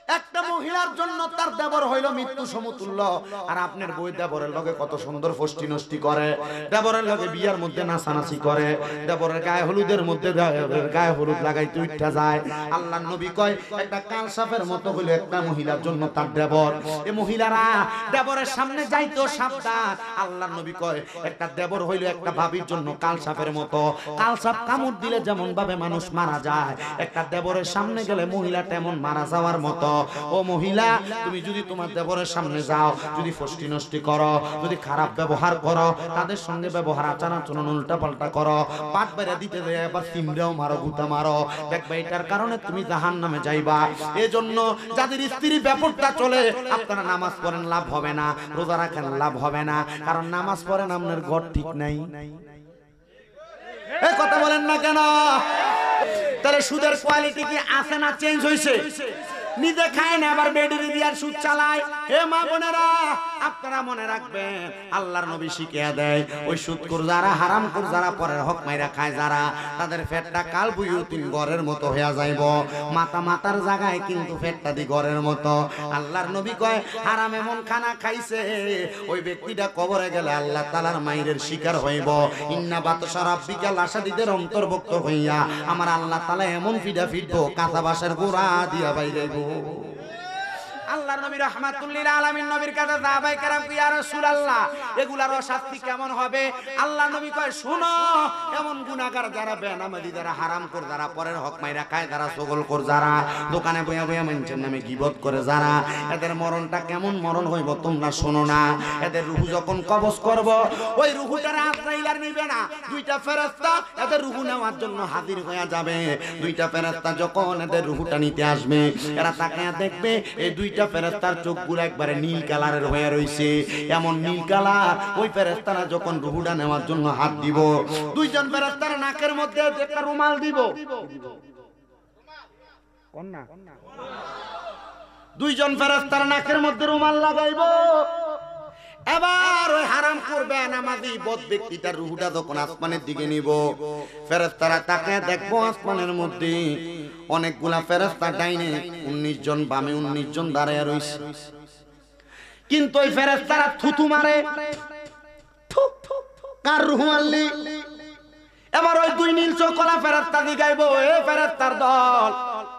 একটা মহিলার জন্য তার দেবর হইল মৃত্যু সমতুল্য। আর আপনার বই দেবরের লগে কত সুন্দর ফষ্টি নষ্টি করে, দেবরের লগে বিয়ার মধ্যে নাচানাচি করে, দেবরের গায়ে হলুদের মধ্যে গায়ে হলুদ লাগাইতে উঠা যায়। আল্লাহর নবী কয় একটা কালসাপের মতো হইল একটা মহিলার জন্য তার দেবর। এই মহিলারা দেবরের সামনে যাইতো সাবধান। আল্লাহর নবী কয় একটা দেবর হইল একটা ভাবির জন্য কালসাপের মতো। কালসাপ কামড় দিলে যেমন ভাবে মানুষ মারা যায়, একটা দেবরের সামনে গেলে মহিলা তেমন মারা যাওয়ার মতো। ও মহিলা, তুমি যদি তোমার দেবরের সামনে যাও, যদি ফষ্টি নষ্টি করো, যদি খারাপ ব্যবহার করো, তাদের সঙ্গে ব্যবহার আচার আচরণ উল্টা পাল্টা করো, পাট বেড়া দিতে দেয় আবার সিমড়াও মারো, গুতা মারো, দেখবে এটার কারণে তুমি জাহান্নামে যাইবা। এজন্য যাদের স্ত্রী ব্যাপারটা চলে, আপনারা নামাজ পড়েন লাভ হবে না, রোজা রাখেন লাভ হবে না, কারণ নামাজ পড়েন আপনার ঘর ঠিক নাই। এই কথা বলেন না কেন? তাহলে সুদের কোয়ালিটি কি আছে না চেঞ্জ হইছে? নিজে খায় না আবার বেডি দিয়ার সুদ চালায়। হে মা বোনেরা, আপনারা মনে রাখবেন আল্লাহর নবী শিখিয়ে দেয় ওই সুদখোর যারা, হারামখোর যারা, পরের হক মাইরা খায় যারা, তাদের পেটটা কাল বুয়ুতিন ঘরের মতো হইয়া যাইব। মাতার জায়গায় কিন্তু পেটটা দি ঘরের মতো। আল্লাহর নবী কয় হারাম এমন খানা খাইছে ওই ব্যক্তিটা কবরে গেলে আল্লাহ তাআলার মাইরের শিকার হইব। ইন্না বাতশা রাব্বিকা লাশাদীদের অন্তর্ভুক্ত হইয়া আমার আল্লাহ তাআলা এমন পিডা ফিরবো কাঁচা বাঁশের গোড়া দিয়া বাইরাইব। আল্লাহর নবী রাহমাতুল লিল আলামিন নবীর কাছে সাহাবায়ে কেরাম কি ইয়া রাসূলুল্লাহ এগুলার শাস্তি কেমন হবে? আল্লাহর নবী কয় শুনো, এমন গুনাহগার যারা, বেনামাজি যারা, হারামখোর যারা, পরের হক মাইরা খায় যারা, চগলখোর যারা, দোকানে বইয়া বইয়া মানুষের নামে গীবত করে যারা, এদের মরণটা কেমন মরণ হইব তোমরা শোনো না। এদের রূহ যখন কবজ করব, ওই রূহটারে আজরাইল নিবে না, দুইটা ফেরেশতা এদের রূহ নেওয়ার জন্য হাজির হয়ে যাবে। দুইটা ফেরেশতা যখন এদের রূহটা নিতে আসবে, এরা তাকায়া দেখবে এই দুইটা ফেরেশতার চোখগুলো একবারে নীল কালারের হয়ে রইছে। এমন নীল কালার ওই ফেরেশতারা যখন রূহটা নেওয়ার জন্য হাত দিব, দুইজন ফেরেশতার নাকের মধ্যে একটা রুমাল দিব। কোন না? দুইজন ফেরেশতার নাকের মধ্যে রুমাল লাগাইবো। এবার ওই হারামখোর বেনামাজি বদ ব্যক্তিটার রূহটা যখন আসমানের দিকে নিব, ফেরেশতারা তাকায় দেখবো আসমানের মধ্যে অনেকগুলা ফেরেশতা, ডাইনে 19 জন, বামে 19 জন দাঁড়ায় রইছে। কিন্তু ওই ফেরেশতারা থুতু মারে, কার রূহ মারলি? এবার ওই দুই নীল চোখলা ফেরেশতা দিগাইবো, এ ফেরেশতার দল,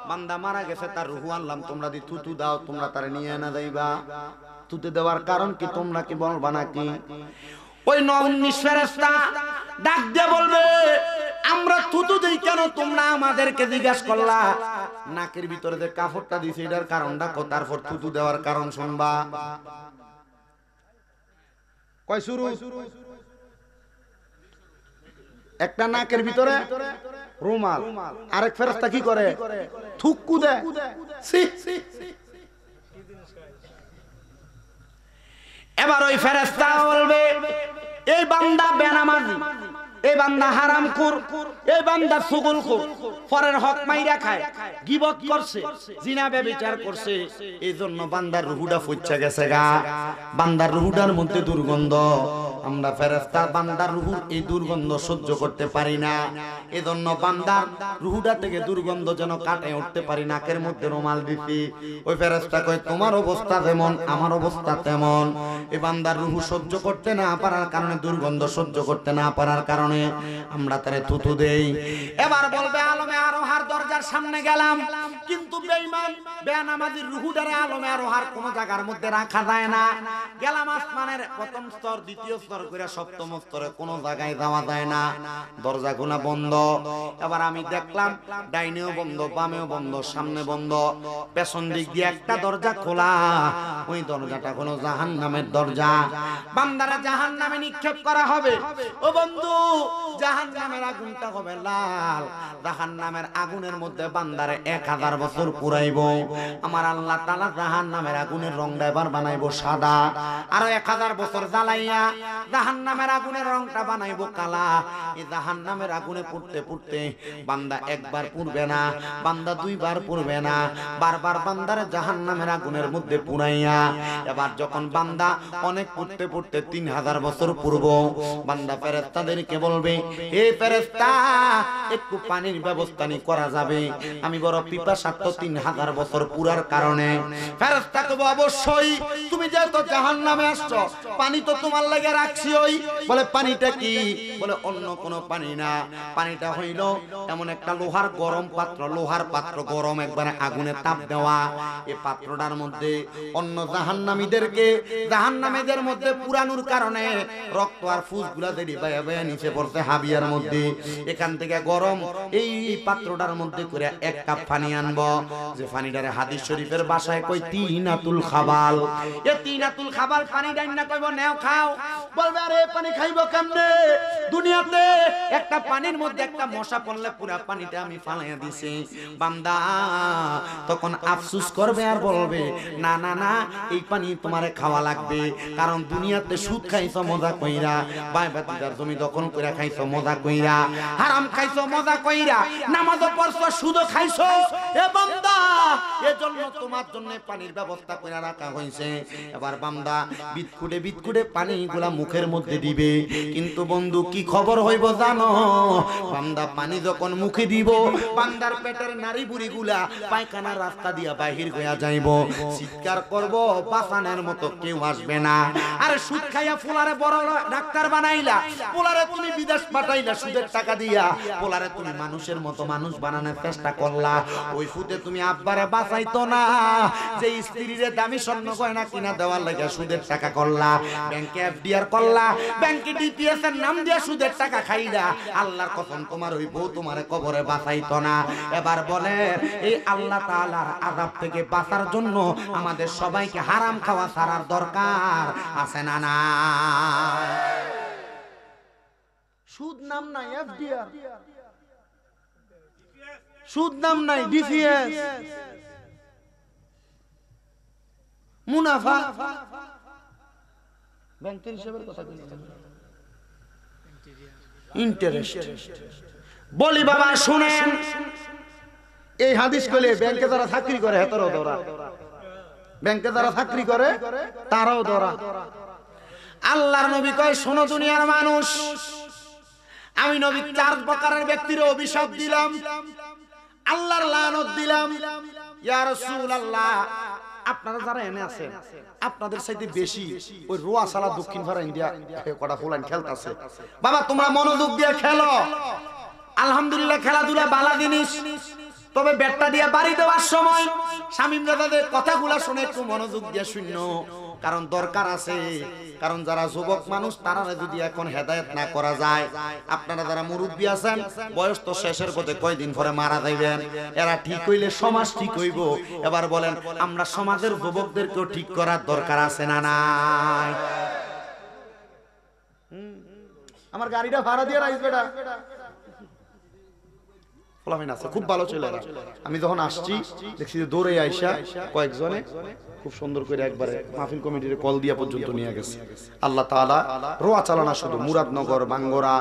বান্দা মারা গেছে, তার রূহ আনলাম, তোমরা দি থুতু দাও, তোমরা তারে নিয়ে না যাইবা। থুতু দেওয়ার কারণ কি তোমরা কি বলবা নাকি? ওই 19 ফেরেশতা ডাক দিয়ে বলবে আমরা থুতু দেই কেন, তোমরা আমাদেরকে জিজ্ঞাসা করলা। নাকের ভিতরে যে কাপড়টা দিছে এটার কারণটা কো, তারপর থুতু দেওয়ার কারণ শুনবা। কয় শুরু? একটা নাকের ভিতরে রুমাল, আরেক ফেরেশতা কি করে? থুকু দেয়। এবার ওই ফেরেশতা বলবে এই বান্দা বেনামাজি, এই বান্দা হারামখোর, এই বান্দা চগলখোর, পরের হক মাইরা খায়, গীবত করছে, জিনা ব্যভিচার করছে, এইজন্য বান্দার রূহটা ফুচ্ছা গেছে গা। বান্দার রূহটার মধ্যে দুর্গন্ধ। আমরা ফেরেশতা বান্দার রূহুর এই দুর্গন্ধ সহ্য করতে পারি না, এজন্য বান্দার রূহটা থেকে দুর্গন্ধ যেন কাটে উঠতে পারি, নাকের মধ্যে রুমাল দিছি। ওই ফেরেশতা কয় তোমার অবস্থা যেমন আমার অবস্থা তেমন। এই বান্দার রূহ সহ্য করতে না পারার কারণে, দুর্গন্ধ সহ্য করতে না পারার কারণে আমরা তারে থুতু দেই। এবার বলবে আলমে আরোহার দরজার সামনে গেলাম, কিন্তু বেঈমান বেনামাজির রূহটারে আলমে আরোহার কোন জায়গার মধ্যে রাখা যায় না। গেলাম আসমানের প্রথম স্তর, দ্বিতীয় স্তর করে সপ্তম স্তরে কোন জায়গায় যাওয়া যায় না, দরজাগুলো বন্ধ। এবার আমি দেখলাম ডাইনেও বন্ধ, বামেও বন্ধ, সামনে বন্ধ, পেছন দিক দিয়ে একটা দরজা খোলা, ওই দরজাটা হলো জাহান্নামের দরজা। বান্দারা জাহান্নামে নিক্ষেপ করা হবে। ও বন্ধু, জাহান্নামের আগুনটা হবে লাল, জাহান্নামের আগুনের মধ্যে বান্দারে 1000 বছর পুরাইব। আমার আল্লাহ তাআলা জাহান্নামের আগুনের রংটা এবার বানাইবো সাদা, আর 1000 বছর জ্বালাইয়া জাহান্নামের আগুনের রংটা বানাইবো কালা। এই জাহান্নামের আগুনে পুড়তে পুড়তে বান্দা একবার পুড়বে না, বান্দা দুইবার পুড়বে না, বারবার বান্দারে জাহান্নামের আগুনের মধ্যে পুরাইয়া, এবার যখন বান্দা অনেক পুড়তে পুড়তে 3000 বছর পূর্ব, বান্দা ফেরেশতাদেরকে বলবে হে ফেরেশতা একটু পানির ব্যবস্থা নি করা যাবে, আমি বড় পিপাসা স্বার্থ 3000 বছর পুরার কারণে ফেরেশতা কইবো অবশ্যই তুমি যেহেতু জাহান্নামে আসছো পানি তো তোমার লাগি রাখছি ওই বলে পানিটা কি বলে অন্য কোনো পানি না পানিটা হইল এমন একটা লোহার গরম পাত্র লোহার পাত্র গরম একবারে আগুনে তাপ দেওয়া এই পাত্রটার মধ্যে অন্য জাহান্নামীদেরকে জাহান্নামীদের মধ্যে পুরানোর কারণে রক্ত আর ফুসগুলা দেরি বায়া বায়া নিচে পড়তে হাবিয়ার মধ্যে এখান থেকে গরম এই পাত্রটার মধ্যে করে এক কাপ পানি আনবো যে পানিটারে হাদিস শরীফের ভাষায় কই তিনাতুল খাবাল এই তিনাতুল খাবাল পানি ডাইন না কইবো নেও খাও বলবে আরে পানি খাইবো কেমনে দুনিয়াতে একটা পানির মধ্যে একটা মশা পড়লে পুরা পানিটা আমি ফালাইয়া দিছি বান্দা তখন আফসোস করবে আর বলবে না না না এই পানি তোমারে খাওয়া লাগবে কারণ দুনিয়াতে সুদ খাইছো মজা কইরা বাইবাতিদার জমি দখল কইরা খাইছো মজা কইরা হারাম খাইছো মজা কইরা নামাজও পড়ছো সুদও খাইছো এ বান্দা এজন্য তোমার জন্য পানির ব্যবস্থা কইরা রাখা হইছে এবার বান্দা বিটকুটে পানিগুলা মুখের মধ্যে দিবে কিন্তু বন্ধু কি খবর হইব জানো বান্দা পানি যখন মুখে দিব বান্দার পেটের নারী বুড়িগুলা পায়খানা রাস্তা দিয়া বাহির হইয়া যাইব চিৎকার করব বাঁচানোর মতো কেউ আসবে না আর সুদ খাইয়া ফুলারে বড় ডাক্তার বানাইলা পোলারে তুমি বিদেশ পাঠাইলা সুদের টাকা দিয়া পোলারে তুমি মানুষের মতো মানুষ বানানোর চেষ্টা করলা ওই সুদে তুমি আব্বারে বাঁচাইতো না যে স্ত্রীরে দামি স্বর্ণ গয়না কিনা দেওয়ার লাগে সুদের টাকা করলা ব্যাংকে এফডিআর করলা ব্যাংকে ডিপিএস এর নাম দিয়া সুদের টাকা খাইলা আল্লাহর কসম তোমার ওই বউ তোমারে কবরে বাঁচাইতো না এবার বলে এই আল্লাহ তাআলার আযাব থেকে বাঁচার জন্য আমাদের সবাইকে হারাম খাওয়া ছাড়ার দরকার আছে না না সুদ নাম নাই এফডিআর সুদ নাম নাই ডিপিএস মুনাফা ব্যাংকের হিসাবের কথা ইন্টারেস্ট বলি বাবা শুনেন এই হাদিস কইলে ব্যাংকে যারা চাকরি করে হেতরও ধরা ব্যাংকে যারা চাকরি করে তারাও ধরা আল্লাহর নবী কয় শোনো দুনিয়ার মানুষ আমি নবী 4 প্রকারের ব্যক্তির অভিশাপ দিলাম আল্লাহর লানত দিলাম ইয়া রাসূলুল্লাহ আপনারা যারা এনে আছেন আপনাদের চাইতে বেশি ওই রোয়া সালা দক্ষিণ ভাড়া ইন্ডিয়া কটা ফুলান খেলতেছে বাবা তোমরা মনোযোগ দিয়ে খেলো আলহামদুলিল্লাহ খেলাধুলা ভালো জিনিস তবে ব্যাটটা দিয়ে বাড়ি দেওয়ার সময় শামীম দাদাদের কথাগুলো শুনে একটু মনোযোগ দিয়ে শুনো কারণ দরকার আছে কারণ যারা যুবক মানুষ তারা যদি এখন হেদায়েত না করা যায় আপনারা যারা মুরব্বি আছেন বয়স তো শেষের পথে কয়দিন পরে মারা যাইবেন এরা ঠিক হইলে সমাজ ঠিক হইব এবার বলেন আমরা সমাজের যুবকদেরকেও ঠিক করার দরকার আছে না নাই আমার গাড়িটা ভাড়া দিয়ে রাখবে বেটা খুব ভালো ছেলেরা আমি যখন আসছি দেখছি দৌড়ে আইসা কয়েকজনে খুব সুন্দর করে একবারে মাহফিল কমিটির কল দিয়া পর্যন্ত নিয়ে গেছে আল্লাহ তাআলা রোয়া চালানা শুধু মুরাদনগর বাঙ্গরা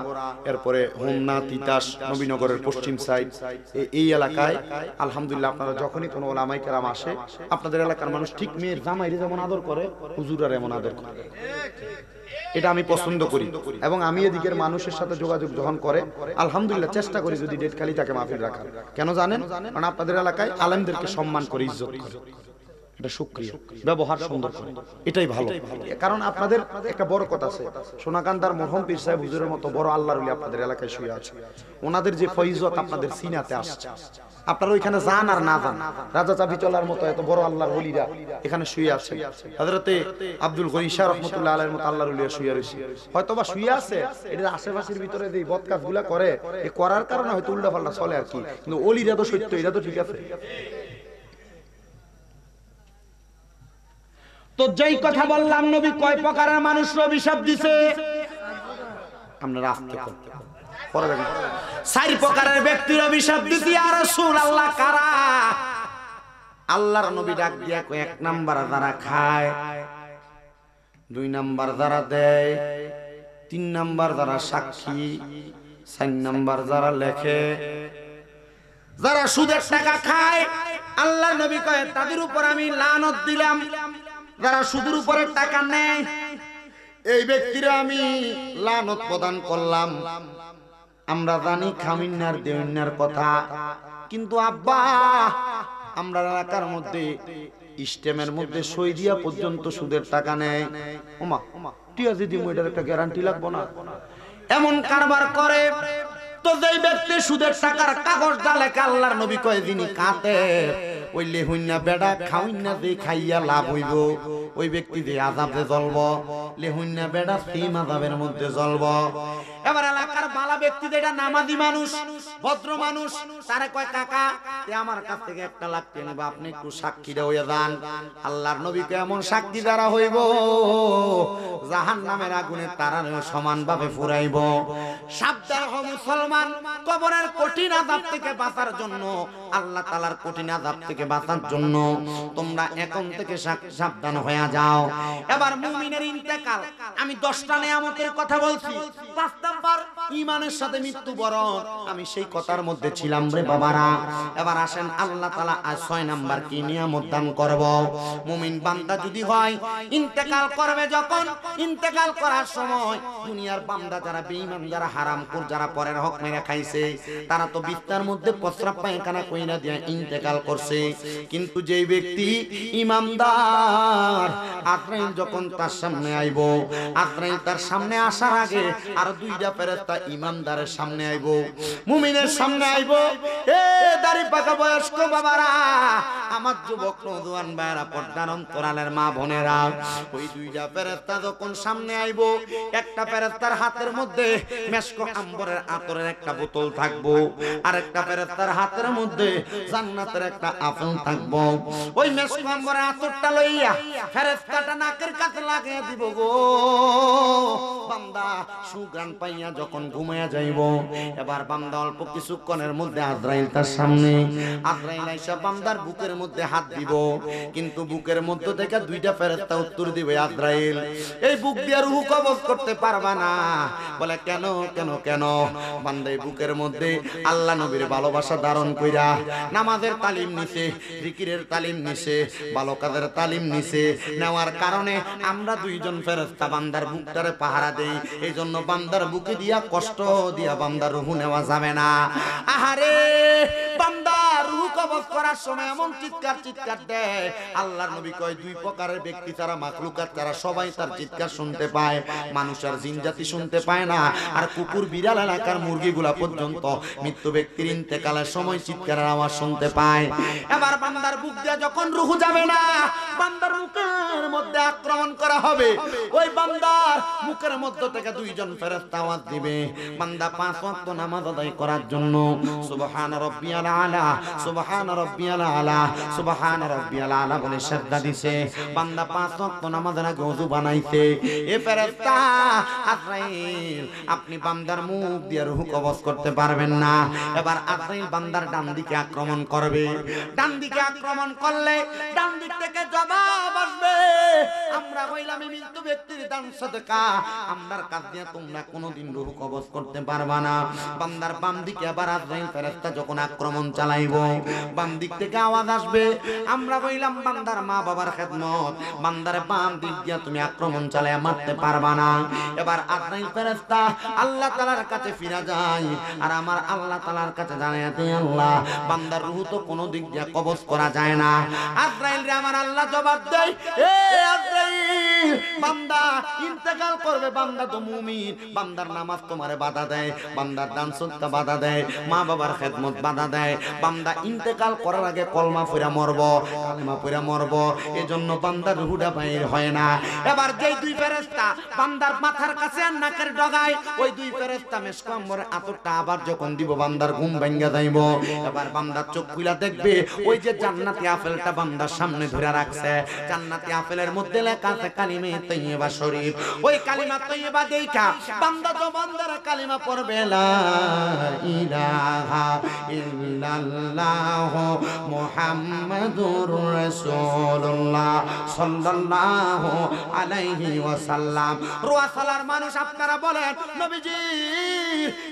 এরপরে হোমনা তিতাস নবীনগরের পশ্চিম সাইড এই এলাকায় আলহামদুলিল্লাহ আপনারা যখনই কোনো ওলামায়ে কেরাম আসে আপনাদের এলাকার মানুষ ঠিক মেয়ের জামাইরে যেমন আদর করে হুজুরার এমন আদর করে এটা আমি পছন্দ করি এবং আমি এদিকের মানুষের সাথে যোগাযোগ যখন করে আলহামদুলিল্লাহ চেষ্টা করি যদি ডেট খালি থাকে মাহফিল রাখার কেন জানেন কারণ আপনাদের এলাকায় আলেমদেরকে সম্মান করে ইজ্জত করে এটা শুকরিয়া ব্যবহার সুন্দর করে এটাই ভালো কারণ আপনাদের একটা বড় কথা আছে সোনাকান্দার মরহুম পীর সাহেব হুজুরের মতো বড় আল্লাহর ওলি আপনাদের এলাকায় শুয়ে আছে ওনাদের যে ফয়জত আপনাদের সিনাতে আসছে আপনারা ওইখানে যান আর না যান রাজা চাবি চলার মতো এত বড় আল্লাহর ওলিরা এখানে শুয়ে আছে হযরতে আব্দুল গনি শাহ রাহমাতুল্লাহ আলাইহির মতো আল্লাহর ওলিরা শুয়ে আছে হয়তোবা শুয়ে আছে এর আশেপাশের ভিতরে যে বদকাজগুলা করে এই করার কারণে হয়তো উল্টাপাল্টা চলে আর কি কিন্তু ওলিরা তো সত্য এটা তো ঠিক আছে তো যেই কথা বললাম নবী কয় প্রকারের মানুষের অভিশাপ দিছে আপনারা আস্তে করতে পরে দেখেন 4 প্রকারের ব্যক্তির অভিশাপ দিছি ইয়া রাসূলুল্লাহ কারা আল্লাহর নবী ডাক দিয়া কয় 1 নাম্বার যারা খায় 2 নাম্বার যারা দেয় 3 নাম্বার যারা সাক্ষী 4 নাম্বার যারা লেখে যারা সুদের টাকা খায় আল্লাহর নবী কয় তাদের উপর আমি লানত দিলাম যারা সুদের উপরে টাকা নেয় এই ব্যক্তিরা আমি লানত প্রদান করলাম আমরা জানি খামিন্নার দেওয়ার কথা কিন্তু আব্বা আমরা এলাকার মধ্যে স্টেমের মধ্যে সই দিয়া পর্যন্ত সুদের টাকা নেয়। ওমা টিয়া যদি এটার একটা গ্যারান্টি লাগবো না, এমন কারবার করে। তো যেই ব্যক্তি সুদের টাকার কাগজ ডালে, আল্লাহর নবী কয় যিনি কাটে ওই লেহুইনা বেড়া খাউইনা যে খাইয়া লাভ হইব, ওই ব্যক্তি যে আযাবে জ্বলব, লেহুইনা বেড়া সেম আযাবের মধ্যে জ্বলব। এবার এলাকার বালা ব্যক্তি যেটা নামাজি মানুষ, ভদ্র মানুষ, তারে কয় কাকা তে আমার কাছ থেকে 1 লাখ টাকা নেব, আপনি একটু সাক্ষীরা হইয়া যান। আল্লাহর নবীকে এমন সাক্ষী দ্বারা হইব জাহান্নামের আগুনে তারা সমানভাবে ফুরাইব। সাবধান হও মুসলমান, কবরের কঠিন আযাব থেকে বাঁচার জন্য, আল্লাহ তাআলার কঠিন আযাব থেকে বাঁচার জন্য তোমরা এখন থেকে সাবধান হয়ে যাও। এবার মুমিনের ইন্তেকাল, আমি 10টা নিয়ামতের কথা বলছি। 5 নাম্বার ঈমানের সাথে মৃত্যুবরণ, আমি সেই কথার মধ্যে ছিলাম রে বাবারা। এবার আসেন আল্লাহ তাআলা আজ 6 নাম্বার কি নিয়ামত দান করব। মুমিন বান্দা যদি হয় ইন্তেকাল করবে, যখন ইন্তেকাল করার সময় দুনিয়ার বান্দা যারা বেঈমান, যারা হারামখোর, যারা পরের হক মেরে খাইছে, তারা তো বিস্তার মধ্যে প্রস্রাব পায়খানা কইরা দিয়ে ইন্তেকাল করছে। কিন্তু যেই ব্যক্তি ইমানদার, আজরাইল যখন তার সামনে আইব, আজরাইল তার সামনে আসার আগে আর 2টা ফেরেশতা ইমানদারের সামনে আইব, মুমিনের সামনে আইব। এ দাড়ি পাকা বয়স্ক বাবারা, আমার যুবক নওজোয়ান ভাইরা, পর্দার অন্তরালের মা বোনেরা, ওই 2টা ফেরেশতা যখন সামনে আইব, একটা ফেরেশতার হাতের মধ্যে মেশক আম্বরের আতরের একটা বোতল থাকবো, আর একটা ফেরেশতার হাতের মধ্যে জান্নাতের একটা আপেল থাকবো। ওই মেশক আম্বরের আতরটা লইয়া ফেরেশতাটা নাকের কাছে লাগিয়ে দিব গো। বান্দা সুগ্রাণ পাইয়া যখন ঘুমায়া যাইব, এবার বান্দা অল্প কিছুক্ষণের মধ্যে আজরাইল তার সামনে, আজরাইল আইসা বান্দার বুকের মধ্যে হাত দিব, কিন্তু বুকের মধ্যে থেকে 2টা ফেরেশতা উত্তর দিবে, আজরাইল এই বুক দিয়ে রূহ কবজ করতে পারবা না। বলে কেন কেন কেন? বান্দা এই বুকের মধ্যে আল্লাহ নবীর ভালোবাসা ধারণ কইরা নামাজের তালিম নিছে, জিকিরের তালিম নিছে, ভালো কাজের তালিম নিছে, নেওয়ার কারণে আমরা 2জন ফেরেশতা বান্দার বুকটারে পাহারা দেই। এই জন্য বান্দার বুকে দিয়া কষ্ট দিয়া বান্দার রূহ নেওয়া যাবে না। আহারে বান্দা রূহ কবজ করার সময় এমন চিৎকার দেয়, আল্লাহর নবী কয় 2 প্রকারের ব্যক্তি ছাড়া, মাখলুকাত ছাড়া সবাই তার চিৎকার শুনতে পায়। মানুষ আর জিন জাতি শুনতে পায় না, আর কুকুর বিড়াল এলাকার মুরগিগুলা পর্যন্ত মৃত্যু ব্যক্তির ইন্তেকালের সময় চিৎকারের আওয়াজ শুনতে পায়। এবার বান্দার বুক দিয়ে যখন রূহ যাবে না, বান্দার মুখের মধ্যে আক্রমণ করা হবে। ওই বান্দার মুখের মধ্য থেকে 2জন ফেরেশতা আওয়াজ দিবে, বান্দা 5 ওয়াক্ত নামাজ আদায় করার জন্য সুবহান রাব্বিয়াল আলা, সুবহান রাব্বিয়াল আলা, সুবহান রাব্বিয়াল আলা বলে সাজদা দিছে। বান্দা 5 ওয়াক্ত নামাজের আগে ওযু বানাইছে। এ ফেরেশতা আজরাইল, আপনি বান্দার মুখ দিয়ে রূহ কবজ করতে পারবেন না। এবার আজরাইল বান্দার ডান দিকে আক্রমণ করবে। ডান দিকে আক্রমণ করলে ডান দিক থেকে জবাব আসবে, আমরা হইলাম মৃত্যু ব্যক্তির দান সাদকা, আমরার কাজ দিয়ে তোমরা কোনোদিন রূহ কবজ করতে পারবা না। বান্দার বাম দিকে আবার আজরাইল ফেরেশতা যখন আক্রমণ চালাইবো, বাম দিক থেকে আওয়াজ আসবে, আমরা হইলাম বান্দার মা বাবার খেদমত, বান্দার বাম দিক দিয়ে তুমি আক্রমণ চালায়া মারতে পারবা না। এবার আজরাইল ফেরেশতা আল্লাহ তাআলার কাছে ফিরে যায়, আর আমার আল্লাহ তাআলার কাছে জানায় দেয়, আল্লাহ বান্দার রূহ তো কোনো দিক দিয়ে কবজ করা যায় না। আজরাইল রে আমার আল্লাহ জবাব দেয়, এ আজরাইল, বান্দা ইন্তেকাল করবে, বান্দা তো মুমিন, বান্দার নামাজ তোমারে বাধা দেয়, বান্দার দান সদকা বাধা দেয়, মা বাবার খেদমত বাধা দেয়, বান্দা ইন্তেকাল করার আগে কলমা পড়া মরব, কালেমা পড়া মরব, এজন্য বান্দার রূহটা বাইর হয় না। এবার যেই 2 ফেরেশতা বান্দার মাথার কাছে আর নাকের ডগায়, ওই 2 ফেরেশতা মেশক আম্বরের আতরটা আবার যখন দিব, বান্দার ঘুম ভাঙা যাইব। এবার বান্দার চোখ খুলে দেখবে, ওই যে জান্নাতি আপেলটা বান্দার সামনে ধরে রাখছে, জান্নাতি আপেলের মধ্যে লেখা আছে কালিমে তাইয়্যিবা শরীফ। ওই কালিমা তাইয়্যিবা দেখা বান্দা তো বান্দার কালিমা পড়বে, লা ইলাহা ইল্লাল্লাহ মুহাম্মাদুর রাসূলুল্লাহ সাল্লাল্লাহু আলাইহি ওয়াসাল্লাম। রোয়াসালার মানুষ আপনারা বলেন, নবীজি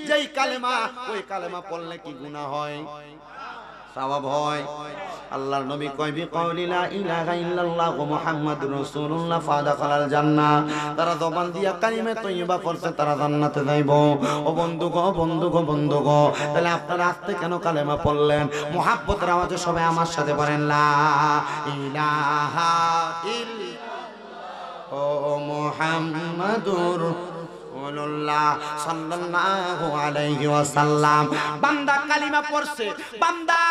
যেই কালেমা, ওই কালেমা পড়লে কি গুনাহ হয়? সওয়াব হয়। আল্লাহর নবী কয় বিকাউলি লা ইলাহা ইল্লাল্লাহ মুহাম্মাদুর রাসূলুল্লাহ ফাদাখালাল জান্নাহ। তারা জবান দিয়া কালিমা তয়্যিবা পড়ছে, তারা জান্নাতে যাইব। ও বন্ধুগো, তাহলে আপনারা আস্তে কেন কালেমা পড়লেন? মুহাব্বতের আওয়াজে সবাই আমার সাথে বলেন লা ইলাহা ইল্লাল্লাহ ও মুহাম্মাদুর রাসূলুল্লাহ সাল্লাল্লাহু আলাইহি ওয়াসাল্লাম। বান্দা কালিমা পড়ছে, বান্দা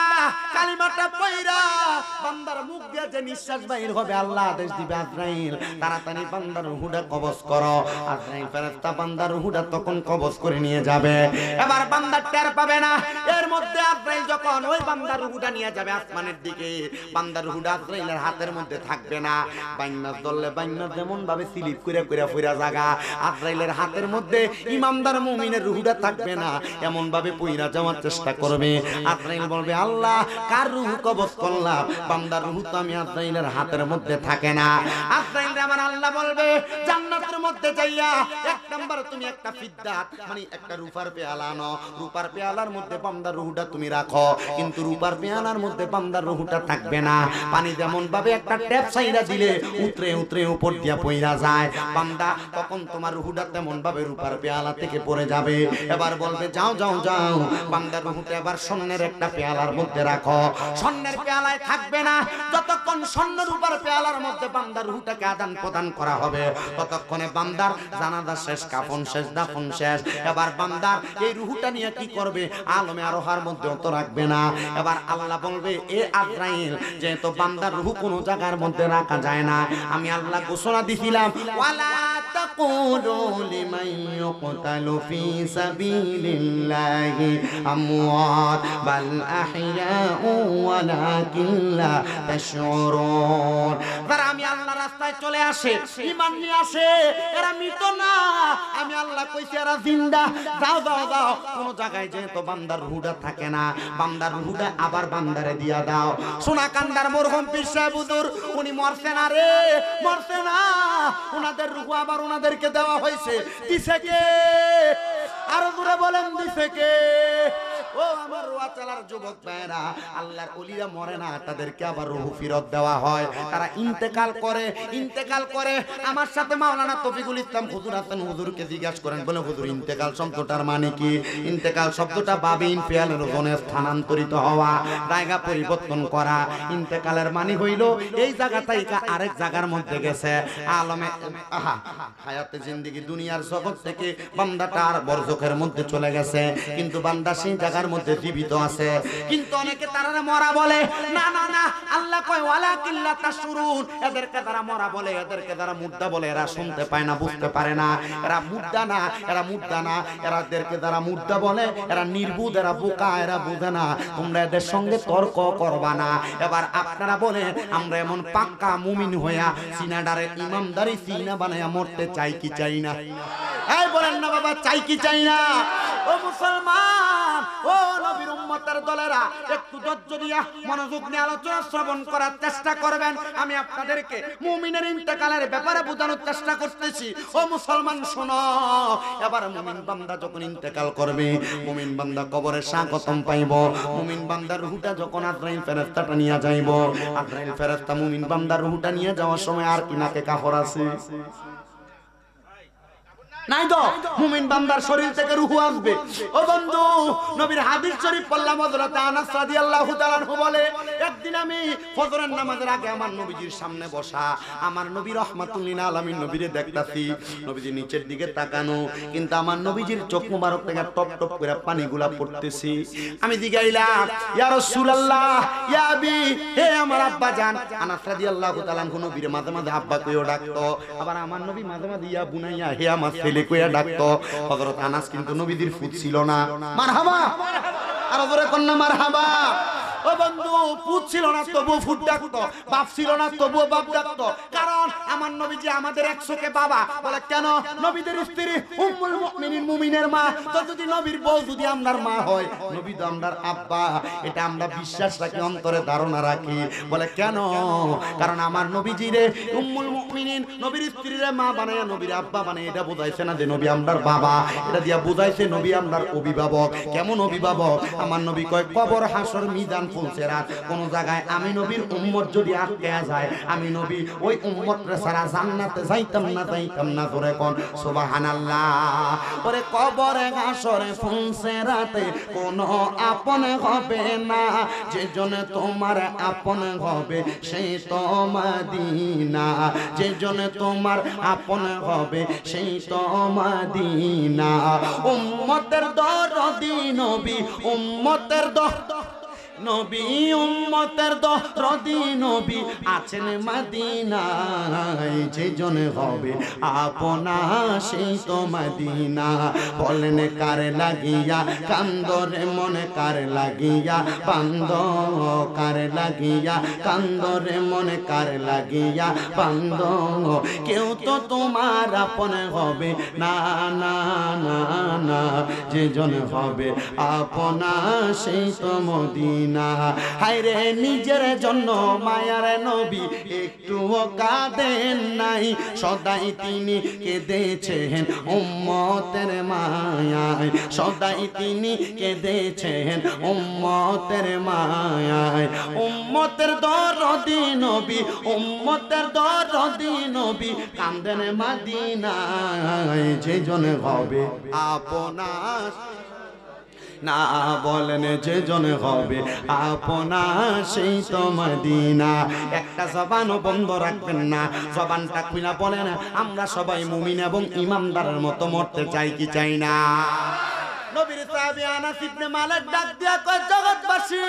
কালিমাটা পড়া বান্দার মুখ দিয়ে যে নিঃশ্বাস বাইর হবে, আল্লাহ আদেশ দিবে আজরাইল তাড়াতাড়ি বান্দার রূহটা কবজ করো। আজরাইল ফেরেশতা বান্দার রূহটা তখন কবজ করে নিয়ে যাবে। এবার বান্দা টের পাবে না। এর মধ্যে আজরাইল যখন ওই বান্দার রূহটা নিয়ে যাবে আসমানের দিকে, বান্দার রূহটা আজরাইলের হাতের মধ্যে থাকবে না। বাইন্নাস দললে বাইন্নাস যেমন ভাবে স্লিপ করে ফিরা জায়গা, আজরাইলের হাতের মধ্যে ইমানদার মুমিনের রূহটা থাকবে না, এমন ভাবে পয়রা যাওয়ার চেষ্টা করবে। আজরাইল বলবে আল্লাহ কার রূহ কবজ করলাম? বান্দার রূহ তো আমি আজরাইলের হাতের মধ্যে থাকে না। আজরাইল আমার আল্লাহ বলবে জান্নাতের মধ্যে যাইয়া এক নাম্বার তুমি একটা ফিদ্দাত মানে একটা রূপার পেয়ালা আনো, রূপার পেয়ালার মধ্যে বান্দার রূহটা তুমি রাখো, কিন্তু রূপার পেয়ালার মধ্যে বান্দার রূহটা থাকবে না। পানি যেমন ভাবে একটা ট্যাপ ছাইরা দিলে উতরে উপর দিয়া পয়রা যায়, বান্দা তখন তোমার রূহটা তেমন ভাবে রূপার পেয়ালা থেকে পড়ে যাবে। এবার বলবে যাও বান্দার রূহটা এবার স্বর্ণের একটা পেয়ালার মধ্যে রাখো। স্বর্ণের পেয়ালায় থাকবে না, যতক্ষণ স্বর্ণ রূপার পেয়ালার মধ্যে বান্দার রূহটাকে আদান প্রদান করা হবে ততক্ষণে বান্দার জানাজা শেষ, কাফন শেষ, দাফন শেষ। এবার বান্দার এই রূহটা নিয়ে কি করবে? আলমে আরোহার মধ্যে অত রাখবে না। এবার আল্লাহ বলবে এ আজরাইল যেহেতু বান্দার রূহ কোনো জায়গার মধ্যে রাখা যায় না, আমি আল্লাহ ঘোষণা দিছিলাম ওয়ালা তাকুলু লিমান ইউকতালু ফি সাবিলিল্লাহি আমওয়াত বাল আহইয়াউ ওয়ালাকিন লা তাশউরুন। যারা আমি আল্লাহর রাস্তায় চলে আসে, ঈমান নিয়ে আসে, এরা মৃত না, আমি আল্লাহ কইছি এরা জিন্দা। যাও কোন জায়গায় যেহেতু বান্দার রূহটা থাকে না, বান্দার রূহটা আবার বান্দারে দিয়া দাও। সোনাকান্দার মরহুম পীর সাহেব হুজুর উনি মরছে না রে, মরছে না, ওনাদের রূহ আবার ওনাদেরকে দেওয়া হয়েছে। দিছে কে? আরো জোরে বলেন দিছে কে? ও আমার ওয়াচালার যুবক ভাইরা, আল্লাহর ওলিরা মরে না, তাদেরকে আবার রূহ ফিরত দেওয়া হয়। তারা ইন্তেকাল করে। আমার সাথে মাওলানা তৌফিকুল ইসলাম হুজুর আছেন, হুজুরকে জিজ্ঞাসা করেন, বলে হুজুর ইন্তেকাল শব্দটার মানে কি? ইন্তেকাল শব্দটা বাবিন ফিয়ালের ওজনে স্থানান্তরিত হওয়া, জায়গা পরিবর্তন করা। ইন্তেকালের মানে হইল এই জায়গা থেকে আরেক জায়গার মধ্যে গেছে। আলমে হায়াতে জিন্দেগি দুনিয়ার জগৎ থেকে বান্দাটা আর বরজখের মধ্যে চলে গেছে, কিন্তু বান্দা সেই জায়গার মধ্যে জীবিত আছে। কিন্তু অনেকে তারা মরা বলে, না আল্লাহ কয় ওয়ালাকিন লা তাশউরুন। এদেরকে তারা মরা বলে, এদেরকে তারা মুর্দা বলে, এরা শুনতে পায় না, বুঝতে পারে না। এরা মুর্দা না, এদেরকে তারা মুর্দা বলে, এরা নির্বুধ, এরা বোকা, এরা বুঝে না। তোমরা এদের সঙ্গে তর্ক করবা না। এবার আপনারা বলেন আমরা এমন পাক্কা মুমিন হইয়া সিনাডারে ইমামদারি সিনা বানায়া মরতে চাই কি চাই না? এই বলেন না বাবা, চাই কি চাই না? ও মুসলমান, ও নবীর উম্মতের দলেরা, একটু ধৈর্য দিয়া মনোযোগ নিয়ে আলোচনা শ্রবণ করার চেষ্টা করবেন। আমি আপনাদেরকে মুমিনের ইন্তেকালের ব্যাপারে বোঝানোর চেষ্টা করতেছি। ও মুসলমান শোনো, এবার মুমিন বান্দা যখন ইন্তেকাল করবে, মুমিন বান্দা কবরে স্বাগতম পাইব। মুমিন বান্দার রূহটা যখন আজরাইল ফেরেশতাটা নিয়ে যাইব, আজরাইল ফেরেশতা মুমিন বান্দার রূহটা নিয়ে যাওয়ার সময় আর কি নাকে কাফর আছে? নাই তো, মুমিন বান্দার শরীর থেকে রূহ আসবে। ও বন্ধু, নবীর হাদিস শরীফ পড়লাম, হযরত আনাস রাদিয়াল্লাহু তাআলা আনহু বলে, একদিন আমি ফজরের নামাজের আগে আমার নবীজির সামনে বসা, আমার নবী রাহমাতুল লিল আলামিন নবীরে দেখতাছি, নবীজি নিচের দিকে তাকানো, কিন্তু আমার নবীজির চোখ মুবারক থেকে টপ টপ করে পানিগুলা পড়তেছি। আমি জিগাইলাম, ইয়া রাসূলুল্লাহ, ইয়া আবি, হে আমার আব্বা জান। আনাস রাদিয়াল্লাহু তাআলা আনহু নবীর মাঝে মাঝে আব্বা কইও ডাকতো, আবার আমার নবী মাঝে মাঝে ইয়া বুনাইয়া, হে আমার লেকুয়া ডাকতো। হযরত আনাস কিন্তু নবীদের ফুট ছিল না। মারহাবা, আর জোরে কন্না মারহাবা। ও বন্ধু, পুত ছিল না তবুও ফুট ডাকতো, বাপ ছিল না তবুও বাপ ডাকতো। কারণ আমার নবীজি আমাদের একশোকে বাবা বলে। কেন? নবীদের স্ত্রী উম্মুল মুমিনিন, মুমিনের মা। তো যদি নবীর বউ যদি আমরার মা হয়, নবী তো আমরার আব্বা, এটা আমরা বিশ্বাস রাখি, অন্তরে ধারণা রাখি। বলে কেন? কারণ আমার নবীজিরে উম্মুল মুমিনিন, নবীর স্ত্রীরে মা বানায়, নবীর আব্বা বানায়, এটা বোঝাইছে না যে নবী আমরার বাবা, এটা দিয়া বোঝাইছে নবী আমরার অভিভাবক। কেমন অভিভাবক? আমার নবী কয় কবর, হাসর, মিজান, ফুলসেরাত কোন জায়গায় আমি নবীর উম্মত যদি আটকে যায়, আমি নবী ওই উম্মতরে সারা জান্নাতে যাইতাম না ধরে কোন সুবহানাল্লাহ। ওরে কবরে হাসরে ফুলসেরাতে কোন আপন হবে না, যে জন্য তোমার আপন হবে সেই তো মদিনা, যে জন্য তোমার আপন হবে সেই তো মদিনা। উম্মতের দরদি নবী, উম্মতের নবী, উম্মতের দরদি নবী আছেন মদিনায়, যে জন হবে আপনা সেই তো মদিনা। বলেন কার লাগিয়া কান্দরে মনে, কার লাগিয়া বান্দ, কার লাগিয়া কান্দরে মনে, কার লাগিয়া বান্দ, কেউ তো তোমার আপন হবে না না না না, যে জন হবে আপনা সেই তো মদিনা। হায়রে নিজের জন্য মায়ার নবী একটুও কাঁদেন নাই, সদাই তিনি কেঁদেছেন উম্মতের মায়ায়, সদাই তিনি কেঁদেছেন উম্মতের মায়ায়। উম্মতের দরদি নবী, উম্মতের দরদি নবী কাঁদেন মদিনায়, যে জন হবে আপনার না, বলেন যে জন হবে আপনা সেই তো মদিনা। একটা জবানও বন্ধ রাখবেন না, জবানটা খুলে বলেন আমরা সবাই মুমিন এবং ইমানদারের মতো মরতে চাই কি চাই না? নবীর সাহাবী আনাস ইবনে মালিক ডাক দিয়া কয়, জগৎবাসী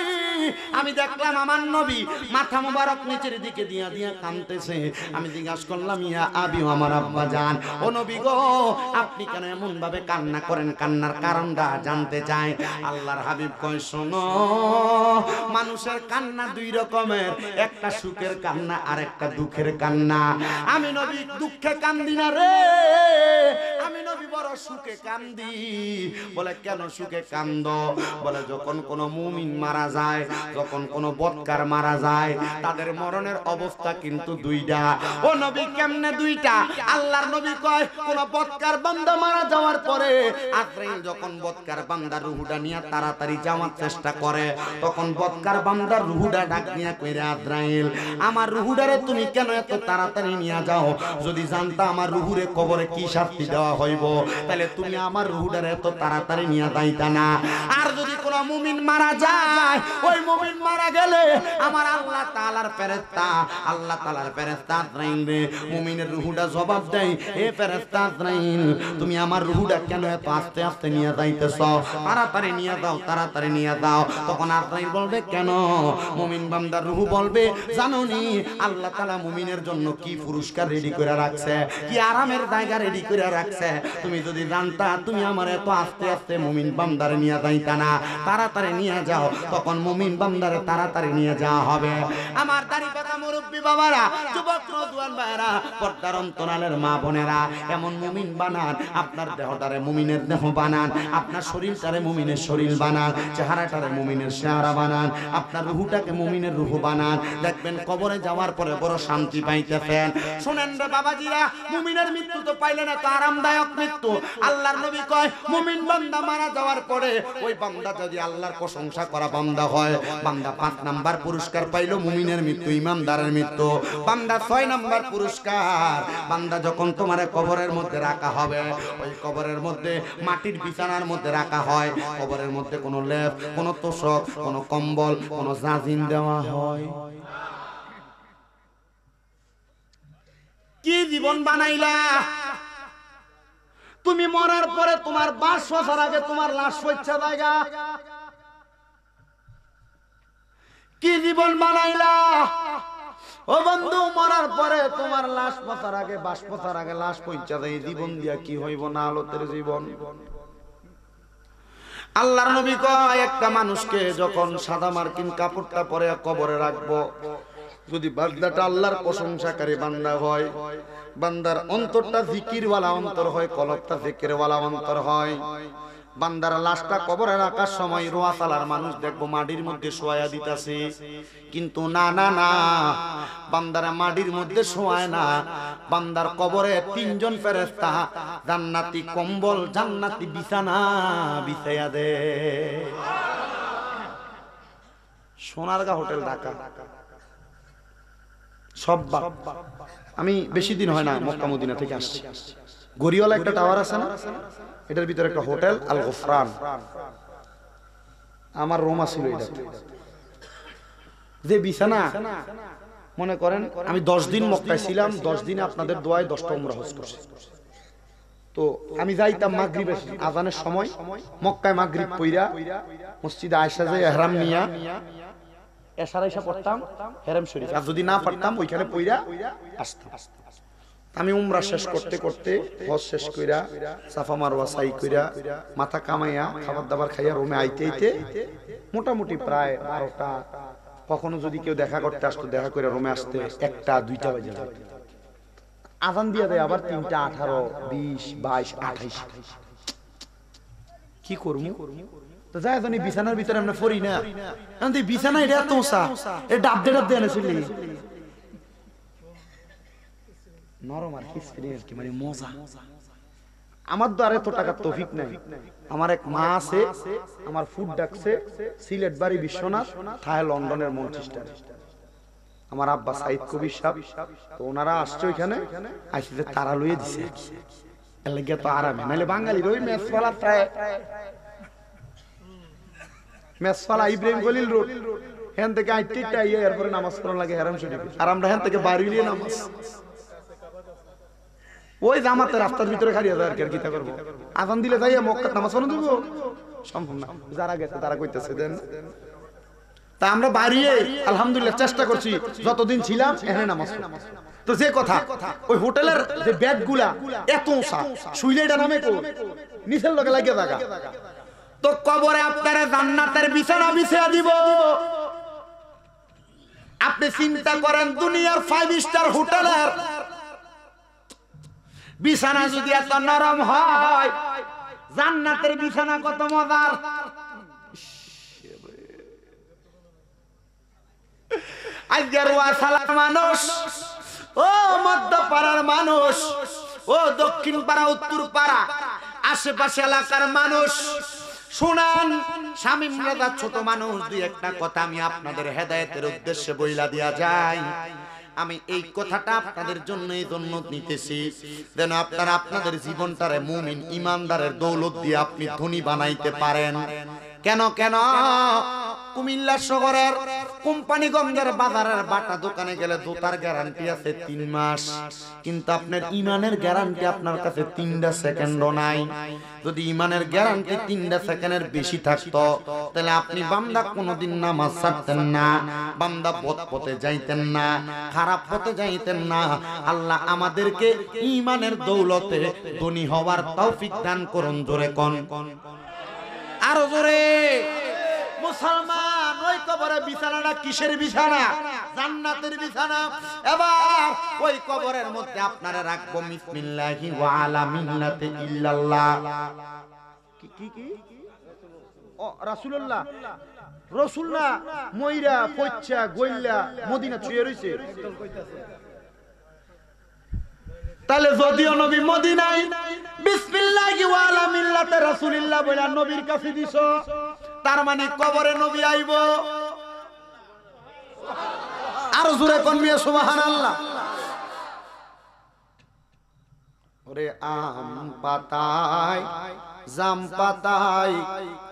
আমি দেখলাম আমার নবী মাথা মোবারক নিচের দিকে দিয়া দিয়া কাঁদতেছে। আমি জিজ্ঞাসা করলাম, ইয়া আবি, আমার আব্বা জান, ও নবী গো আপনি কেন এমন ভাবে কান্না করেন, কান্নার কারণটা জানতে চাই। আল্লাহর হাবিব কয়, শোনো মানুষের কান্না দুই রকমের, একটা সুখের কান্না আর একটা দুঃখের কান্না। আমি নবী দুঃখে কান্দি না রে, আমি নবী বড় সুখে কান্দি। বলে কেন সুখে কান্দ? বলে যখন কোন মুমিন মারা যায়, যখন কোন বদকার মারা যায়, তাদের মরণের অবস্থা কিন্তু দুইটা। ও নবী কেমনে দুইটা? আল্লাহর নবী কয়, কোন বদকার বান্দা মারা যাওয়ার পরে আজরাইল যখন বদকার বান্দার রূহটা নিয়ে তাড়াতাড়ি যাওয়ার চেষ্টা করে, তখন বদকার বান্দার রূহটা ডাক নিয়ে কইরে, আজরাইল আমার রূহটারে তুমি কেন এত তাড়াতাড়ি নিয়ে যাও? যদি জানতা আমার রূহুরে কবরে কি শাস্তি দেওয়া হইব, তাহলে তুমি আমার রূহটারে এত তাড়াতাড়ি নিয়ে যাইতা না। আর যদি কোন মুমিন মারা যায়, ওই মুমিন মারা গেলে আমার আল্লাহ তাআলার ফেরেশতা, আল্লাহ তাআলার ফেরেশতা আজরাইল রে মুমিনের রূহটা জবাব দেয়, হে ফেরেশতা আজরাইল তুমি আমার রূহটা কেন এত আস্তে আস্তে নিয়ে যাইতেছ? তাড়াতাড়ি নিয়ে দাও, তাড়াতাড়ি নিয়ে দাও। তখন আজরাইল বলবে, কেন? মুমিন বান্দার রূহ বলবে, জানোনি আল্লাহ তাআলা মুমিনের জন্য কি পুরস্কার রেডি করে রাখছে, কি আরামের জায়গা রেডি করে রাখছে। তুমি যদি জানতা তুমি আমার এত আস্তে আস্তে মুমিন বান্দারে নিয়ে যাইতা না, তাড়াতাড়ি নিয়ে যাও। তখন মুমিন বান্দারে তাড়াতাড়ি নিয়ে যাওয়া হবে। আমার দাড়ি পাকা মুরব্বী বাবারা, যুবক নওজোয়ান ভাইরা, পর্দার অন্তরালের মা বোনেরা, এমন মুমিন বানান, আপনার দেহটারে মুমিনের দেহ বানান, আপনার শরীরটারে মুমিনের শরীর বানান, চেহারাটারে মুমিনের চেহারা বানান, আপনার রূহটাকে মুমিনের রূহ বানান। দেখবেন কবরে যাওয়ার পরে বড় শান্তি পাইতেছেন। শুনেন রে বাবাজিরা, মুমিনের মৃত্যু তো পাইলে না তো আরামদায়ক মৃত্যু। আল্লাহর নবী কয়, মুমিন বান্দা মারা যাওয়ার পরে ওই বান্দা যদি আল্লাহর প্রশংসা করা বান্দা হয়, বান্দা 5 নাম্বার পুরস্কার পাইলো মুমিনের মৃত্যু, ইমানদারের মৃত্যু। বান্দা 6 নাম্বার পুরস্কার, বান্দা যখন তোমার কবরের মধ্যে রাখা হবে, ওই কবরের মধ্যে মাটির বিছানার মধ্যে রাখা হয়, কবরের মধ্যে কোনো লেপ, কোনো তোষক, কোনো কম্বল, কোনো জাজিম দেওয়া হয়। কি জীবন বানাইলা তুমি? মরার পরে তোমার বাস বছর আগে তোমার লাশ পৌঁছা জায়গা। কি জীবন বানাইলা ও বন্ধু? মরার পরে তোমার লাশ পচার আগে, বাস পচার আগে লাশ পৌঁছা যায়। জীবন দিয়া কি হইব না আলোতের জীবন। আল্লাহর নবী কয়, একটা মানুষকে যখন সাদা মার্কিন কাপড়টা পরে কবরে রাখবো, যদি বান্দাটা আল্লাহর প্রশংসাকারী বান্দা হয়, বান্দার অন্তরটা জিকিরওয়ালা অন্তর হয়, কলবটা জিকিরওয়ালা অন্তর হয়, বান্দার লাশটা কবরে রাখার সময় রোয়াতালার মানুষ দেখবো মাটির মধ্যে শোয়া দিতেছে, কিন্তু না না না, বান্দারা মাটির মধ্যে শোয়ায় না। বান্দার কবরে 3 জন ফেরেশতা জান্নাতি কম্বল, জান্নাতি বিছানা বিছাইয়া দে। সোনারগাঁ হোটেল ঢাকা সব বাদ। আমি বেশি দিন হয় না মক্কা মদিনা থেকে আসছি। গড়িওয়ালা একটা টাওয়ার আছে না, এটার ভিতরে একটা হোটেল আল গফরান, আমার রোমা ছিল এটা। যে বিছানা মনে করেন আমি 10 দিন মক্কায় ছিলাম, 10 দিনে আপনাদের দোয়ায় 10টা উমরা হজ করছি। তো আমি যাইতাম মাগরিবের আজানের সময়, মক্কায় মাগরিব পইরা মসজিদে আয়েশা যাই ইহরাম নিয়া এশার আয়েশা পড়তাম হেরেম শরীফ, আর যদি না পারতাম ওইখানে পইরা আসতাম। আমি উমরা শেষ করতে করতে হজ শেষ কইরা সাফা মারওয়া সাই কইরা মাথা কামাইয়া খাবার দাবার খাইয়া রুমে আইতে আইতে মোটামুটি প্রায় 12টা, কখনো যদি কেউ দেখা করতে আসতো দেখা করে রুমে আসতে 1টা 2টা বাজে যেত। আজান দিয়ে দেয় আবার 3টা 18 20 22 28। কি করবো? তো যাই জানি বিছানার ভিতরে আমরা পড়ি না, আমি বিছানা এটা এত উঁচা, এটা ডাবদে ডাবদে এনেছিলি নরম আর কি মানে মজা। আমার তো আর এত টাকার তৌফিক নাই। আমার এক মা আছে, আমার ফুড ডাকছে সিলেট বাড়ি বিশ্বনাথ, থায় লন্ডনের ম্যানচেস্টারে। আমার আব্বা সাইদ কবির সাহেব, তো ওনারা আসছে ওইখানে, আইসিতে তারা লইয়ে দিছে এর লাগে তো আরামে, নাহলে বাঙালির ওই মেসফালা প্রায় মেসফালা ইব্রাহিম খলিল রোড হেন থেকে আইতে আইয়া এরপরে নামাজ পড়ার লাগে হারাম শরীফ, আর আমরা হেন থেকে বাড়িয়ে নামাজ ওই জামাতে রাস্তার ভিতরে খাড়িয়ে যায় আর কি করবো। আজান দিলে যাই মক্কা নামাজ পড়া দেবো, সম্ভব না। যারা গেছে তারা কইতেছে দেন। তা আমরা বাড়িয়ে আলহামদুলিল্লাহ চেষ্টা করছি, যতদিন ছিলাম এখানে নামাজ পড়ি। তো যে কথা, ওই হোটেলের যে বেড গুলা এত উঁচা, শুইলে এটা নামে কো নিচের লগে লাগিয়ে থাকা। তো কবরে আপনারা জান্নাতের বিছানা বিছিয়ে দিব। আপনি চিন্তা করেন দুনিয়ার 5 স্টার হোটেলের বিছানা যদি এত নরম হয়, জান্নাতের বিছানা কত মজার। আজকের ওয়াসালার মানুষ, ও মধ্যপাড়ার মানুষ, ও দক্ষিণ পাড়া উত্তর পাড়া আশেপাশে এলাকার মানুষ শুনান, শামীম রাজা ছোট মানুষ, দুই একটা কথা আমি আপনাদের হেদায়েতের উদ্দেশ্যে বইলা দিয়া যাই। আমি এই কথাটা আপনাদের জন্য এই জন্য নিতেছি যেন আপনারা আপনাদের জীবনটারে মুমিন ইমানদারের দৌলত দিয়ে আপনি ধনী বানাইতে পারেন। কেন কেন কুমিল্লা শহরের কোম্পানিগঞ্জের বাজারের বাটা দোকানে গেলে জুতার গ্যারান্টি আছে 3 মাস, কিন্তু আপনার ইমানের গ্যারান্টি আপনার কাছে 3টা সেকেন্ডও নাই। যদি ইমানের গ্যারান্টি 3টা সেকেন্ডের বেশি থাকতো, তাহলে আপনি বান্দা কোনোদিন নামাজ ছাড়তেন না, বান্দা পথ পথে যাইতেন না, খারাপ পথে যাইতেন না। আল্লাহ আমাদেরকে ইমানের দৌলতে ধনী হওয়ার তৌফিক দান করুন। জোরে কোন, আরো জোরে। মুসলমান, ওই কবরের বিছানাটা কিসের বিছানা? জান্নাতের বিছানা। এবার ওই কবরের মধ্যে আপনারা রাখবো বিসমিল্লাহি ওয়া আলা মিল্লাতি ইল্লাল্লাহ। কি কি কি? ও রাসূলুল্লাহ, রাসূল না মইরা পচ্চা গইল্লা মদিনা ছুঁয়ে রইছে। তাহলে যদিও নবী মদিনায় বিসমিল্লাহি ওয়া আলা মিল্লাতি রাসূলিল্লাহ বলে নবীর কাছে দিছো, তার মানে কবরে নবী আইব। আর জোরে কোন মিয়া সুবহানাল্লাহ। ওরে আম পাতায় জাম পাতায়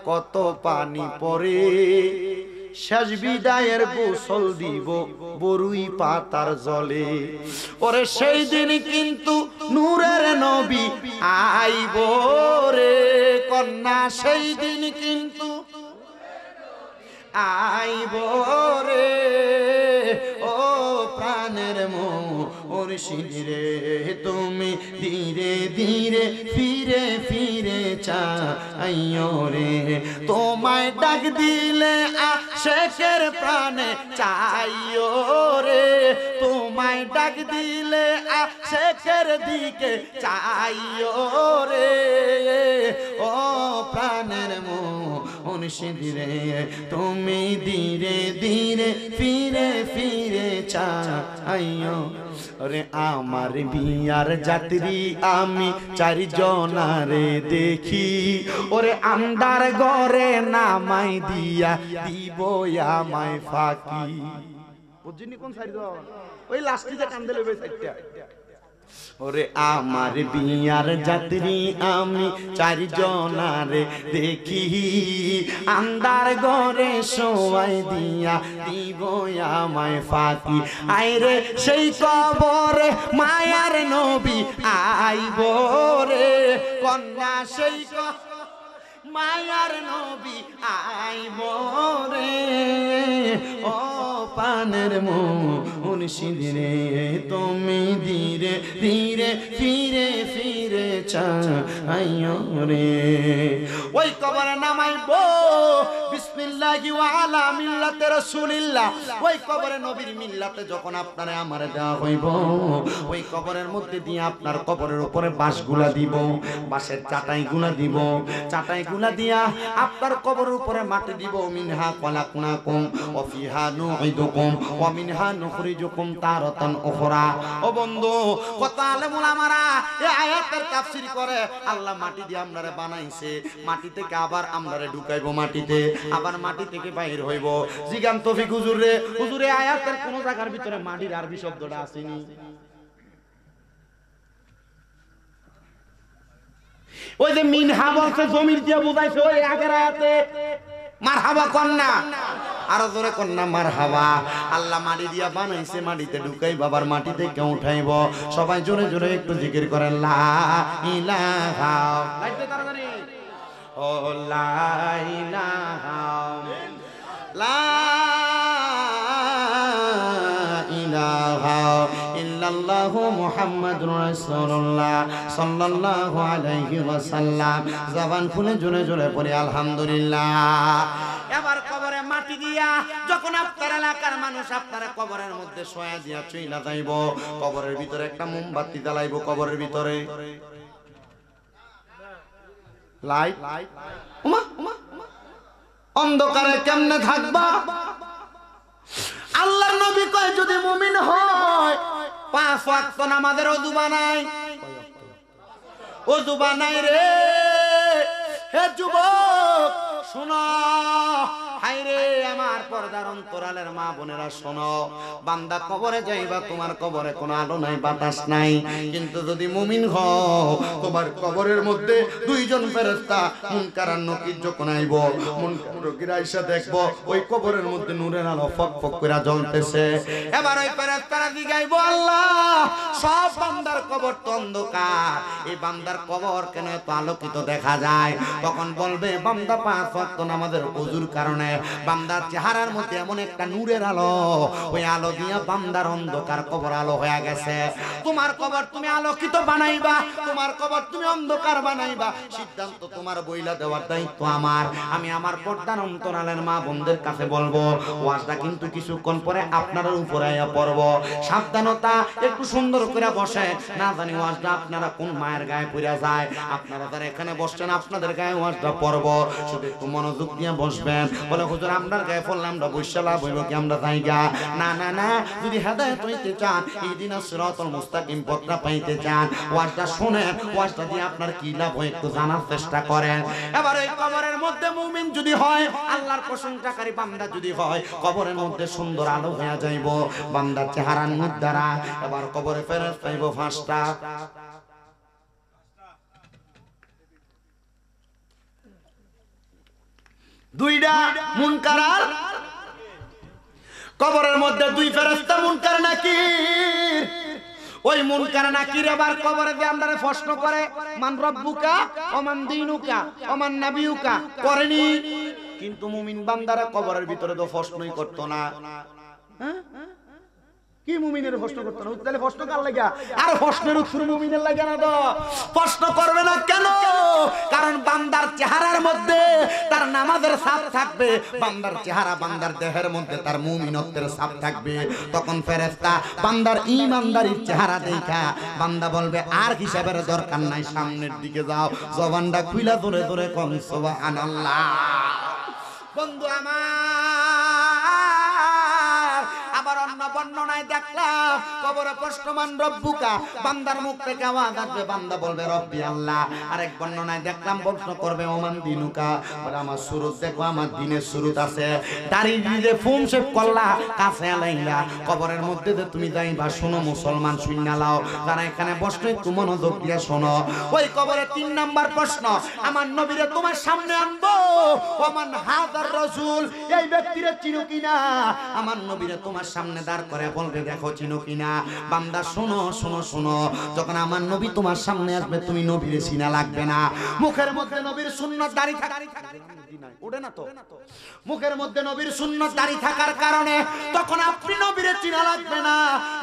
কত পানি পড়ে, শেষ বিদায়ের গোসল দিব বরুই পাতার জলে। ওরে সেই দিন কিন্তু নূরের নবী আইব রে কন্যা, সেই দিন কিন্তু আইব রে ও প্রাণের মুর্শিদ রে, তুমি ধীরে ধীরে ফিরে ফিরে চাইও রে, তোমায় ডাক দিলে আশেকের প্রাণে চাইও রে, তোমায় ডাক দিলে আশেকের দিকে চাইও রে ও প্রাণের মুর্শিদ রে তুমি ধীরে ধীরে ফিরে ফিরে চাইও রে আমার বিয়ার যাত্রী আমি চারজনারে দেখি ওরে আন্দার ঘরে নামাই দিয়া দিব আমায় ফাঁকি বুঝিনি কোন সাইড ওই লাস্টে কান্দে লেবে সাইডটা ওরে আমার বিয়ার যাত্রী আমি চারজনারে দেখি আন্দার ঘরে শোয়াই দিয়া দিব আমায় ফাঁকি আইরে সেই কবরে মায়ার নবী আইব রে কন্যা সেই মায়ার নবী আইব রে ও পানের মুর্শিদ রে তুমি ধীরে ধীরে ফিরে ফিরে চাইও রে ওই কবরে নামাইব বিসমিল্লাহি ওয়া আলা মিল্লাতে রাসূলিল্লাহ ওই কবরে নবীর মিল্লাতে যখন আপনারে আমারে দেওয়া হইব ওই কবরের মধ্যে দিয়ে আপনার কবরের উপরে বাঁশগুলা দিব বাঁশের চাটাইগুলা দিব চাটাইগুলা দিয়া আপনার কবরের উপরে মাটি দিব মিনহা খলাকনাকুম ওয়া ফিহা নুঈদুকুম ওয়া মিনহা নুখরিজুকুম তারাতান উখরা ও বন্ধু কত আলেম উলামারা এই আয়াতের তাফসীর করে আল্লাহ মাটি দিয়ে আমরারে বানাইছে মাটি থেকে আবার আমরারে ঢুকাইবো মাটিতে আবার মাটি থেকে বাইর হইব জিগান তৌফিক হুজুর রে হুজুরে আয়াতের কোন জায়গার ভিতরে মাটির আরবি শব্দটা আসেনি ওই যে মিনহা বলছে জমির দিয়ে বুঝাইছে ওই আগের আয়াতে মারহাবা কন্যা আরো জোরে কন্যা মারহাবা আল্লাহ মাটি দিয়া বানাইছে মাটিতে ঢুকাই বাবার মাটি থেকে উঠাইব সবাই জোরে জোরে একটু জিকির করেন লা ইলাহা লাইতে তাড়াতাড়ি ও লা ইলাহা লা ইলাহা ইল্লাল্লাহু মুহাম্মাদুর রাসূলুল্লাহ সাল্লাল্লাহু আলাইহি ওয়াসাল্লাম জবান খুলে জোরে জোরে পড়ি আলহামদুলিল্লাহ এবার কবরে মাটি দিয়া যখন আপনার এলাকার মানুষ আপনার কবরের মধ্যে শোয়া দিয়া চইলা যাইব কবরের ভিতরে একটা মোমবাতি জ্বালাইব কবরের ভিতরে লাইট ওমা অন্ধকারে কেমনে থাকবা আল্লাহর নবী কয় যদি মুমিন হয় 5 ওয়াক্ত নামাজের ওযু বানাই ওযু বানাই রে হে যুবক শুনো হায়রে আমার পর্দার অন্তরালের মা বোনেরা শোনো বান্দা কবরে যাইবা তোমার কবরে কোনো আলো নাই বাতাস নাই কিন্তু যদি মুমিন হও তোমার কবরের মধ্যে দুইজন ফেরেশতা মুনকার আর নকির যখন আইব মুনকার নকির আইসা দেখবো ওই কবরের মধ্যে নূরের আলো ফক ফক করে জ্বলতেছে এবার ওই ফেরেশতারা জিগাইবো আল্লাহ সব বান্দার কবর তো অন্ধকার এই বান্দার কবর কেন এত আলোকিত দেখা যায় তখন বলবে বান্দা 5 ওয়াক্ত নামাজের ওযুর কারণে বান্দার চেহারার মধ্যে এমন একটা নূরের আলো ওই আলো দিয়া বান্দার অন্ধকার কবর আলো হয়ে গেছে তোমার কবর তুমি আলোকিত বানাইবা তোমার কবর তুমি অন্ধকার বানাইবা সিদ্ধান্ত তোমার বইলা দেওয়ার দায়িত্ব আমার আমি আমার পর্দার অন্তরালের মা বোনদের কাছে বলবো ওয়াজটা কিন্তু কিছুক্ষণ পরে আপনার উপরে আয়া পড়ব সাবধানতা একটু সুন্দর করে বসে না জানি ওয়াজটা আপনারা কোন মায়ের গায়ে পড়া যায় আপনারা যারা এখানে বসছেন আপনাদের গায়ে ওয়াজটা পড়ব শুধু একটু মনোযোগ দিয়ে বসবেন বলে হুজুর আমরার গায়ে পড়লাম আমরা বৈশালা বইব কি আমরা জায়গা না না না যদি হেদায়েত হইতে চান ইহদিনাস সিরাতাল মুস্তাকিম পথটা পাইতে চান ওয়াজটা শুনেন ওয়াজটা দিয়ে আপনার কি লাভ হয় একটু জানার চেষ্টা করেন এবার এই কবরের মধ্যে মুমিন যদি হয় আল্লাহর প্রশংসাকারী বান্দা যদি হয় কবরের মধ্যে সুন্দর আলো হয়ে যাইব বান্দার চেহারার নূর দ্বারা এবার কবরে ফেরেশতা পাইব 5টা দুইটা মুনকার আর কবরের মধ্যে দুই ফেরেশতা মুনকার নাকির ওই মুনকার নাকির এবার কবরে যে আমরারে প্রশ্ন করে মান রব্বুকা ওমান দীনুকা ওমান নাবিয়ুকা করেনি কিন্তু মুমিন বান্দারা কবরের ভিতরে তো প্রশ্নই করতো না হ্যাঁ কি মুমিনের প্রশ্ন করতে না তাহলে প্রশ্ন কার লাগা আর প্রশ্নের উত্তর মুমিনের লাগা না তো প্রশ্ন করবে না কেন কারণ বান্দার চেহারার মধ্যে তার নামাজের ছাপ থাকবে বান্দার চেহারা বান্দার দেহের মধ্যে তার মুমিনত্বের ছাপ থাকবে তখন ফেরেশতা বান্দার ঈমানদারির চেহারা দেখা বান্দা বলবে আর হিসাবের দরকার নাই সামনের দিকে যাও জবানটা খুইলা ধরে ধরে কোন সুবহানাল্লাহ বন্ধু আমার, আবার অন্য বর্ণনায় দেখলাম কবরে প্রশ্নমান রব্বুকা, বান্দার মুখ থেকে আওয়াজ আসবে, বান্দা বলবে রব্বি আল্লাহ। আরেক বর্ণনায় দেখলাম প্রশ্ন করবে ওমান দিনুকা, বলে আমার সুরত দেখো, আমার দিনের সুরত আছে। দাড়ি দিয়ে ফুম শেভ করলা, কাছে আলাইলা, কবরের মধ্যে যে তুমি যাইবা, শোনো মুসলমান শুইনা লাও, যারা এখানে বসলে একটু মনোযোগ দিয়ে শোনো। ওই কবরে 3 নাম্বার প্রশ্ন, আমার নবীরে তোমার সামনে আনবো, ওমান হাদার রাসূল, এই ব্যক্তিরে চিনো কিনা? আমার নবীরে তোমার সামনে দাঁড় করে বলবে দেখো চিনো কিনা। বান্দা শোনো শোনো শোনো, যখন আমার নবী তোমার সামনে আসবে তুমি নবীরে চিনা লাগবে না। মুখের মধ্যে নবীর সুন্নাত দাড়ি ওঠে না তো, মুখের মধ্যে নবীর সুন্নাত দাড়ি থাকার কারণে তখন আপনি নবীরে চিনা লাগবে না।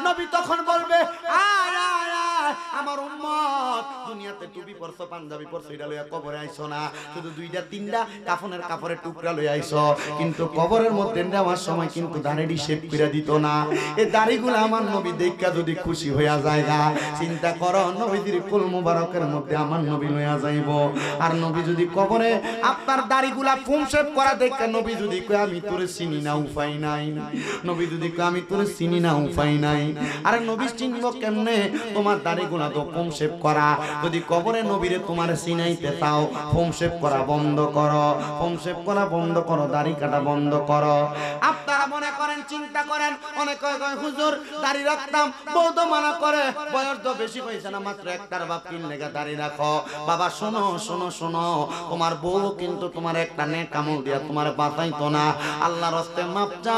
নবী তখন বলবে আয় আয় আয় আমার উম্মত, দুনিয়াতে টুপি পরছো পাঞ্জাবি পরছো এটা লইয়া কবরে আইছো না, শুধু 2টা 3টা কাফনের কাপড়ের টুকরা লইয়া আইছো, কিন্তু কবরের মধ্যে নেওয়ার সময় কিন্তু দাড়ি শেভ করে দিত না। এই দাড়িগুলো আমার নবী দেখা যদি খুশি হইয়া যায়, চিন্তা করো নবীর কুল মুবারকের মধ্যে আমার নবী লইয়া যাইব। আর নবী যদি কবরে আপনার দাড়িগুলা ফুম শেভ করা দেখে নবী যদি কয় আমি তোরে চিনি না উপায় নাই, নবী যদি কয় আমি তোরে চিনি না উপায় নাই, আরে নবী চিনব কেমনে? তোমার দাড়িগুলা তো ফুম শেভ করা। যদি কবরে নবীরে তোমার চিনাইতে চাও, ফুম শেভ করা বন্ধ করো, ফুম শেভ করা বন্ধ করো, দাড়ি কাটা বন্ধ করো। আপনারা মনে করেন চিন্তা করেন, অনেক কয় হুজুর দাড়ি রাখতাম, বউ তো মানা করে, বয়স তো বেশি হয়েছে না, মাত্র একটার বাপ কিন লেগে দাড়ি রাখো। বাবা শোনো শোনো শোনো, তোমার বউ কিন্তু তোমার একটা নেক আমল দিয়া তোমার বাঁচাইতো না। আল্লাহর হস্তে মাপ চাই,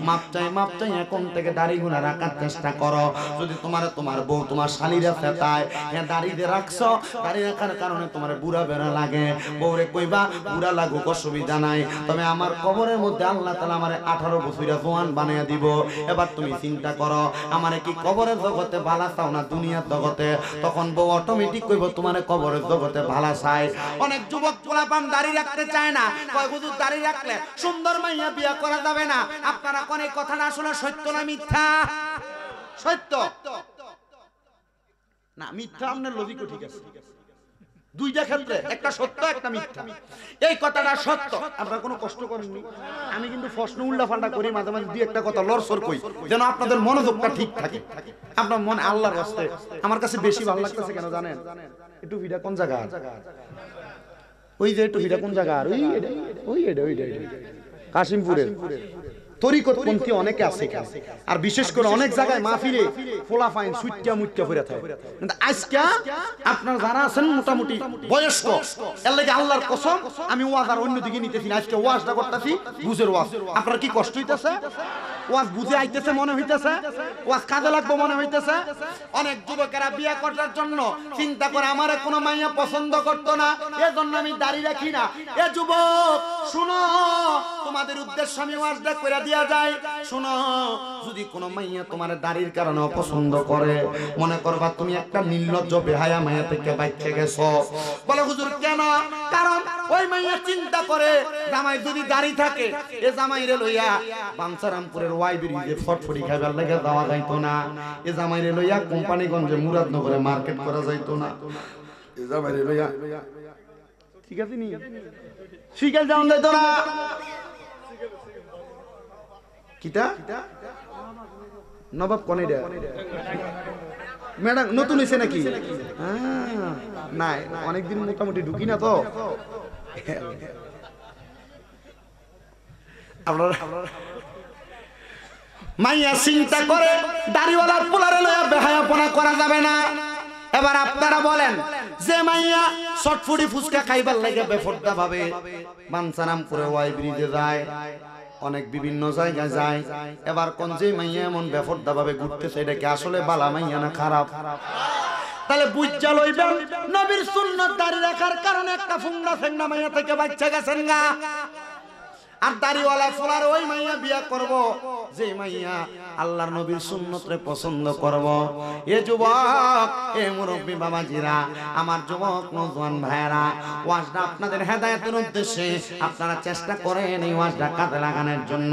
মাপ চাই, মাপ চাই। এখন থেকে দাড়িগুলা রাখার চেষ্টা করো। যদি তোমার বউ তোমার শালীরা ফেতায়, দাড়ি দিয়ে রাখছো, দাড়ি রাখার কারণে তোমার বুড়া বেড়া লাগে, বউরে কইবা বুড়া লাগুক অসুবিধা নাই, তবে আমার কবরের মধ্যে আল্লাহ তাআলা আমারে 18 বছরের জওয়ান বানাইয়া দিব। এবার তুমি চিন্তা করো, আমারে কি কবরের জগতে ভালো চাও না দুনিয়ার জগতে? তখন বউ অটোমেটিক কইব তোমারে কবরের জগতে ভালো চাই। অনেক যুবক পোলাপান দাড়ি রাখতে চায় না, কয় হুজুর দাড়ি রাখলে সুন্দর মাইয়া বিয়ে করা যাবে না। আপনারা কোন কথাটা আসলে সত্য না মিথ্যা? সত্য না মিথ্যা? আপনার লজিকও ঠিক আছে, 2টা ক্ষেত্রে একটা সত্য একটা মিথ্যা। এই কথাটা সত্য, আপনারা কোনো কষ্ট করেননি। আমি কিন্তু প্রশ্ন উল্টাপাল্টা করি, মাঝে মাঝে 2-1টা কথা লড়সড় কই, যেন আপনাদের মনোযোগটা ঠিক থাকে। আপনার মনে আল্লাহর রাস্তায় আমার কাছে বেশি ভালো লাগতেছে কেন জানেন? একটু ভিড়া কোন জায়গা, ওই যে একটু ভিড়া কোন জায়গা, আর ওই কাশিমপুরে তরিকতপন্থী অনেকে আছে, আর বিশেষ করে অনেক জায়গায় মাহফিলে ফোলাফাইন সুইট্টা মুইট্টা ফিরে থাকে। কিন্তু আজকে আপনারা যারা আছেন মোটামুটি বয়স্ক, এর লাগি আল্লাহর কসম আমি ওয়াজ আর অন্যদিকে নিতেছি না। আজকে ওয়াজটা করতেছি বুঝের ওয়াজ। আপনারা কি কষ্ট হইতেছে? ওয়াজ বুঝে আইতেছে মনে হইতেছে, ওয়াজ কাজে লাগবে মনে হইতেছে। অনেক যুবকেরা বিয়ে করার জন্য চিন্তা করে আমারে কোনো মাইয়া পছন্দ করতো না, এজন্য আমি দাড়ি রাখি না। এ যুবক শুনো, তোমাদের উদ্দেশ্য আমি ওয়াজটা করে দিয়া যায়। শুনো, যদি কোনো মাইয়া তোমার দাড়ির কারণে অপছন্দ করে, মনে করবা তুমি একটা নির্লজ্জ বেহায়া মাইয়া থেকে বাইচে গেছো। বলে হুজুর কেন? কারণ ওই মাইয়া চিন্তা করে জামাই যদি দাড়ি থাকে, এ জামাইরে লইয়া বাঞ্ছারামপুরের ওয়াই ব্রিজে ফটফটি খাইবার লাগে যাওয়া যাইতো না, এ জামাইরে লইয়া কোম্পানিগঞ্জে মুরাদনগরে মার্কেট করা যাইতো না, এ জামাইরে লইয়া ঠিক আছে নি শিকাল যাওয়া যাইতো না। কিটা নবাব কনেডা ম্যাডাম নতুন হইছে নাকি? না অনেকদিন মোটামুটি ঢুকি না তো। আপনারা মাইয়া চিন্তা করে দাড়িওয়ালার পোলারে লইয়া বেহায়াপনা করা যাবে না। এবার আপনারা বলেন, যে মাইয়া চটফুটি ফুচকা খাইবার লাগে বেফরদা ভাবে বাঞ্ছারামপুরে ওয়াই ব্রিজে যায়, অনেক বিভিন্ন জায়গায় যায়, এবার কোন যে মাইয়া এমন বেফরদা ভাবে ঘুরতেছে, এটা কি আসলে বালা মাইয়া না খারাপ? তাহলে বুঝা লইবেন নবীর সুন্নাত দাড়ি রাখার কারণে একটা ফুংনা ফেংনা মাইয়া থেকে বাচ্চা গেছেন গা। আর দাড়িওয়ালা ফোলার ওই মাইয়া বিয়া করব যে মাইয়া আল্লাহর নবীর সুন্নতরে পছন্দ করব। এ যুবক, এ মুরব্বী বাবাজিরা, আমার যুবক নওজোয়ান ভাইরা, ওয়াজটা আপনাদের হেদায়েতের উদ্দেশ্যে আপনারা চেষ্টা করেন এই ওয়াজটা কাজে লাগানোর জন্য।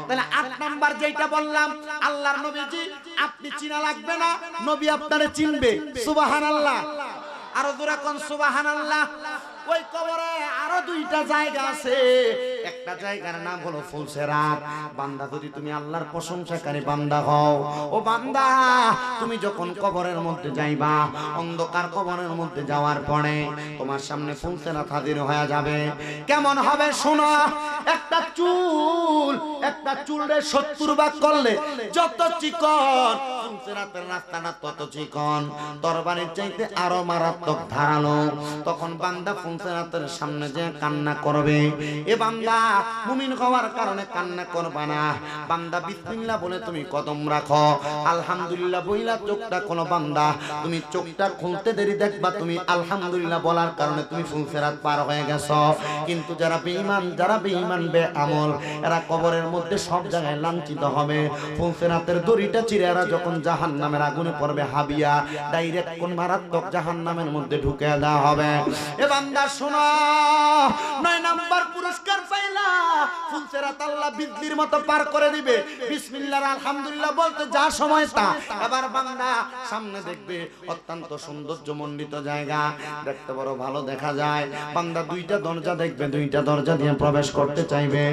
তাহলে 8 নাম্বার যেটা বললাম, আল্লাহর নবীজি আপনি চিনা লাগবে না, নবী আপনারে চিনবে। সুবহানাল্লাহ, আরো জোরে কোন সুবহানাল্লাহ। ওই কবরে আরো দুইটা জায়গা আছে। একটা জায়গার নাম হলো ফুলসেরাত। বান্দা যদি তুমি আল্লাহর প্রশংসাকারী বান্দা হও, ও বান্দা তুমি যখন কবরের মধ্যে যাইবা, অন্ধকার কবরের মধ্যে যাওয়ার পরে তোমার সামনে ফুলসেরাত হাজির হয়ে যাবে। কেমন হবে শোনো, একটা চুল রে 70 ভাগ করলে যত চিকন, ফুলসেরাতের রাস্তাটা তত চিকন, তরবারির চাইতে আরো মারাত্মক ধারালো। তখন বান্দা ফুলসেরাতের সামনে যে কান্না করবে। এ বান্দা মুমিন হওয়ার কারণে কান্না করবা না। বান্দা বিসমিল্লাহ বলে তুমি কদম রাখো, আলহামদুলিল্লাহ বইলা চোখটা খোলো। বান্দা তুমি চোখটা খুলতে দেরি দেখবা তুমি আলহামদুলিল্লাহ বলার কারণে তুমি ফুলসেরাত পার হয়ে গেছো। কিন্তু যারা বেঈমান বেআমল, এরা কবরের মধ্যে সব জায়গায় লাঞ্ছিত হবে। ফুলসেরাতের দড়িটা চিরে এরা যখন জাহান্নামের আগুনে পড়বে হাবিয়া, ডাইরেক্ট কোন মারাত্মক জাহান্নামের মধ্যে ঢুকে দেওয়া হবে। এ বান্দা শোনো, 9 নাম্বার পুরস্কার পাইলা, ফুলসেরাত আল্লাহ বিজলির মতো পার করে দিবে। বিসমিল্লাহ আলহামদুলিল্লাহ বলতে যা সময় তা। এবার বান্দা সামনে দেখবে অত্যন্ত সৌন্দর্যমণ্ডিত জায়গা, দেখতে বড় ভালো দেখা যায়। বান্দা দুইটা দরজা দেখবে, দুইটা দরজা দিয়ে প্রবেশ করতে চাইবে।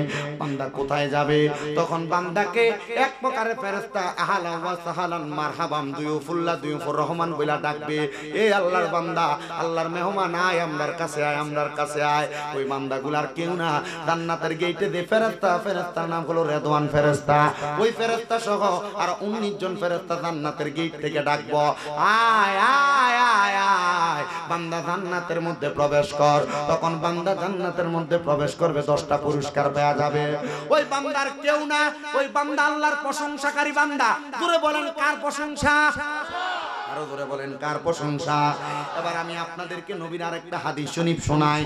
বান্দা কোথায় যাবে? তখন বান্দাকে এক প্রকারের ফেরেশতা আহলান ওয়া সাহলান মারহাবান দুয়ুফুল্লাহ দুয়ুফুর রহমান বইলা ডাকবে। এ আল্লাহর বান্দা, আল্লাহর মেহমান, আয় আমরার কাছে আয়, আমরার কাছে আয়। ওই বান্দাগুলার কেউ না জান্নাতের গেটে দে ফেরেশতার নাম হলো রেদওয়ান ফেরেশতা। ওই ফেরেশতা সহ আর 19 জন ফেরেশতা জান্নাতের গেট থেকে ডাকবো, আয় আয় আয় আয় বান্দা জান্নাতের মধ্যে প্রবেশ কর। তখন বান্দা জান্নাতের মধ্যে প্রবেশ করবে, 10টা পুরস্কার পাওয়া যাবে। ওই বান্দার কেউ না, ওই বান্দা আল্লাহর প্রশংসাকারী বান্দা। জোরে বলেন কার প্রশংসা? আরো জোরে বলেন কার প্রশংসা? এবার আমি আপনাদেরকে নবীর আরেকটা হাদিস শরীফ শোনাই।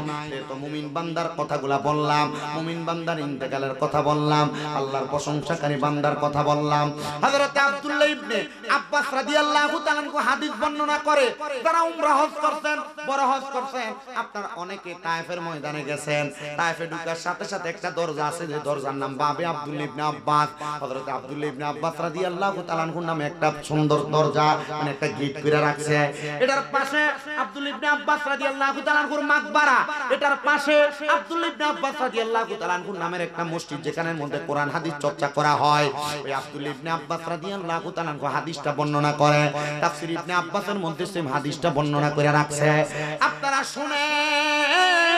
তো মুমিন বান্দার কথাগুলা বললাম, মুমিন বান্দার ইন্তেকালের কথা বললাম, আল্লাহর প্রশংসাকারী বান্দার কথা বললাম। হযরত আব্দুল্লাহ ইবনে আব্বাস রাদিয়াল্লাহু তাআলা হাদিস বর্ণনা করে, যারা উমরা হজ করছেন, বড় হজ করছেন, আপনারা অনেকে তায়েফের ময়দানে গেছেন। তায়েফে ঢোকার সাথে সাথে একটা দরজা আছে, যে দরজার নাম বাবে আব্দুল্লাহ ইবনে আব্বাস। হযরত আব্দুল্লাহ ইবনে আব্বাস রাদিয়াল্লাহু তাআলা নামে একটা সুন্দর দরজা, মানে একটা গেট করে রাখছে। এটার পাশে আব্দুল্লাহ ইবনে আব্বাস রাদিয়াল্লাহু তাআলা আনহুর মাকবারা, এটার পাশে আব্দুল্লাহ ইবনে আব্বাস রাদিয়াল্লাহু তাআলা আনহুর নামের একটা মসজিদ, যেখানের মধ্যে কোরআন হাদিস চর্চা করা হয়। ওই আব্দুল্লাহ ইবনে আব্বাস রাদিয়াল্লাহু তাআলা আনহু হাদিসটা বর্ণনা করে, তাফসীর ইবনে আব্বাসের মধ্যে সেই হাদিসটা বর্ণনা করে রাখছে। আপনারা শুনেন,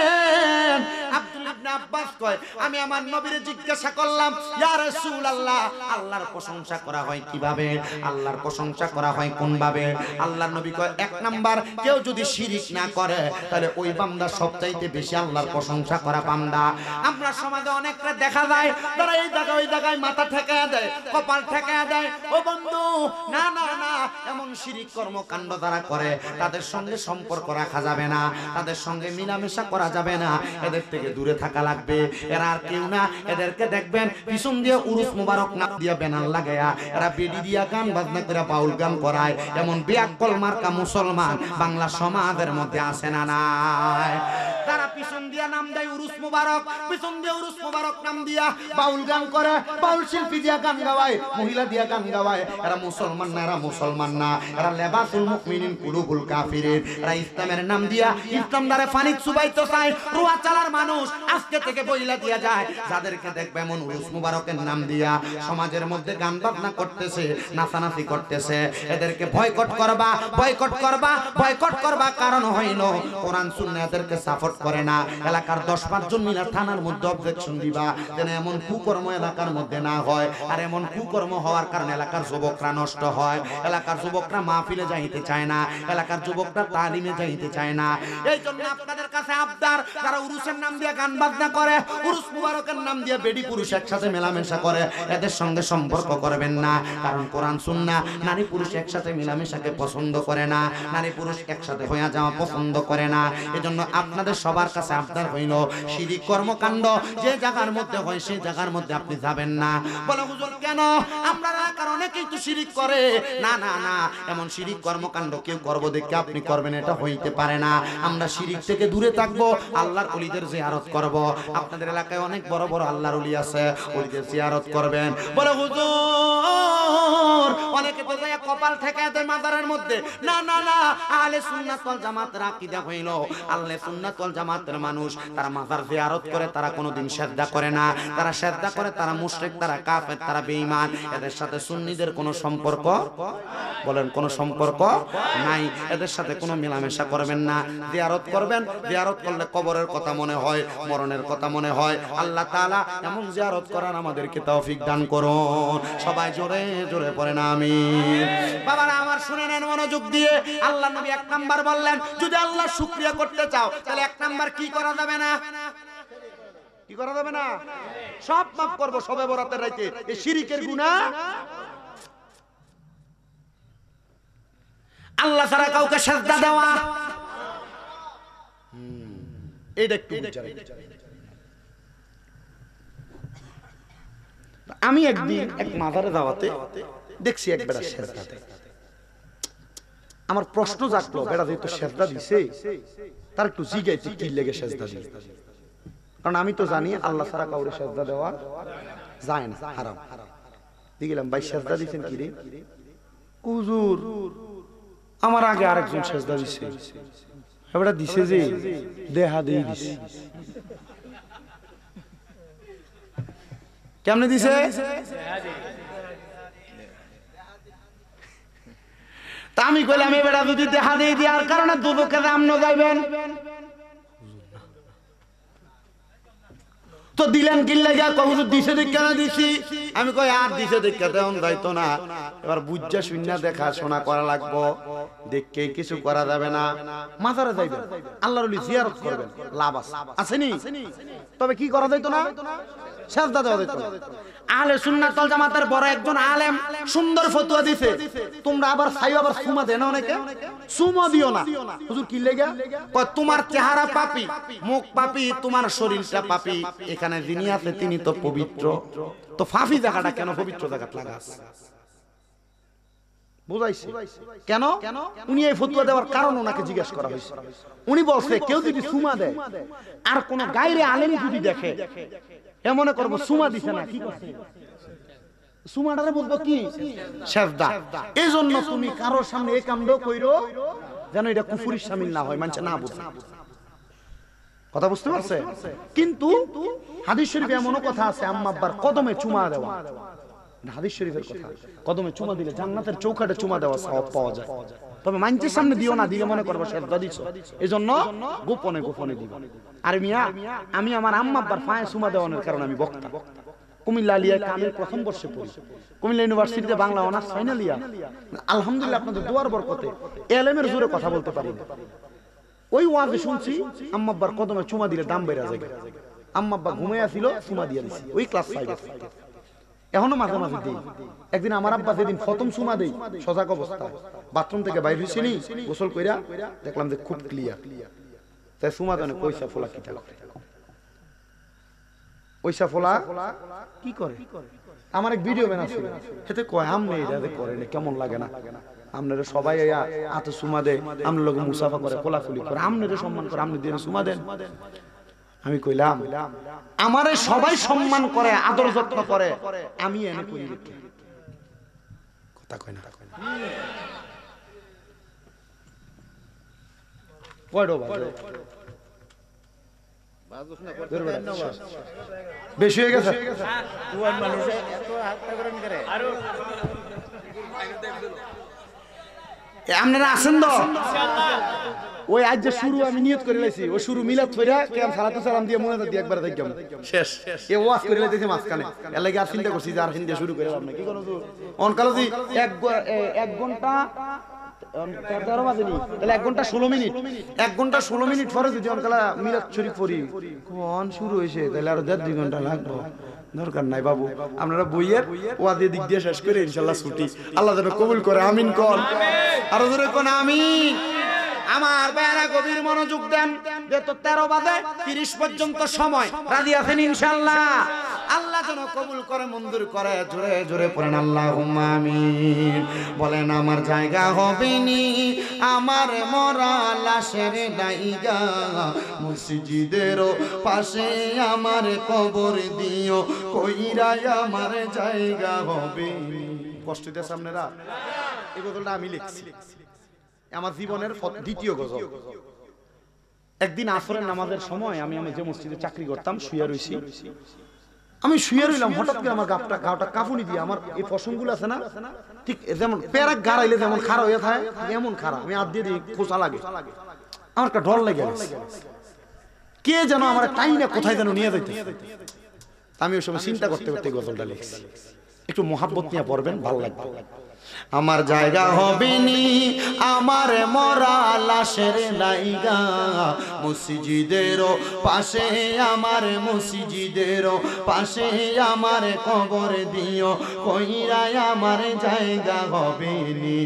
আব্দুল্লাহ ইবনে আব্বাস কয়, আমি আমার নবীরে জিজ্ঞাসা করলাম, ইয়া রাসূলুল্লাহ, আল্লাহর প্রশংসা করা হয় কিভাবে? আল্লাহর প্রশংসা করা হয় কোন ভাবে? আল্লাহর নবী কয়, 1 নাম্বার, কেউ যদি শিরিক না করে তাহলে ওই বান্দা সবচাইতে বেশি আল্লাহর প্রশংসা করা বান্দা। আমরা সমাজে অনেকটা দেখা যায়, তারা এই জায়গায় ওই জায়গায় মাথা ঠেকায়া দেয়, কপাল ঠেকায়া দেয়। ও বন্ধু, না না না, এমন শিরিক কর্মকাণ্ড তারা করে, তাদের সঙ্গে সম্পর্ক রাখা যাবে না, তাদের সঙ্গে মিলামেশা করা যাবে না, এদের থেকে দূরে থাকা লাগবে। এরা আর কেউ না, এদেরকে দেখবেন পিছন দিয়ে উরুস মুবারক নাম দিয়ে ব্যানার লাগায়া, এরা বেডি দিয়া গান বাজনা করে বাউল গান করায়। এমন বিয়াক্কল মার্কা মুসলমান বাংলা সমাজের মধ্যে আছে না নাই? তারা পিছন দিয়া নাম দেয় উরুস মুবারক, পিছন দিয়ে উরুস মুবারক নাম দিয়া বাউল গান করে, বাউল শিল্পী দিয়া গান গাওয়ায়, মহিলা দিয়া গান গাওয়ায়। এরা মুসলমান না, এরা মুসলমান না, এরা লেবাসুল মুমিনিন কুলুবুল কাফিরিন। এরা ইসলামের নাম দিয়া ইসলাম দ্বারে ফানিক চুবাইতে চায়। রুয়া চালার মানুষ আজকে থেকে বইলা দিয়া যায়। যাদেরকে দেখবে এমন উরুস মুবারকের নাম দিয়া সমাজের মধ্যে গান বাজনা করতেছে, নাচানাচি করতেছে, এদেরকে বয়কট করবা, বয়কট করবা, বয়কট করবা। কারণ হইল কোরআন সুন্নাহ এদেরকে সাপোর্ট করে না। এলাকার 10-5 জন মিলে থানার মধ্যে অবজেকশন দিবা, যেন এমন কুকর্ম এলাকার মধ্যে না হয়। আর এমন কুকর্ম হওয়ার কারণে এলাকার যুবকরা নষ্ট হয়, এলাকার যুবকরা মাহফিলে যাইতে চায় না, এলাকার যুবকরা তালিমে যাইতে চায় না। এই জন্য আপনাদের কাছে আবদার, যারা উরুসের নাম দিয়ে গান বাজনা করে, উরুস মুবারকের নাম দিয়ে বেডি পুরুষ একসাথে মেলামেশা করে, এদের সঙ্গে সম্পর্ক করবেন না। কারণ কোরআন সুন্নাহ নারী পুরুষ একসাথে মেলামেশাকে পছন্দ করে না, নারী পুরুষ একসাথে হইয়া যাওয়া পছন্দ করে না। এজন্য আপনাদের সবার কাছে আবদার হইল, শিরিক কর্মকাণ্ড যে জায়গার মধ্যে হয় সেই জায়গার মধ্যে আপনি যাবেন না। বলে হুজুর কেন? আমরা কারণে কিন্তু শিরিক করে। না না না, এমন শিরিক কর্মকাণ্ড কেউ করবো দেখে আপনি করবেন, এটা হইতে পারে না। আমরা শিরিক থেকে দূরে থাকবো, আল্লাহর ওলিদের জিয়ারত করব। আপনাদের এলাকায় অনেক বড় বড় আল্লাহর ওলি আছে, ওলিদের জিয়ারত করবেন। বলে হুজুর অনেকে তো বজায় কপাল ঠেকায় দেয় মাজারের মধ্যে। না না না, আহলে সুন্নাত ওয়াল জামাতের আকীদা হইল আহলে সুন্নাত ওয়াল জামাতের মানুষ তারা মাজার জিয়ারত করে, তারা কোনোদিন সিজদা করে না। তারা সিজদা করে তারা মুশরিক, তারা কাফের, তারা বেঈমান। এদের সাথে সুন্নিদের কোনো সম্পর্ক, বলেন কোনো সম্পর্ক নাই। এদের সাথে কোনো মেলামেশা করবেন না। জিয়ারত করবেন, জিয়ারত করলে কবরের কথা মনে হয়, মরণের কথা মনে হয়। আল্লাহ তাআলা এমন জিয়ারত করার আমাদেরকে তৌফিক দান করুন। সবাই জোরে জোরে পড়েন আমিন। বাবারা আমার শুনে নেন মনোযোগ দিয়ে। আল্লাহ নবী এক নাম্বার বললেন, যদি আল্লাহর শুকরিয়া করতে চাও তাহলে এক নাম্বার কি করা যাবে না? কি করা যাবে না? সব মাফ করব শবে বরাতের রাতে। এই শিরকের গুনাহ আল্লাহ ছাড়া কাউকে সিজদা দেওয়া, এটা একটু বুঝার। আমি একদিন এক মাজারে যাওয়াতে দেখছি এক বেটা সিজদা দেয়। আমার প্রশ্ন জাগলো, বেটা যেহেতু সিজদা দিছে তার একটু জিজ্ঞাসা কি লেগে সিজদা দিল। কারণ আমি তো জানি আল্লাহ ছাড়া কাউকে সিজদা দেওয়া যায় না, হারাম। দেখলাম ভাই সিজদা দিছেন কি রে? হুজুর আমার আগে আরেকজন সিজদা দিছে, এবারে দিছে যে দেহা দিয়ে দিছে। কেমনে দিছে? তা আমি কইলাম এবারে যদি দেহা দিয়ে দেওয়ার কারণে দুদকে আমনো যাইবেন তো দিলেন কিল্লা যা হুজুর দিছে দেখ কেন দিছি? আমি কই আর দিছে দেখা দেন যাইতো না, এবার বুঝা শুননা দেখা শোনা করা লাগবো। দেখকে কিছু করা যাবে না। মাজারে যাইবেন, আল্লাহর ওলি জিয়ারত করবেন, লাভ আছে নি? তবে কি করা যাইতো না? সিজদা দেওয়া যাইতো না। আহলে সুন্নাত ওয়াল জামাতের বড় একজন আলেম সুন্দর ফতোয়া দিছে, তোমরা আবার চাইও আবার সুমা দেন অনেকে, সুমা দিও না। হুজুর কি লাগা? কয় তোমার চেহারা পাপী, মুখ পাপী, তোমার শরীরটা পাপী, এখানে যিনি আছে তিনি তো পবিত্র, তো ফাফি জায়গাটা কেন পবিত্র জায়গাটা লাগাস? বুঝাইছে কেন? উনি এই ফতোয়া দেওয়ার কারণ ওনাকে জিজ্ঞাসা করা হয়েছে। উনি বলছে কেউ যদি সুমা দেয় আর কোন গায়রে আলেম যদি দেখে, এমন করবো সুমা দিছে না, কি করছে? সুমাটারে বলবো কি? সিজদা। এইজন্য তুমি কারোর সামনে এই কামটাও কইরো যেন এটা কুফরির শামিল না হয়, মানুষ না বুঝে। কথা বুঝতে পারছে? কিন্তু হাদিস শরীফে এমন কথা আছে আম্মা আব্বার কদমে চুমা দেওয়া, হাদিস শরীফের কথা। কদমে চুমা দিলে জান্নাতের চৌকাঠে চুমা দেওয়া সওয়াব পাওয়া যায়। তবে মানুষের সামনে দিও না, দিলে মনে করবো সিজদা দিছো, এজন্য গোপনে গোপনে দিও। আর মিয়া আমি আমার আম্মা আব্বার পায়ে চুমা দেওয়ানোর কারণে আমি বক্তা। কুমিল্লা আলিয়া কামিল প্রথম বর্ষে পড়ি, কুমিল্লা ইউনিভার্সিটিতে বাংলা অনার্স ফাইনাল ইয়ার। আলহামদুলিল্লাহ আপনাদের দোয়ার বরকতে এলেমের জোরে কথা বলতে পারি। ওই ওয়াজে শুনছি আম্মা আব্বার কদমে চুমা দিলে দাম বেড়ে যায়। আম্মা আব্বা ঘুমিয়ে আসিল, চুমা দিয়ে দিছি, ওই ক্লাস 5 এখনো মাঝে মাঝে দিই। একদিন আমার আব্বা যেদিন প্রথম চুমা দেই সজাগ অবস্থায় বাথরুম থেকে বাইরে হইছি নি, গোসল কইরা দেখলাম যে খুব ক্লিয়ার, তাই চুমা দেনে পয়সা ফোলা কিটা করে। পয়সা ফোলা কি করে? আমার এক ভিডিও বানাছিল, সেটা কয় আমনে এটা করে না, কেমন লাগে না? আপনারা সবাই হাতে চুমা দেয়, আপনার লোক মুসাফা করে, খোলাখুলি করে, আপনারা সম্মান করে, আপনি দিয়ে চুমা দেন। আমি কইলাম আমারে সবাই সম্মান করে, আদর যত্ন করে, আমি এনে করি কথা কয় না। বেশি হয়ে গেছে। আপনারা আসেন তো? ওই আজ যে শুরু আমি নিয়ত করে লাইছি, ওই শুরু মিলাদ কইরা কেমন সালাতু সালাম দিয়ে মনে দিয়ে একবার দেখলাম শেষ। এই ওয়াজ করে লাইতেছে মাঝখানে, এর লাগি আর চিন্তা করছি যে আর হিন্দে শুরু করে আপনি কি করব? অনকালজি 1 ঘন্টা 13 বাজেনি, তাহলে 1 ঘন্টা 16 মিনিট, 1 ঘন্টা 16 মিনিট পরে যদি অনকালা মিলাদ শরীফ পড়ি, কোন শুরু হইছে, তাহলে আর 1.5-2 ঘন্টা লাগবে। দরকার নাই বাবু, আপনারা বইয়ের ওয়াজে দিক দিয়ে শেষ করে ইনশাআল্লাহ ছুটি। আল্লাহ যেন কবুল করে, আমিন কোন, আর জোরে কোন আমিন। আমার ভাইরা গভীর মনোযোগ দেন, যেহেতু 13 বাজে 30 পর্যন্ত সময়, রাজি আছেন ইনশাআল্লাহ? আল্লাহ যেন কবুল করে, মঞ্জুর করে, জোরে জোরে পড়েন আল্লাহুম্মা আমিন। বলেন আমার জায়গা হবে নি, আমার মরা লাশের জায়গা, মসজিদের পাশে আমার কবর দিও, কইরা আমার জায়গা হবে। কষ্ট দিয়েছে আপনারা? এই গজলটা আমি লিখছি, আমার জীবনের দ্বিতীয় গজল। একদিন আসরের নামাজের সময় আমি যে মসজিদে চাকরি করতাম শুয়ে রইছি, আমি শুয়ে রইলাম, হঠাৎ করে আমার গাটা কাঁপুনি দিয়ে আমার এই পশমগুলো আছে না, ঠিক যেমন পেরাক গাড়াইলে যেমন খাড়া হয়ে থাকে এমন খাড়া, আমি হাত দিয়ে দিই খোঁচা লাগে, আমার একটা ডর লেগে গেছে, কে যেন আমার টাইনা কোথায় যেন নিয়ে যাইতে। আমি ওই সময় চিন্তা করতে করতে গজলটা লিখছি। একটু মোহাব্বত নিয়ে পড়বেন, ভালো লাগবে। আমার জায়গা হবে নি আমার মরা লাশের লাইগা, মসজিদের পাশে আমার মসজিদের পাশে আমার কবর দিও, কইরাই আমার জায়গা হবে নি,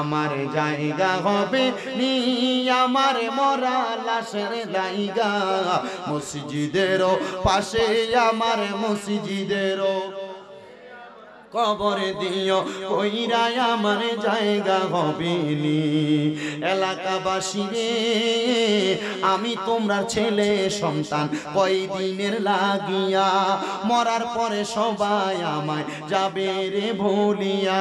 আমার জায়গা হবে নি আমার মরা লাশের লাইগা, মসজিদের পাশে আমার মসজিদের কবর দিও, কইরাই আমার জায়গা হবে নি। এলাকাবাসী রে আমি তোমরা ছেলে সন্তান কয়দিনের লাগিয়া, মরার পরে সবাই আমায় যাবে রে ভুলিয়া,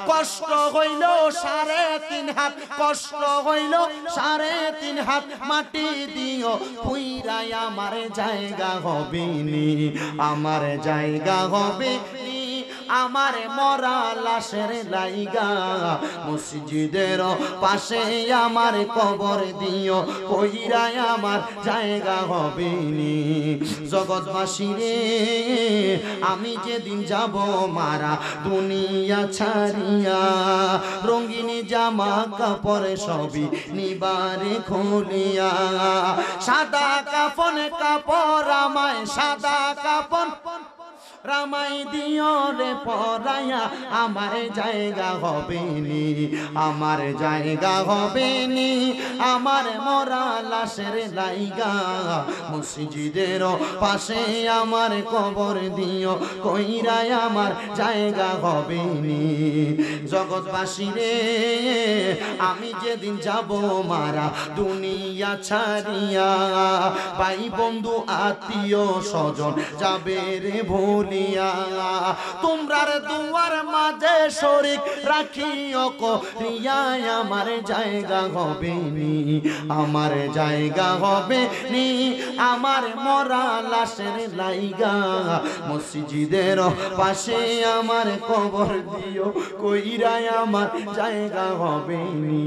কষ্ট হইল 3.5 হাত, কষ্ট হইল 3.5 হাত মাটি দিও, কইরাই আমার জায়গা হবে নি, আমার জায়গা হবে নি আমার মরা লাশের লাইগা, মসজিদের পাশে আমার কবর দিও, কইরাই আমার জায়গা হবে নি। জগৎবাসী রে আমি যেদিন যাব মারা দুনিয়া ছাড়িয়া, রঙিনী জামা কাপড় সবই নিবারে খুলিয়া, সাদা কাপড় আমায় সাদা কাপড় রামাই দিও রে পরাইয়া, আমার জায়গা হবে নি, আমার জায়গা হবে নি আমার মরা লাশের লাইগা, মসজিদের পাশে আমার কবর দিও, কইরাই আমার জায়গা হবে নি। জগৎবাসী রে আমি যেদিন যাব মারা দুনিয়া ছাড়িয়া, ভাই বন্ধু আত্মীয় স্বজন যাবে রে ভুলি, তোমরার দুয়ার মাঝে শরীক রাখিও করিয়া, আমার জায়গা হবে নি, আমার জায়গা হবে নি আমার মরা লাশের লাইগা, মসজিদের পাশে আমার কবর দিও, কইরাই আমার জায়গা হবে নি।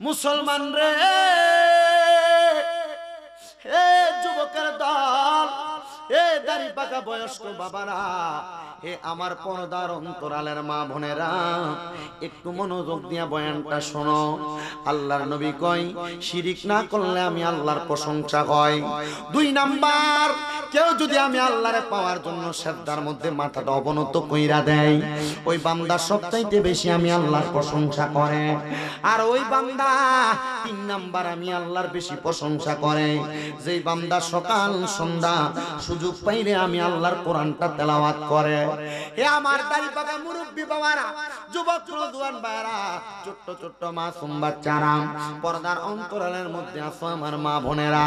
মুসলমান রে এ যুবকের দল, এ দাড়ি পাকা বয়স্ক বাবারা, হে আমার পর্দার অন্তরালের মা বোনেরা, একটু মনোযোগ দিয়া বয়ানটা শোনো। আল্লাহর নবী কয় শিরিক না করলে আমি আল্লাহর প্রশংসা হয়। 2 নাম্বার, কেউ যদি আমি আল্লাহরে পাওয়ার জন্য সেজদার মধ্যে মাথাটা অবনত কইরা দেয়, ওই বান্দা সবচাইতে বেশি আমি আল্লাহর প্রশংসা করে। আর ওই বান্দা 3 নাম্বার আমি আল্লাহর বেশি প্রশংসা করে, যেই বান্দা সকাল সন্ধ্যা সুযোগ পাইলে আমি আল্লাহর কোরআনটা তেলাওয়াত করে। হে আমার দাড়ি পাকা মুরব্বি বাবারা, যুবক নওজোয়ান ভাইরা, ছোট্ট ছোট্ট মাসুম বাচ্চারা, পর্দার অন্তরালের মধ্যে আছো আমার মা বোনেরা,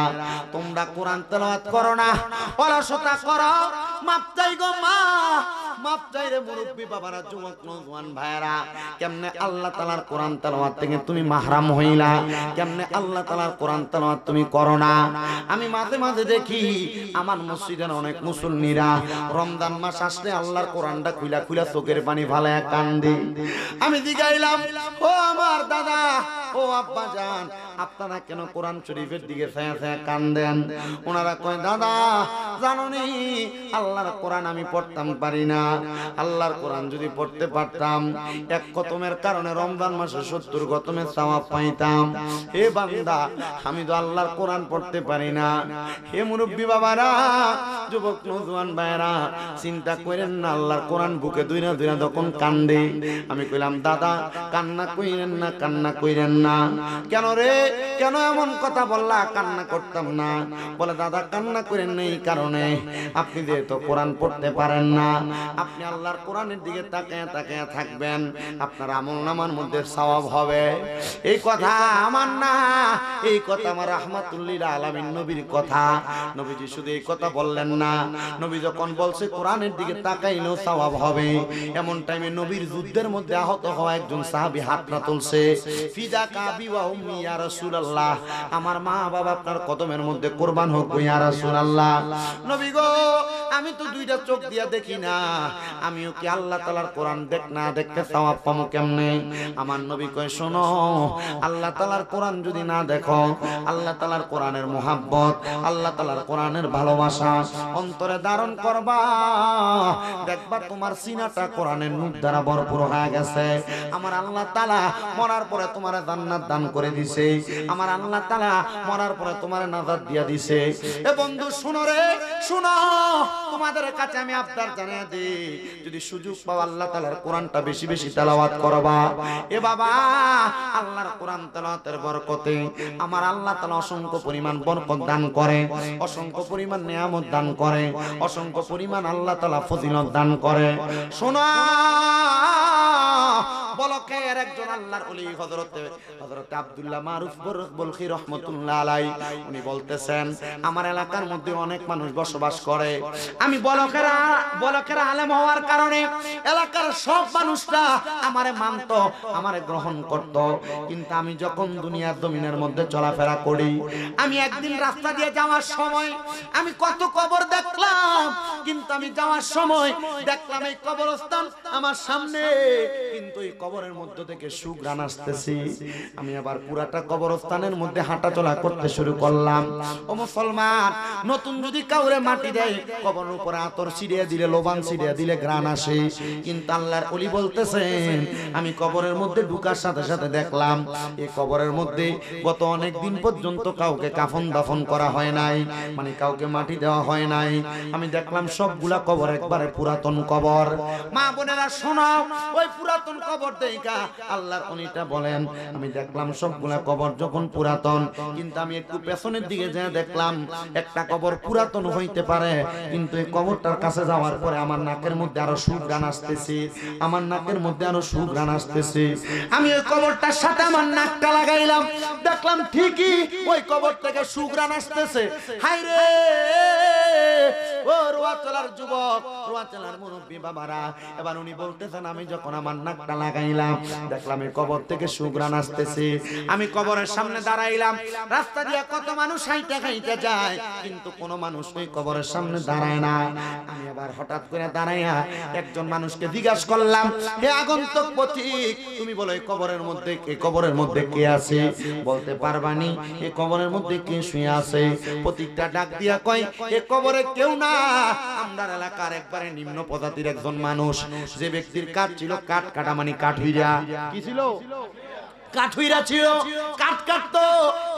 তোমরা কোরআন তেলাওয়াত করো না, অলসতা করো, মাপ চাই গো মা, মাপ চাই রে মুরব্বি বাবারা, যুবক নওজোয়ান ভাইরা। কেমনে আল্লাহ তাআলার কোরআন তেলাওয়াত থেকে তুমি মাহরাম হইলা? কেমনে আল্লাহ তাআলার কোরআন তেলাওয়াত তুমি করো না? আমি মাঝে মাঝে দেখি আমার মসজিদের অনেক মুসল্লিরা রমজান মাস আসলে আল্লাহর কোরআনটা খুইলা খুইলা চোখের পানি ফালায়া কান্দে। আমি জিগাইলাম, ও আমার দাদা, ও আব্বা জান, আপনারা কেন কোরআন শরীফের দিকে ছায়া ছায়া কান্দেন? ওনারা কয়, দাদা জানোনি আল্লাহর কোরআন আমি পড়তাম পারি না, আল্লাহর কোরআন যদি পড়তে পারতাম এক খতমের কারণে রমজান মাসে 70 খতমের সওয়াব পাইতাম। হে বান্দা, আমি তো আল্লাহর কোরআন পড়তে পারি না। হে মুরব্বি বাবারা, যুবক নওজোয়ান ভাইরা, চিন্তা করেন না, আল্লাহর কোরআন বুকে দুইরা দুইরা যখন কান্দে, আমি কইলাম দাদা কান্না কইরেন না, কান্না কইরেন না। কেন রে, কেন এমন কথা বললা? কান্না করতাম না। বলে দাদা কান্না করেন না এই কারণে, আপনি যেহেতু কোরআন পড়তে পারেন না, আপনি আল্লাহর কোরআনের দিকে তাকিয়ে তাকিয়ে থাকবেন, আপনার আমলনামার মধ্যে সওয়াব হবে। এই কথা আমার না, এই কথা আমার রাহমাতুল্লিল আলামিন নবীর কথা। নবীজি শুধু এই কথা বললেন না, নবী যখন বলছে কোরআনের দিকে তাকাইলেও সওয়াব হবে, এমন টাইমে নবীর যুদ্ধের মধ্যে আহত হওয়া একজন সাহাবী হাতটা তুলছে, ফিদা কাবি ওয়া উম্মি ইয়া রাসূলুল্লাহ, আমার মা বাবা আপনার কদমের মধ্যে কুরবান হোক ইয়া রাসূলুল্লাহ। নবী গো, আমি তো দুইটা চোখ দিয়া দেখি না, আমিও কি আল্লাহ তাআলার কোরআন দেখ না দেখতে সওয়াব পাবো কেমনে? আমার নবী কয় শোনো, আল্লাহ তাআলার কোরআন যদি না দেখো, আল্লাহ তাআলার কোরআনের মুহাব্বত, আল্লাহ তাআলার কোরআনের ভালোবাসা অন্তরে ধারণ করবা, দেখবা তোমার সিনাটা কোরআনের নূর দ্বারা ভরপুর হয়ে গেছে। আমার আল্লাহ তাআলা মরার পরে তোমারে জান্নাত দান করে দিছে, আমার আল্লাহ তাআলা মরার পরে তোমারে নাজাত দিয়া দিছে। এ বন্ধু শুনো রে, শুনো, তোমাদের কাছে আমি আবদার জানিয়ে দিই, যদি সুযোগ পাও আল্লাহ তাআলার কোরআনটা বেশি বেশি তেলাওয়াত করবা। এ বাবা, আল্লাহর কোরআন তেলাওয়াতের বরকতে আমার আল্লাহ তাআলা অসংখ্য পরিমাণ বরকত দান করে, অসংখ্য পরিমাণ নিয়ামত দান করে, অসংখ্য পরিমাণ আল্লাহ তাআলা ফজিলত দান করে। শোনো, বলকের একজন আল্লাহর ওলি হযরত আব্দুল্লাহ মারুফ বলখি রাহমাতুল্লাহ আলাইহি, উনি বলতেছেন আমার এলাকার মধ্যে অনেক মানুষ বসবাস করে, আমি বলকের আলেম হওয়ার কারণে এলাকার সব মানুষরা আমারে মানত, আমারে গ্রহণ করত, কিন্তু আমি যখন দুনিয়ার জমিনের মধ্যে চলাফেরা করি, আমি একদিন রাস্তা দিয়ে যাওয়ার সময় আমি কত কবর দেখলাম, কিন্তু আমি যাওয়ার সময় দেখলাম এই কবরস্থান আমার সামনে, কিন্তু এই কবরের মধ্য থেকে সুঘ্রাণ আসতেছে। আমি আবার পুরাটা কবরস্থানের মধ্যে হাঁটা চলা করতে শুরু করলাম। ও মুসলমান, নতুন যদি কাউরে মাটি দেয়, কবরের উপরে আতর ছিটিয়ে দিলে, লোবান ছিটিয়ে দিলে ঘ্রাণ আসে, কিন্তু আল্লাহর ওলি বলতেছেন আমি কবরের মধ্যে ঢুকার সাথে সাথে দেখলাম এই কবরের মধ্যে গত অনেক দিন পর্যন্ত কাউকে কাফন দাফন করা হয় নাই, মানে কাউকে মাটি দেওয়া হয় নাই। আমি দেখলাম সবগুলা কবর একবারে পুরাতন কবর। মা বোনেরা শোনো, ওই পুরাতন কবর দেখা আল্লাহর ওলিটা বলেন আমি দেখলাম সবগুলা কবর যখন পুরাতন, কিন্তু আমি একটু পেছনের দিকে যেয়ে দেখলাম একটা কবর পুরাতন হইতে পারে, কিন্তু এই কবরটার কাছে যাওয়ার পরে আমার নাকের মধ্যে আরো সুঘ্রাণ আসতেছে, আমার নাকের মধ্যে আরো সুঘ্রাণ আসতেছে। আমি ওই কবরটার সাথে আমার নাকটা লাগাইলাম, দেখলাম ঠিকই ওই কবর থেকে সুঘ্রাণ আসতেছে। হায় রে, ও রোয়াচলার যুবক, রোয়াচলার মুরব্বী বাবারা, এবার উনি বলতেছেন আমি যখন আমার নাকটা লাগাইলাম দেখলাম এই কবর থেকে সুঘ্রাণ আসতেছে। আমি কবরের সামনে দাঁড়াইলাম, রাস্তা দিয়ে কত মানুষ হাইটা যায়, কিন্তু কোনো মানুষ ওই কবরের সামনে দাঁড়ায় না। আমি আবার হঠাৎ করে দাঁড়াইয়া একজন মানুষকে জিজ্ঞাসা করলাম, হে আগন্তুক পথিক, তুমি বলো এই কবরের মধ্যে কে আছে? বলতে পারবানি এই কবরের মধ্যে কে শুয়ে আছে? পথিকটা ডাক দিয়া কয় এই কবরে কেউ না, আমরা এলাকার একবারে নিম্ন প্রজাতির একজন মানুষ, যে ব্যক্তির কাঠ ছিল কাঠ কাটা, মানে কাঠুইরা। কি ছিল? কাঠুইরা ছিল, কাঠ কাটতো,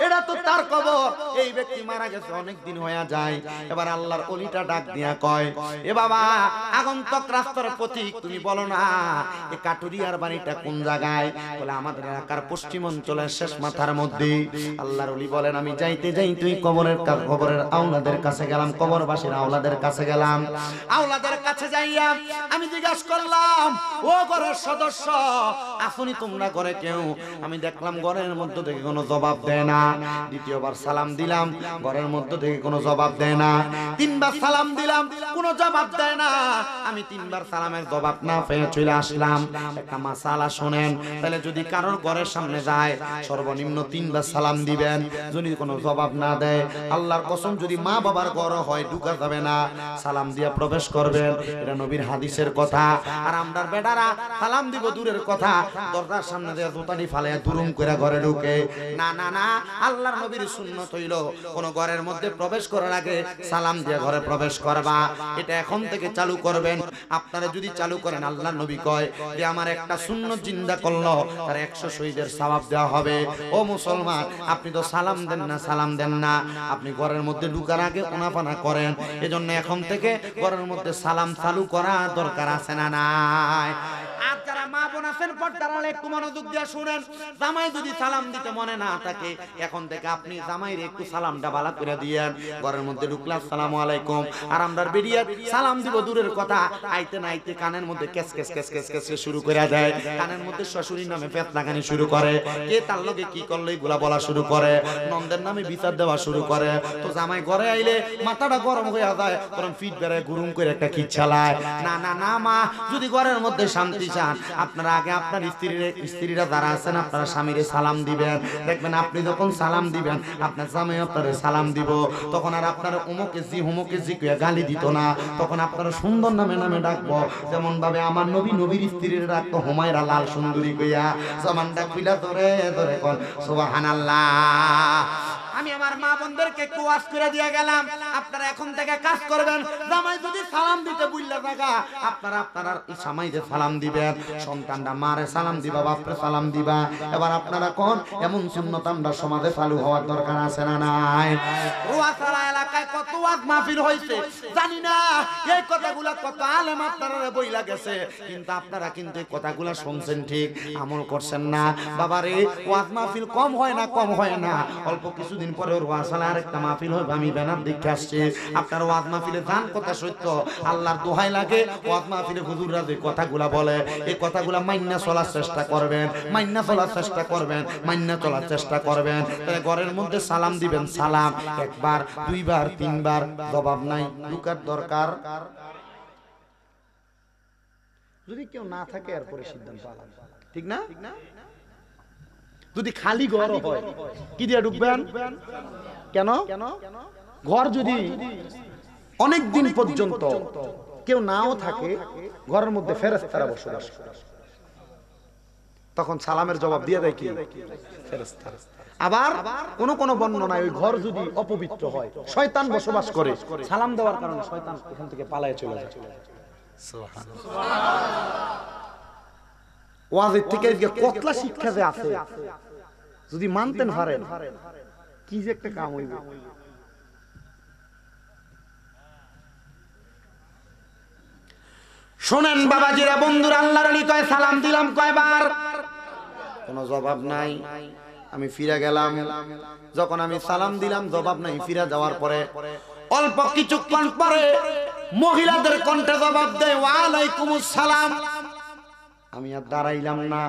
এটা তো তার কবর। এই ব্যক্তি মারা গেছে অনেক দিন হয়ে যায়। এবার আল্লাহর ওলিটা ডাক দিয়া কয় এ বাবা, আগন্তুক রাস্তার পথিক, তুমি বলো না এই কাঠুরিয়ার বাড়িটা কোন জায়গায়? বলে আমাদের এলাকার পশ্চিম অঞ্চলের শেষ মাথার মধ্যে। আল্লাহর ওলি বলেন আমি যাইতে তুই কবরের আওলাদের কাছে গেলাম, কবরবাসীর আওলাদের কাছে গেলাম। আওলাদের কাছে যাইয়া আমি জিজ্ঞাসা করলাম, ও ঘরের সদস্য আসুনি তোমরা ঘরে কেউ? আমি দেখলাম ঘরের মধ্য থেকে কোনো জবাব দেয় না। দ্বিতীয়বার সালাম দিলাম, ঘরের মধ্য থেকে কোনো জবাব দেয় না। তিনবার সালাম দিলাম, কোনো জবাব দেয় না। আমি তিনবার সালামের জবাব না পেয়ে চলে আসলাম। একটা মাসালা শুনেন, তাহলে যদি কারোর ঘরের সামনে যায় সর্বনিম্ন তিনবার সালাম দিবেন। যদি কোনো জবাব না দেয়, আল্লাহর কসম যদি মা বাবার ঘর হয় ঢুকা যাবে না, সালাম দিয়া প্রবেশ করবেন। এটা নবীর হাদিসের কথা। আর আমরার বেটারা সালাম দিব দূরের কথা, দরজার সামনে দিয়ে জুতানি ফালে দুরুম করে ঘরে ঢুকে। না না না, আল্লাহর নবীর সুন্নাত হইল কোন ঘরের মধ্যে প্রবেশ করার আগে সালাম দিয়ে ঘরে প্রবেশ করবা। এটা এখন থেকে চালু করবেন। আপনারা যদি চালু করেন, আল্লাহর নবী কয় যে আমার একটা সুন্নাত জিন্দা করলো তার 100 শহীদের সওয়াব দেওয়া হবে। ও মুসলমান, আপনি তো সালাম দেন না, আপনি ঘরের মধ্যে ঢুকার আগে ওনাপানা করেন। এজন্য এখন থেকে ঘরের মধ্যে সালাম চালু করা দরকার আছে না নাই? আর যারা মা বোন আছেন পর্দার আড়ালে একটু মনোযোগ দিয়ে শুনেন। জামাই যদি সালাম দিতে মনে না থাকে, এখন থেকে আপনি জামাইরে একটু সালামটা ভালো করে দিয়েন। ঘরের মধ্যে ঢুকলে আসসালামু আলাইকুম, আর আমরা বেরিয়ে সালাম দিব দূরের কথা, আইতে না আইতে কানের মধ্যে case case case case case শুরু করে দেয়। কানের মধ্যে শ্বশুরির নামে ফেতনাকানি শুরু করে, কে তার লগে কি করলো এগুলা বলা শুরু করে, নন্দের নামে বিচার দেওয়া শুরু করে। তো জামাই ঘরে আইলে মাথাটা গরম হয়ে যায়, তখন ফিট বেড়ায় গুরুম করে একটা কি চালায়। না না না মা, যদি ঘরের মধ্যে শান্তি চান, আপনারা আগে আপনার স্ত্রীরা যারা আছেন আপনারা স্বামীরে সালাম দিবেন। দেখবেন আপনি যখন সালাম দিবেন আপনার জামাই আপনারে সালাম দিব, তখন আর আপনারা হুমকে জি কইয়া গালি দিত না, তখন আপনারা সুন্দর নামে নামে ডাকবো। যেমন ভাবে আমার নবীর স্ত্রীর ডাকতো হুমায়রা লাল সুন্দরী কইয়া, জমানটা খুইলা ধরে ধরে কোন সুবহানাল্লাহ। আমি আমার মা বোনদেরকে একটু ওয়াজ করে দিয়ে গেলাম, আপনারা এখন থেকে কাজ করবেন। জামাই যদি সালাম দিতে বুইল্লা থাকা, আপনারা জামাইকে সালাম দিবেন। সন্তানরা মারে সালাম দিবা, বাপরে সালাম দিবা। এবার আপনারা কোন এমন সুন্নত আমরা সমাজে চালু হওয়ার দরকার আছে না নাই? রোয়াসারা এলাকায় কত ওয়াজ মাহফিল হইছে জানি না, এই কথাগুলা কত আলেম আপনারা বইলা গেছে, কিন্তু আপনারা কিন্তু এই কথাগুলা শুনছেন ঠিক, আমল করছেন না। বাবারে ওয়াজ মাহফিল কম হয় না, কম হয় না। অল্প কিছুদিন পরে রোয়াসালা আরেকটা মাহফিল হবে, আমি ব্যানার দেখে আসছি। আপনার ওয়াজ মাহফিলে জান কথা সত্য, আল্লাহর দোহাই লাগে। ওয়াজ মাহফিলে হুজুররা যে কথাগুলা বলে, এই কথাগুলা মাইন্না চলার চেষ্টা করবেন, মাইন্না চলার চেষ্টা করবেন, মাইন্না চলার চেষ্টা করবেন। তাহলে ঘরের মধ্যে সালাম দিবেন, সালাম একবার, দুইবার, তিনবার, জবাব নাই, ঢুকার দরকার। যদি কেউ না থাকে এরপরে সিদ্ধান্ত আলাদা, ঠিক না? যদি খালি ঘর হয় কি দিয়ে ঢুকবেন? কেন? ঘর যদি অনেক দিন পর্যন্ত কেউ নাও থাকে, ঘরের মধ্যে ফেরেশতারা বসবাস করে, তখন সালামের জবাব দিয়ে দেয় কি? ফেরেশতা। আবার কোন কোন বর্ণনায় ওই ঘর যদি অপবিত্র হয়, শয়তান বসবাস করে, সালাম দেওয়ার কারণে শয়তান এখান থেকে পালায়ে চলে যায়। ওয়াজের থেকে কতলা শিক্ষা যে আছে, যদি মানতেন পারেন কি যে একটা কাম হইবে। শোনেন বাবাজিরা, বন্ধুরা, আল্লাহর ওলি কয় সালাম দিলাম কয়বার? কোনো জবাব নাই। আমি ফিরে গেলাম, যখন আমি সালাম দিলাম জবাব নাই, ফিরে যাওয়ার পরে অল্প কিছুক্ষণ পরে মহিলাদের কণ্ঠে জবাব দেয় ওয়া আলাইকুমুস সালাম। আমি আর দাঁড়াইলাম না,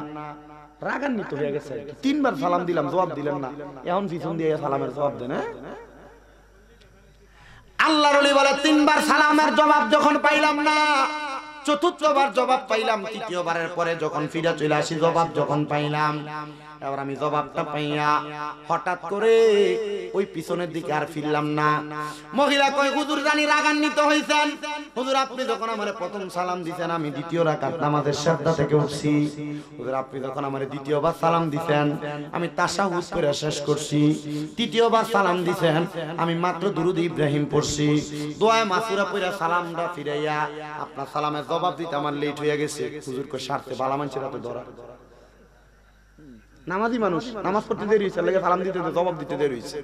রাগান্বিত হয়ে গেছে। তিনবার সালাম দিলাম, জবাব দিলেন না, এখন পিছন দিয়ে সালামের জবাব দেন। আল্লাহর ওলি বলে তিনবার সালামের জবাব যখন পাইলাম না, চতুর্থবার জবাব পাইলাম, তৃতীয়বারের পরে যখন ফিরে চলে আসি জবাব যখন পাইলাম, এবার আমি জবাবটা পাইয়া হঠাৎ করে ওই পিছনের দিকে আর ফিরলাম না। মহিলা কয় হুজুর জানি রাগান্বিত হইছেন, হুজুর আপনি যখন আমারে প্রথম সালাম দিছেন আমি দ্বিতীয় রাকাত নামাজের সাজদা থেকে উঠছি, হুজুর আপনি যখন আমারে দ্বিতীয়বার সালাম দিছেন আমি তাশাহুদ করে শেষ করছি, তৃতীয়বার সালাম দিছেন আমি মাত্র দুরুদ ইব্রাহিম পড়ছি, দোয়া মাসুরা পড়া সালামটা ফিরাইয়া আপনার সালামের জবাব দিতে আমার লেট হয়ে গেছে। হুজুর কয় স্বার্থে বালা মানুষেরা তো ধরা, নামাজি মানুষ নামাজ পড়তে দেরি হইছে, লাগে সালাম দিতে জবাব দিতে দেরি হইছে।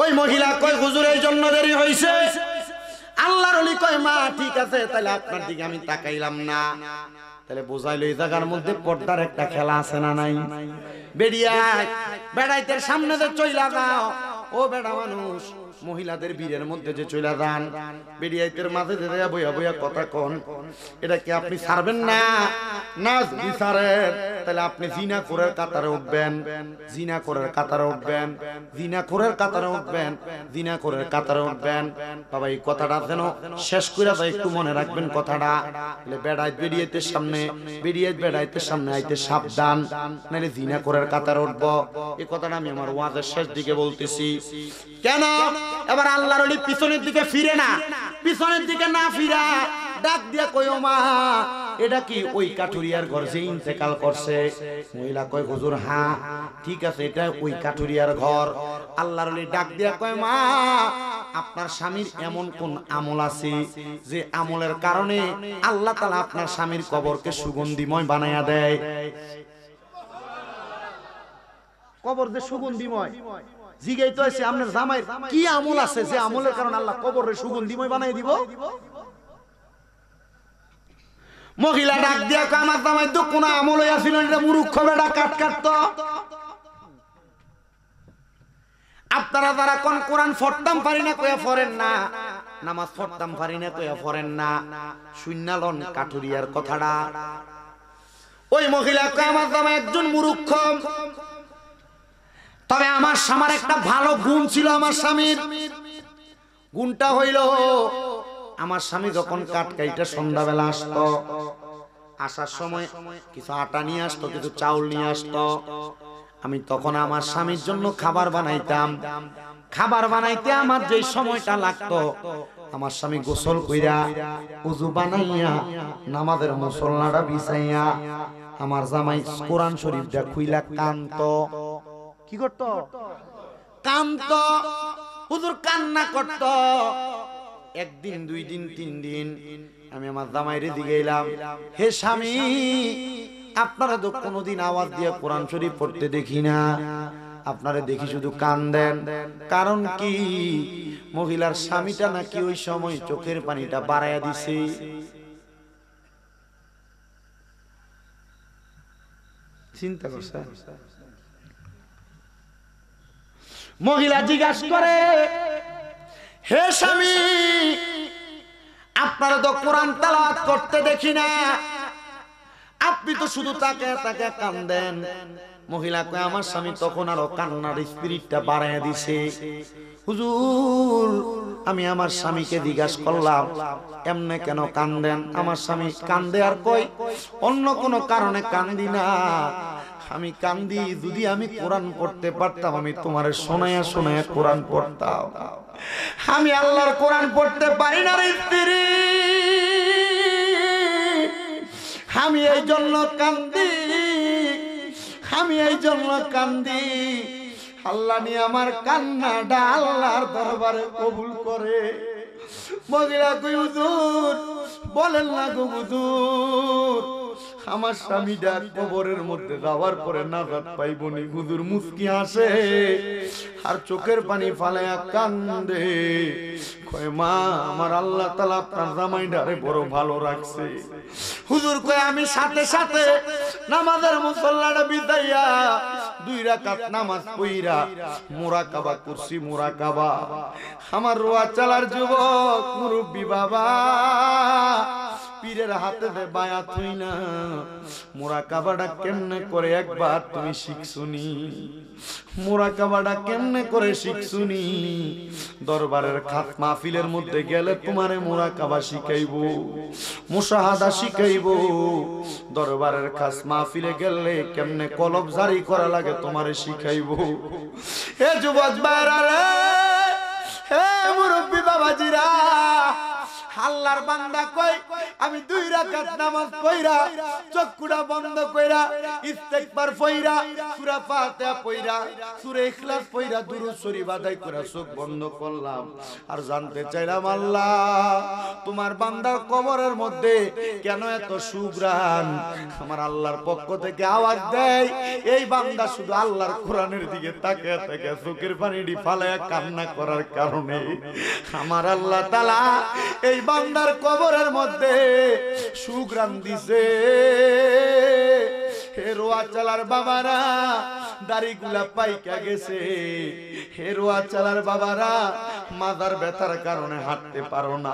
ওই মহিলা কয় হুজুর এই জন্য দেরি হইছে। আল্লাহর ওলি কয় মা ঠিক আছে, তাহলে আপনার দিকে আমি তাকাইলাম না। তাহলে বুঝাইলো এই জায়গার মধ্যে পর্দার একটা খেলা আছে না নাই? বেড়িয়া বেড়াইতে সামনে যে চইলা যাও, ও বেড়া মানুষ মহিলাদের বীরের মধ্যে যে চইলা যান, বেড়িয়াইতের মাঝে যে বইয়া বইয়া কথা কোন, এটা কি আপনি ছাড়বেন না? না যদি ছাড়েন তাহলে আপনি জিনা করার কাতারে উঠবেন, জিনা করার কাতারে উঠবেন, জিনা করার কাতারে উঠবেন, জিনা করার কাতারে উঠবেন। বাবা এই কথাটা যেন শেষ করে যায়, একটু মনে রাখবেন কথাটা। বেড়াইতে বেড়িয়াইতের সামনে, বেড়াইতের সামনে আইতে সাবধান, নাহলে জিনা করার কাতারে উঠবো। এই কথাটা আমি আমার ওয়াজের শেষ দিকে বলতেছি। কেন? এবার আল্লাহর ওলি পিছনের দিকে ফিরে না, পিছনের দিকে না ফিরা ডাক দিয়া কই ও মা এটা কি ওই কাঠুরিয়ার ঘর যে ইন্তেকাল করছে? মহিলা কয় হুজুর হ্যাঁ ঠিক আছে, এটা ওই কাঠুরিয়ার ঘর। আল্লাহর ওলি ডাক দিয়া কয় মা আপনার স্বামীর এমন কোন আমল আছে যে আমলের কারণে আল্লাহ তাআলা আপনার স্বামীর কবরকে সুগন্ধিময় বানায়া দেয়? কবর যে সুগন্ধিময় জিগাইতে আছে আপনার জামাইয়ের কি আমল আছে যে আমলের কারণে আল্লাহ কবরের সুগন্ধিময় বানাই দিব? মহিলা ডাক দিয়া কয় আমার জামাই তো কোন আমল হইয়াছিল এটা মূর্খ বেটা কাট কাটতো। আপনারা যারা কোন কোরআন পড়তাম পারি না কইয়া পড়েন না, নামাজ পড়তাম পারি না কইয়া পড়েন না, শুননালন কাঠুরিয়ার কথাটা। ওই মহিলা কয় আমার জামাই একজন মূর্খ, তবে আমার স্বামীর একটা ভালো গুণ ছিল। আমার স্বামীর গুণটা হইল আমার স্বামী যখন কাটকাইটা সন্ধ্যাবেলা আসতো, আসার সময় কিছু আটা নিয়ে আসতো, কিছু চাউল নিয়ে আসতো। আমি তখন আমার স্বামীর জন্য খাবার বানাইতাম। খাবার বানাইতে আমার যে সময়টা লাগতো, আমার স্বামী গোসল কইরা উযু বানাইয়া নামাজের মুসল্লাটা বিছাইয়া আমার জামাই কোরআন শরীফটা খুইলা কান্ত। কি করত? কান্ত। হুজুর কান্না করত। একদিন, দুই দিন, তিন দিন আমি আমার জামাইরে দিকে এলাম, হে স্বামী, আপনারা তো কোনোদিন আওয়াজ দিয়ে কোরআন শরীফ পড়তে দেখি না, আপনারা দেখি শুধু কান্দেন। কারণ কি? মহিলার স্বামীটা নাকি ওই সময় চোখের পানিটা বাড়াইয়া দিছে। চিন্তা করছে। মহিলা জিজ্ঞাসা করে, হে স্বামী, আপনারা তো কোরআন তেলাওয়াত করতে দেখি না, আপনি তো শুধু তাকে তাকে কান্দেন। মহিলা কয় আমার স্বামী তখন আরো কান্নার স্পিরিটটা বাড়াইয়া দিছে। হুজুর, আমি আমার স্বামীকে জিজ্ঞাসা করলাম এমনে কেন কান্দেন? আমার স্বামী কান্দে আর কই অন্য কোনো কারণে কান্দি না, আমি কান্দি যদি আমি কোরআন পড়তে পারতাম, আমি তোমারে শোনায়া শোনায়া কোরআন পড়তাম। আমি আল্লাহর কোরআন পড়তে পারি না রে স্ত্রী, আমি এই জন্য কান্দি, আমি এই জন্য কান্দি। আল্লাহ নিয়ে আমার কান্নাটা আল্লাহর দরবারে কবুল করে। মহিলা কই হুজুর বলেন না গো হুজুর, আমার স্বামীটা কবরের মধ্যে যাওয়ার পরে নাজাত পাইবনি। হুজুর মুস্কি হাসে আর চোখের পানি ফালায়া কান্দে, কয় মা, আমার আল্লাহ তাআলা আপনার জামাইটারে বড় ভালো রাখছে। হুজুর কয় আমি সাথে সাথে নামাজের মুসল্লাটা বিছাইয়া 2 রাকাত নামাজ পড়িরা মুরাকাবা করছি। মুরাকাবা আমার রোয়া চালার যুবক মুরব্বি বাবা, পীরের হাতে দে বায়াত হই না, মুরাকাবাটা কেমনে করে একবার তুমি শিখছুনি? মুরাকাবাটা কেমনে করে শিখছুনি? দরবারের খাত মাহফিলের মধ্যে গেলে তোমারে মুরাকাবা শিখাইবো, মুশাহাদা শিখাইবো। দরবারের খাস মাহফিলে গেলে কেমনে কলব জারি করা লাগে তোমারে শিখাইবো। হে যুবক ভাইরা রে, হে মুরব্বি বাবাজিরা, আল্লাহর বান্দা কই আমি 2 রাকাত নামাজ পড়া চক্ষুটা বন্ধ কইরা ইস্তেগফার পড়া সূরা ফাতিহা পড়া সূরা ইখলাস পড়া দুরূদ শরীফ আদায় করে চোখ বন্ধ করলাম আর জানতে চাইলাম আল্লাহ তোমার বান্দার কবরের মধ্যে কেন এত সুঘ্রাণ? আমার আল্লাহর পক্ষ থেকে আওয়াজ দেয় এই বান্দা শুধু আল্লাহর কোরআনের দিকে তাকিয়ে থাকে চোখের পানিটি ফালায়া কান্না করার কারণে আমার আল্লাহ তাআলা এই বান্দার কবরের মধ্যে সুঘ্রাণ দিছে। হে রোয়া চালার বাবারা দাড়িগুলা পাইকা গেছে, হে রোয়া চালার বাবারা মাথার ব্যথার কারণে হাঁটতে পারো না,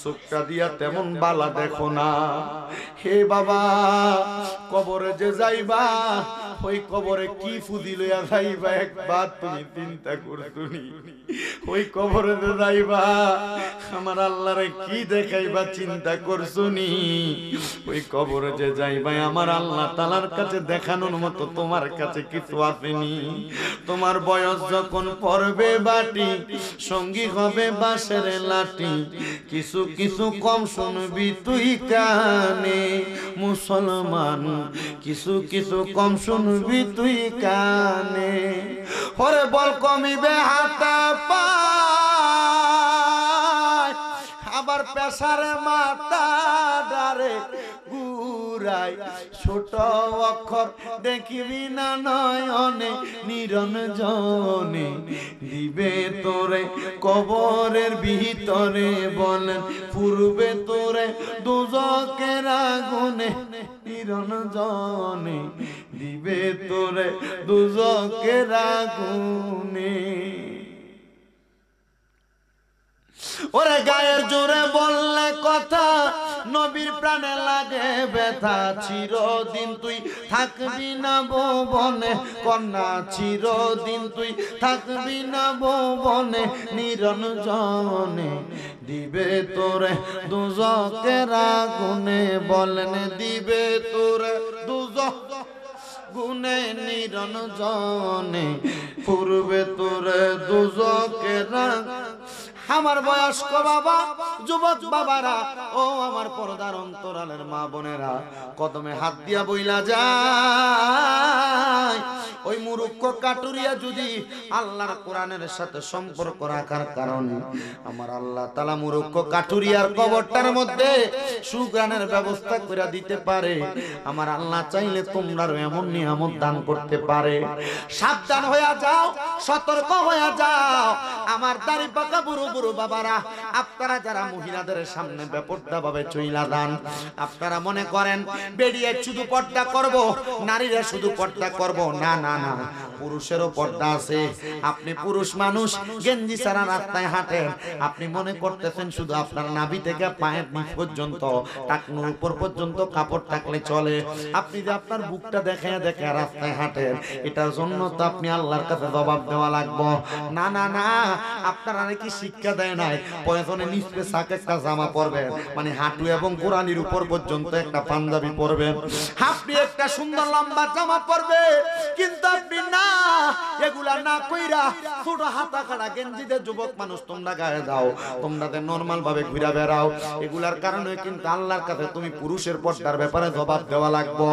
চোখটা দিয়া তেমন বালা দেখো না। হে বাবা কবরে যে যাইবা ওই কবরে কি ফুদি লইয়া যাইবা একবার তুমি চিন্তা করতুনি। ওই কবরে যে যাইবা আমার আল্লাহরে কি দেখাইবা চিন্তা করছুনি? ওই কবরে যে যাইবা আমার আল্লাহ তাআলার কাছে দেখানোর মতো তোমার কাছে কিছু আসেনি। তোমার বয়স যখন পড়বে বাটি সঙ্গী হবে বাঁশের লাঠি, কিছু কিছু কম শুনবি তুই কানে মুসলমান, কিছু কিছু কম শুনবি তুই কানে। ওরে বল কমিবে হাতে পায় আবার পেশারে মাথা ডারে পুরাই ছোট অক্ষর দেখিবি না নয়নে নিরঞ্জনে দিবে তোরে কবরের ভিতরে বলেন পূর্বে তোরে দুজকের আগুনে নিরঞ্জনে দিবে তোরে দুজকের আগুনে ওরে গায়ের জোরে বললে কথা নবীর প্রাণে লাগে ব্যথা চিরদিন তুই থাকবি না ভুবনে কন্যা চিরদিন তুই থাকবি না ভুবনে নিরঞ্জনে দিবে তোরে দুজকের আগুনে বলেন দিবে তোরে দুজক গুনে নিরঞ্জনে পূর্বে তোরে দুজকের আমার বয়স্ক বাবা যুবক বাবারা ও আমার পর্দার অন্তরালের মা বোনেরা কদমে হাত দিয়া বইলা যায় ওই মুরুক্ষ কাটুরিয়া যদি আল্লাহর কোরআনের সাথে সম্পর্ক রাখার কারণে আমার আল্লাহ তাআলা মুরুক্ষ কাটুরিয়ার কবরটার মধ্যে সুগানের ব্যবস্থা করে দিতে পারে আমার আল্লাহ চাইলে তোমরাও এমন নিয়ামত দান করতে পারে সাবধান হয়ে যাও সতর্ক হয়ে যাও আমার দাড়ি পাকা বুড়ো বুড়ো বাবারা আপনারা যারা মহিলাদের সামনে বেপরদা ভাবে চইলা দান আপনারা মনে করেন বেরিয়ে শুধু পর্দা করব নারীরা শুধু পর্দা করব না না না পুরুষেরও পর্দা আছে আপনি পুরুষ মানুষ গেঞ্জি ছাড়া রাস্তায় হাঁটেন আপনি মনে করতেছেন শুধু আপনার নাভি থেকে পায়ের নিচ পর্যন্ত টাকনুর উপর পর্যন্ত কাপড় থাকলে চলে আপনি যে আপনার বুকটা দেখে দেখে রাস্তায় হাঁটেন এটার জন্য তো আপনি আল্লাহর কাছে জবাব দেওয়া লাগবে না না না আপনারা নাকি শিক্ষা দেয় নাই পয়সনে নিচে সাকে একটা জামা পরবেন মানে হাঁটু এবং কোরআনির উপর পর্যন্ত একটা পাঞ্জাবি পরবেন আপনি একটা সুন্দর লম্বা জামা পরবে কিন্তু আপনি না এগুলা না কইরা ছোট হাতা কাটা গেঞ্জিতে যুবক মানুষ তোমরা গায়ে দাও তোমরা তে নরমাল ভাবে ঘুরে বেড়াও এগুলার কারণে কিন্তু আল্লাহর কাছে তুমি পুরুষের পর্দার ব্যাপারে জবাব দেওয়া লাগবে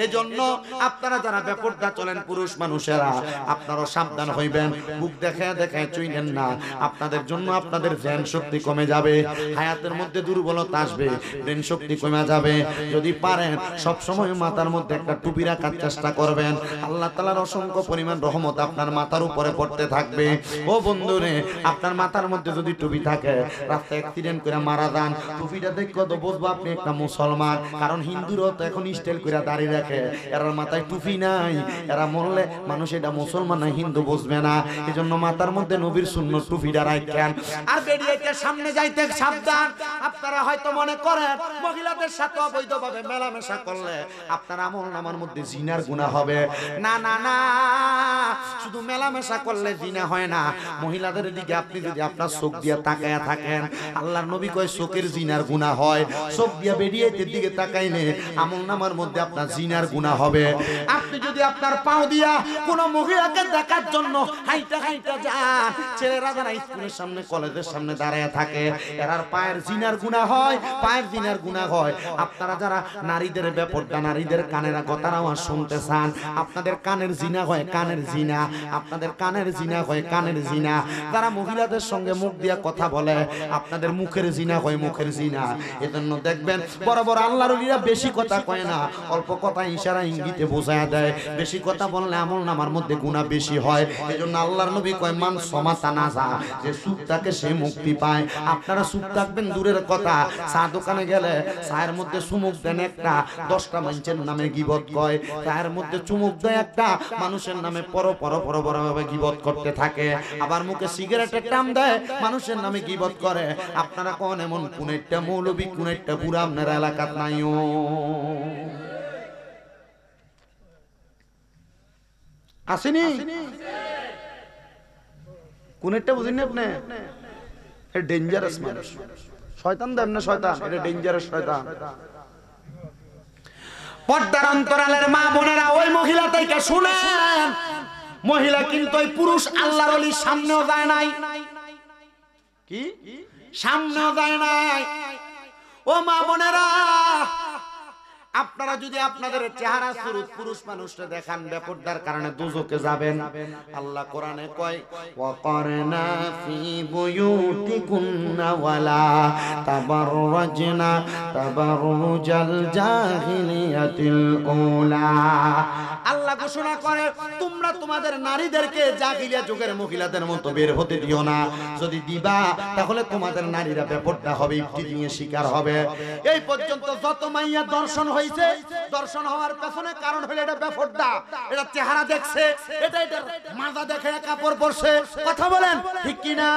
এজন্য আপনারা যারা বেপরদা চলেন পুরুষ মানুষেরা আপনারা সাবধান হইবেন বুক দেখে দেখে চুইলেন না আপনাদের জন্য আপনাদের জ্ঞান শক্তি কমে যাবে হায়াতের মধ্যে দুর্বলতা আসবে ব্রেন শক্তি কমে যাবে যদি পারেন সব সময় মাথার মধ্যে একটা টুপি রাখার চেষ্টা করবেন আল্লাহ তাআলার অসংখ্য পরিমাণ রহমত আপনার মাথার উপরে পড়তে থাকবে ও বন্ধুরে আপনার মাথার মধ্যে যদি টুপি থাকে রাস্তায় অ্যাক্সিডেন্ট করে মারা যান টুপিটা দেখে তো বুঝবো আপনি একটা মুসলমান কারণ হিন্দুরাও তো এখন স্টাইল করে দাঁড়িয়ে রাখে এর মাথায় টুপি নাই এরা মরলে মানুষ এটা মুসলমান না হিন্দু বুঝবে না এজন্য মাথার মধ্যে নবীর সুন্নত টুপিটা রাখেন আর বেরিয়েতে সামনে যাইতে সাবধান আপনারা হয়তো মনে করেন মহিলাদের সাথে অবৈধভাবে মেলামেশা করলে আপনার আমলনামার মধ্যে জিনার গুনাহ হবে না না না শুধু মেলামেশা করলে জিনা হয় না মহিলাদের দিকে আপনি যদি আপনার চোখ দিয়ে তাকায়া থাকেন আল্লাহর নবী কয় চোখের জিনার গুনাহ হয় চোখ দিয়ে বেরিয়েতে দিকে তাকাইলে আমলনামার মধ্যে আপনার জিনার গুনাহ হবে আপনি যদি আপনার পাও দিয়া কোন মহিলাকে দেখার জন্য হাইটা হাইটা যান ছেলেরা যারা স্কুলের সামনে কলেজের সামনে দাঁড়ায় থাকে এরার পায়ের জিনার গুনাহ হয় পায়ের জিনার গুনাহ হয় আপনারা যারা নারীদের বেপরদা নারীদের কানের কথার আওয়াজ শুনতে চান আপনাদের কানের জিনা হয় কানের জিনা আপনাদের কানের জিনা হয় কানের জিনা যারা মহিলাদের সঙ্গে মুখ দিয়া কথা বলে আপনাদের মুখের জিনা হয় মুখের জিনা এজন্য দেখবেন বড় বড় আল্লাহর ওলিরা বেশি কথা কয় না অল্প কথা ইশারা ইঙ্গিতে বোঝায়া দেয় বেশি কথা বললে আমলনামার মধ্যে গুনাহ বেশি হয় এজন্য আল্লাহর নবী কয় মান সমাতা না যা যে সুখ থাকে সে মুক্তি পায় আপনারা সুখ থাকবেন দূরের কথা চা দোকানে গেলে চায়ের মধ্যে চুমুক দেন একটা 10টা মানুষের নামে গীবত কয় চায়ের মধ্যে চুমুক দেয় একটা মানুষের নামে পরভাবে গীবত করতে থাকে আবার মুখে সিগারেটের টান দেয় মানুষের নামে গীবত করে আপনারা কোন এমন কোন একটা মৌলবী কোন একটা বুড়া আপনার এলাকাত নাইও আসেনি কোন একটা বুঝেন আপনি এটা ডেঞ্জারাস মানুষ শয়তান দেন না শয়তান এটা ডেঞ্জারাস শয়তান পর্দার অন্তরালের মা বোনেরা ওই মহিলা থেকে শুনেন মহিলা কিন্তু ওই পুরুষ আল্লাহর ওলির সামনেও যায় নাই কি সামনেও যায় নাই ও মা বোনেরা আপনারা যদি আপনাদের চেহারা সুরত পুরুষ মানুষটা দেখান বেপরদার কারণে দুজকে যাবেন। আল্লাহ কোরআনে কয় ওয়াকারনা ফি বুয়ুতিকুন্না ওয়ালা তাবাররাজনা তাবাররুজাল জাহিলিয়াতিল উলা। আল্লাহ ঘোষণা করে তোমরা তোমাদের নারীদেরকে জাহিলিয়া যুগের মহিলাদের মতো বের হতে দিও না। যদি দিবা তাহলে তোমাদের নারীরা বেপরদা হবে, ইফতিজিংয়ের শিকার হবে। এই পর্যন্ত যত মাইয়া দর্শন হয়েছে, দর্শন হওয়ার পেছনে কারণ হলো এটা বেপরদা, এটা চেহারা দেখছে, এটা মাজা দেখে কাপড় পরছে। কথা বলেন ঠিক কি না?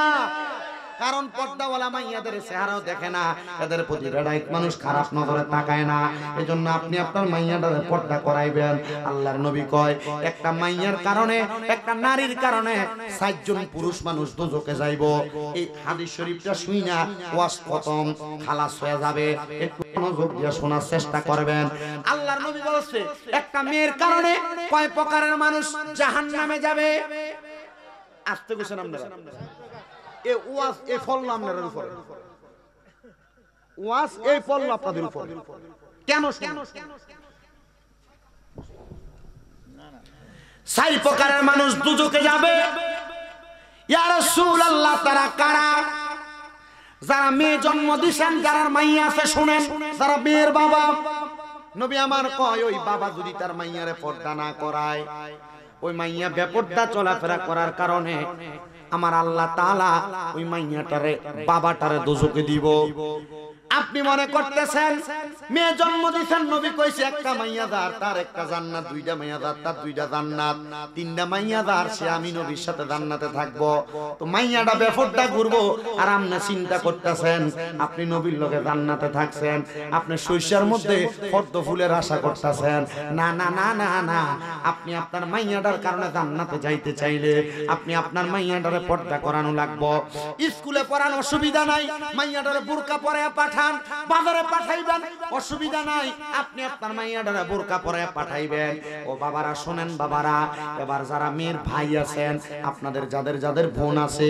কারণ পর্দাওয়ালা মাইয়াদের চেহারাও দেখে না, এদের প্রতি বেড়াইত মানুষ খারাপ নজরে তাকায় না। এজন্য আপনি আপনার মাইয়াটারে পর্দা করাইবেন। আল্লাহর নবী কয় একটা মাইয়ার কারণে, একটা নারীর কারণে ৬০ জন পুরুষ মানুষ দোজখে যাইব। এই হাদিস শরীফটা শুই না ওয়াজ খতম খালাস হয়ে যাবে, একটু মনোযোগ দিয়ে শোনার চেষ্টা করবেন। আল্লাহর নবী বলছে একটা মেয়ের কারণে কয় প্রকারের মানুষ জাহান্নামে যাবে। আস্তে বসেন আপনারা, এই ওয়াজ এই ফল আপনাদের উপর, ওয়াজ এই ফল আপনাদের উপর। কেন? ৪ প্রকারের মানুষ দুজকে যাবে। ইয়া রাসূলুল্লাহ, তারা কারা? যারা মেয়ে জন্ম দিয়েছেন, যারা মাইয়া আছে শুনেন, যারা মেয়ের বাবা। নবী আমার কয় ওই বাবা যদি তার মাইয়ারে পর্দা না করায়, ওই মাইয়া বেপর্দা চলাফেরা করার কারণে আমার আল্লাহ তাআলা ওই মাইয়াটারে বাবাটারে দোজখে দিব। আপনি মনে করতেছেন মেয়ে জন্ম দিয়েছেন, নবী কইছে একটা মাইয়াদার তার একটা জান্নাত, দুইটা মাইয়াদার তার দুইটা জান্নাত, তিনটা মাইয়াদার সে আমি নবীর সাথে জান্নাতে থাকবো। তো মাইয়াটা বেপরদা ঘুরবো আর আপনি চিন্তা করতেছেন আপনি নবীর লগে জান্নাতে থাকছেন, আপনি শৈশবের মধ্যে পদ্ম ফুলের আশা করতেছেন। না না না না না, আপনি আপনার মাইয়াটার কারণে জান্নাতে যাইতে চাইলে আপনি আপনার মাইয়াটারে পর্দা করানো লাগবো। স্কুলে পড়ানো অসুবিধা নাই, মাইয়াটারে বোরকা পরে পাঠান, বাজারে পাঠাইবেন অসুবিধা নাই, আপনি আপনার মাইয়াটারে বোরকা পরে পাঠাইবেন। ও বাবারা শোনেন, বাবারা এবার যারা মেয়ের ভাই আছেন, আপনাদের যাদের যাদের বোন আছে,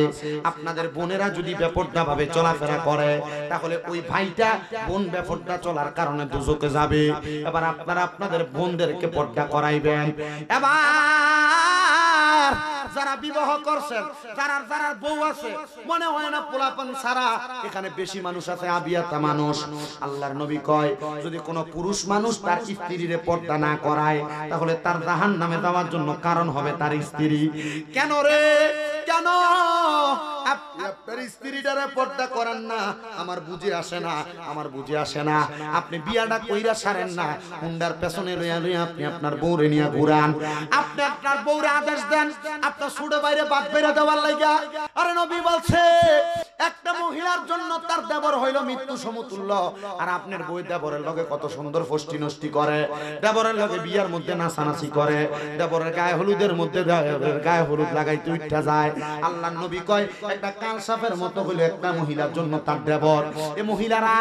আপনাদের বোনেরা যদি বেপরদা ভাবে চলাফেরা করে তাহলে ওই ভাইটা বোন বেপরদা চলার কারণে দুজকে যাবে। এবার আপনারা আপনাদের বোনদেরকে পর্দা করাইবেন। এবার যারা বিবাহ করছেন, যারা যারা বউ আছে, মনে হয় না পোলাপান ছাড়া এখানে বেশি মানুষ আছে, আবিয়াতা মানুষ। আল্লাহর নবী কয় যদি কোনো পুরুষ মানুষ তার স্ত্রীরে পর্দা না করায় তাহলে তার জাহান্নামে যাওয়ার জন্য কারণ হবে তার স্ত্রী। কেন রে কেন আপনি আপনার স্ত্রীটারে পর্দা করেন না? আমার বুঝে আসে না, আমার বুঝে আসে না। আপনি বিয়াটা কইরা সারেন না, হুন্ডার পেছনে লইয়া লইয়া আপনি আপনার বউরে নিয়ে ঘুরান। আপনি আপনার বউরে আদেশ দেন আপনার ছোট বাইরে বাদ বেরা দেওয়ার লাগা। আরে নবী বলছে একটা মহিলার জন্য তার দেবর হইল মৃত্যু সমতুল্য। আর আপনার বউ দেবরের লগে কত সুন্দর ফষ্টি নষ্টি করে, দেবরের লগে বিয়ার মধ্যে নাচানাচি করে, দেবরের গায়ে হলুদের মধ্যে গায়ে হলুদ লাগাইতে উঠা যায়। আল্লাহর নবী কয় একটা কালসাপের মতো হইল একটা মহিলার জন্য তার দেবর। এই মহিলারা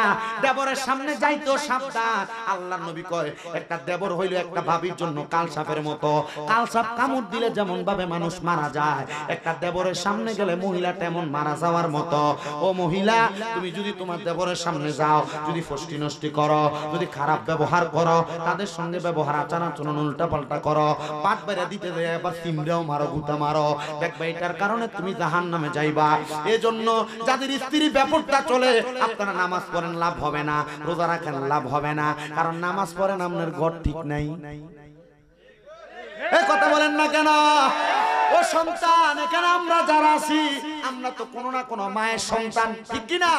দেবরের সামনে যাইতো সাবধান। আল্লাহর নবী কয় একটা দেবর হইল একটা ভাবির জন্য কালসাপের মতো। কালসাপ কামড় দিলে যেমন ভাবে মানুষ মারা যায়, একটা দেবরের সামনে গেলে মহিলা তেমন মারা যাওয়ার মতো। ও মহিলা, তুমি যদি তোমার দেবরের সামনে যাও, যদি ফষ্টি নষ্টি করো, যদি খারাপ ব্যবহার করো, তাদের সঙ্গে ব্যবহার আচার আচরণ উল্টা পাল্টা করো, পাট বেড়া দিতে যায় আবার সিমরাও মারো, গুতা মারো, দেখবা এটার কারণে তুমি জাহান্নামে যাইবা। এজন্য যাদের স্ত্রী বেপরদা চলে, আপনারা নামাজ পড়েন লাভ হবে না, রোজা রাখেন লাভ হবে না, কারণ নামাজ পড়েন আপনার ঘর ঠিক নাই। এই কথা বলেন না কেন? ও সন্তান, এখানে আমরা যারা আছি আমরা তো কোনো না কোনো মায়ের সন্তান, ঠিক কি না?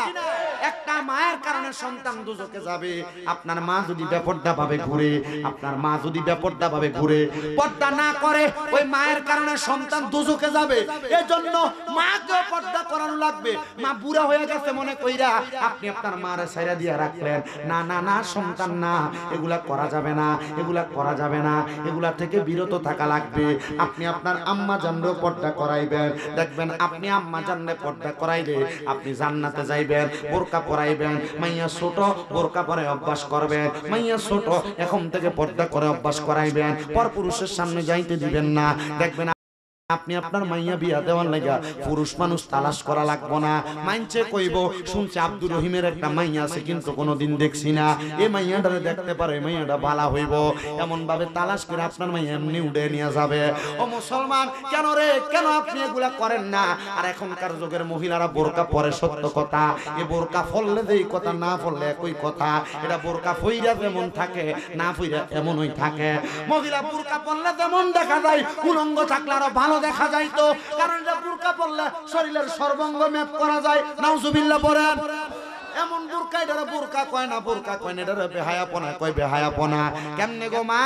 একটা মায়ের কারণে সন্তান দুজকে যাবে। আপনার মা যদি বেপরদা ভাবে ঘুরে, আপনার মা যদি বেপরদা ভাবে ঘুরে, পর্দা না করে, ওই মায়ের কারণে সন্তান দুজকে যাবে। এজন্য মাকে পর্দা করানো লাগবে। মা বুড়া হয়ে গেছে মনে কইরা আপনি আপনার মারে ছাইরা দিয়া রাখলেন, না না না সন্তান না, এগুলা করা যাবে না, এগুলা করা যাবে না, এগুলা থেকে বিরত থাকা লাগবে। আপনি আপনার আম্মা জানরেও পর্দা করাইবেন, দেখবেন আপনি আম্মা জানরে পর্দা করাইলে আপনি জান্নাতে যাইবেন। বোরকা পরাইবেন, মাইয়া ছোট বোরকা পরে অভ্যাস করবেন, মাইয়া ছোট এখন থেকে পর্দা করে অভ্যাস করাইবেন, পরপুরুষের সামনে যাইতে দিবেন না, দেখবেন আপনি আপনার মাইয়া বিয়া দেওয়ার লাগা পুরুষ মানুষ তালাশ করা লাগবো না। মাইনছে কইব শুনছে আব্দুর রহিমের একটা মাইয়া আছে কিন্তু কোনোদিন দেখছি না, এই মাইয়াটারে দেখতে পারে, মাইয়াটা ভালো হইব, এমন ভাবে তালাশ করে আপনার মাইয়া এমনি উড়ে নিয়ে যাবে। ও মুসলমান, কেন রে, কেন আপনি এগুলা করেন না? আর এখনকার যুগের মহিলারা বোরকা পরে, সত্য কথা, এই বোরকা ফললে যেই কথা, না ফললে একই কথা। এটা বোরকা ফইরা যেমন থাকে, না ফইরা এমনই থাকে। মহিলা বোরকা পরলে যেমন দেখা যায়, উলঙ্গ থাকলে আরো ভালো দেখা যায় তো, কারণ এটা বোরকা পরলে শরীরের সর্বাঙ্গ ম্যাপ করা যায়। নাউজুবিল্লাহ পড়েন। এমন বোরকা, এটারে বোরকা কয় না, বোরকা কয় না, এটারে বেহায়াপনা কয়, বেহায়াপনা। কেমনে গো মা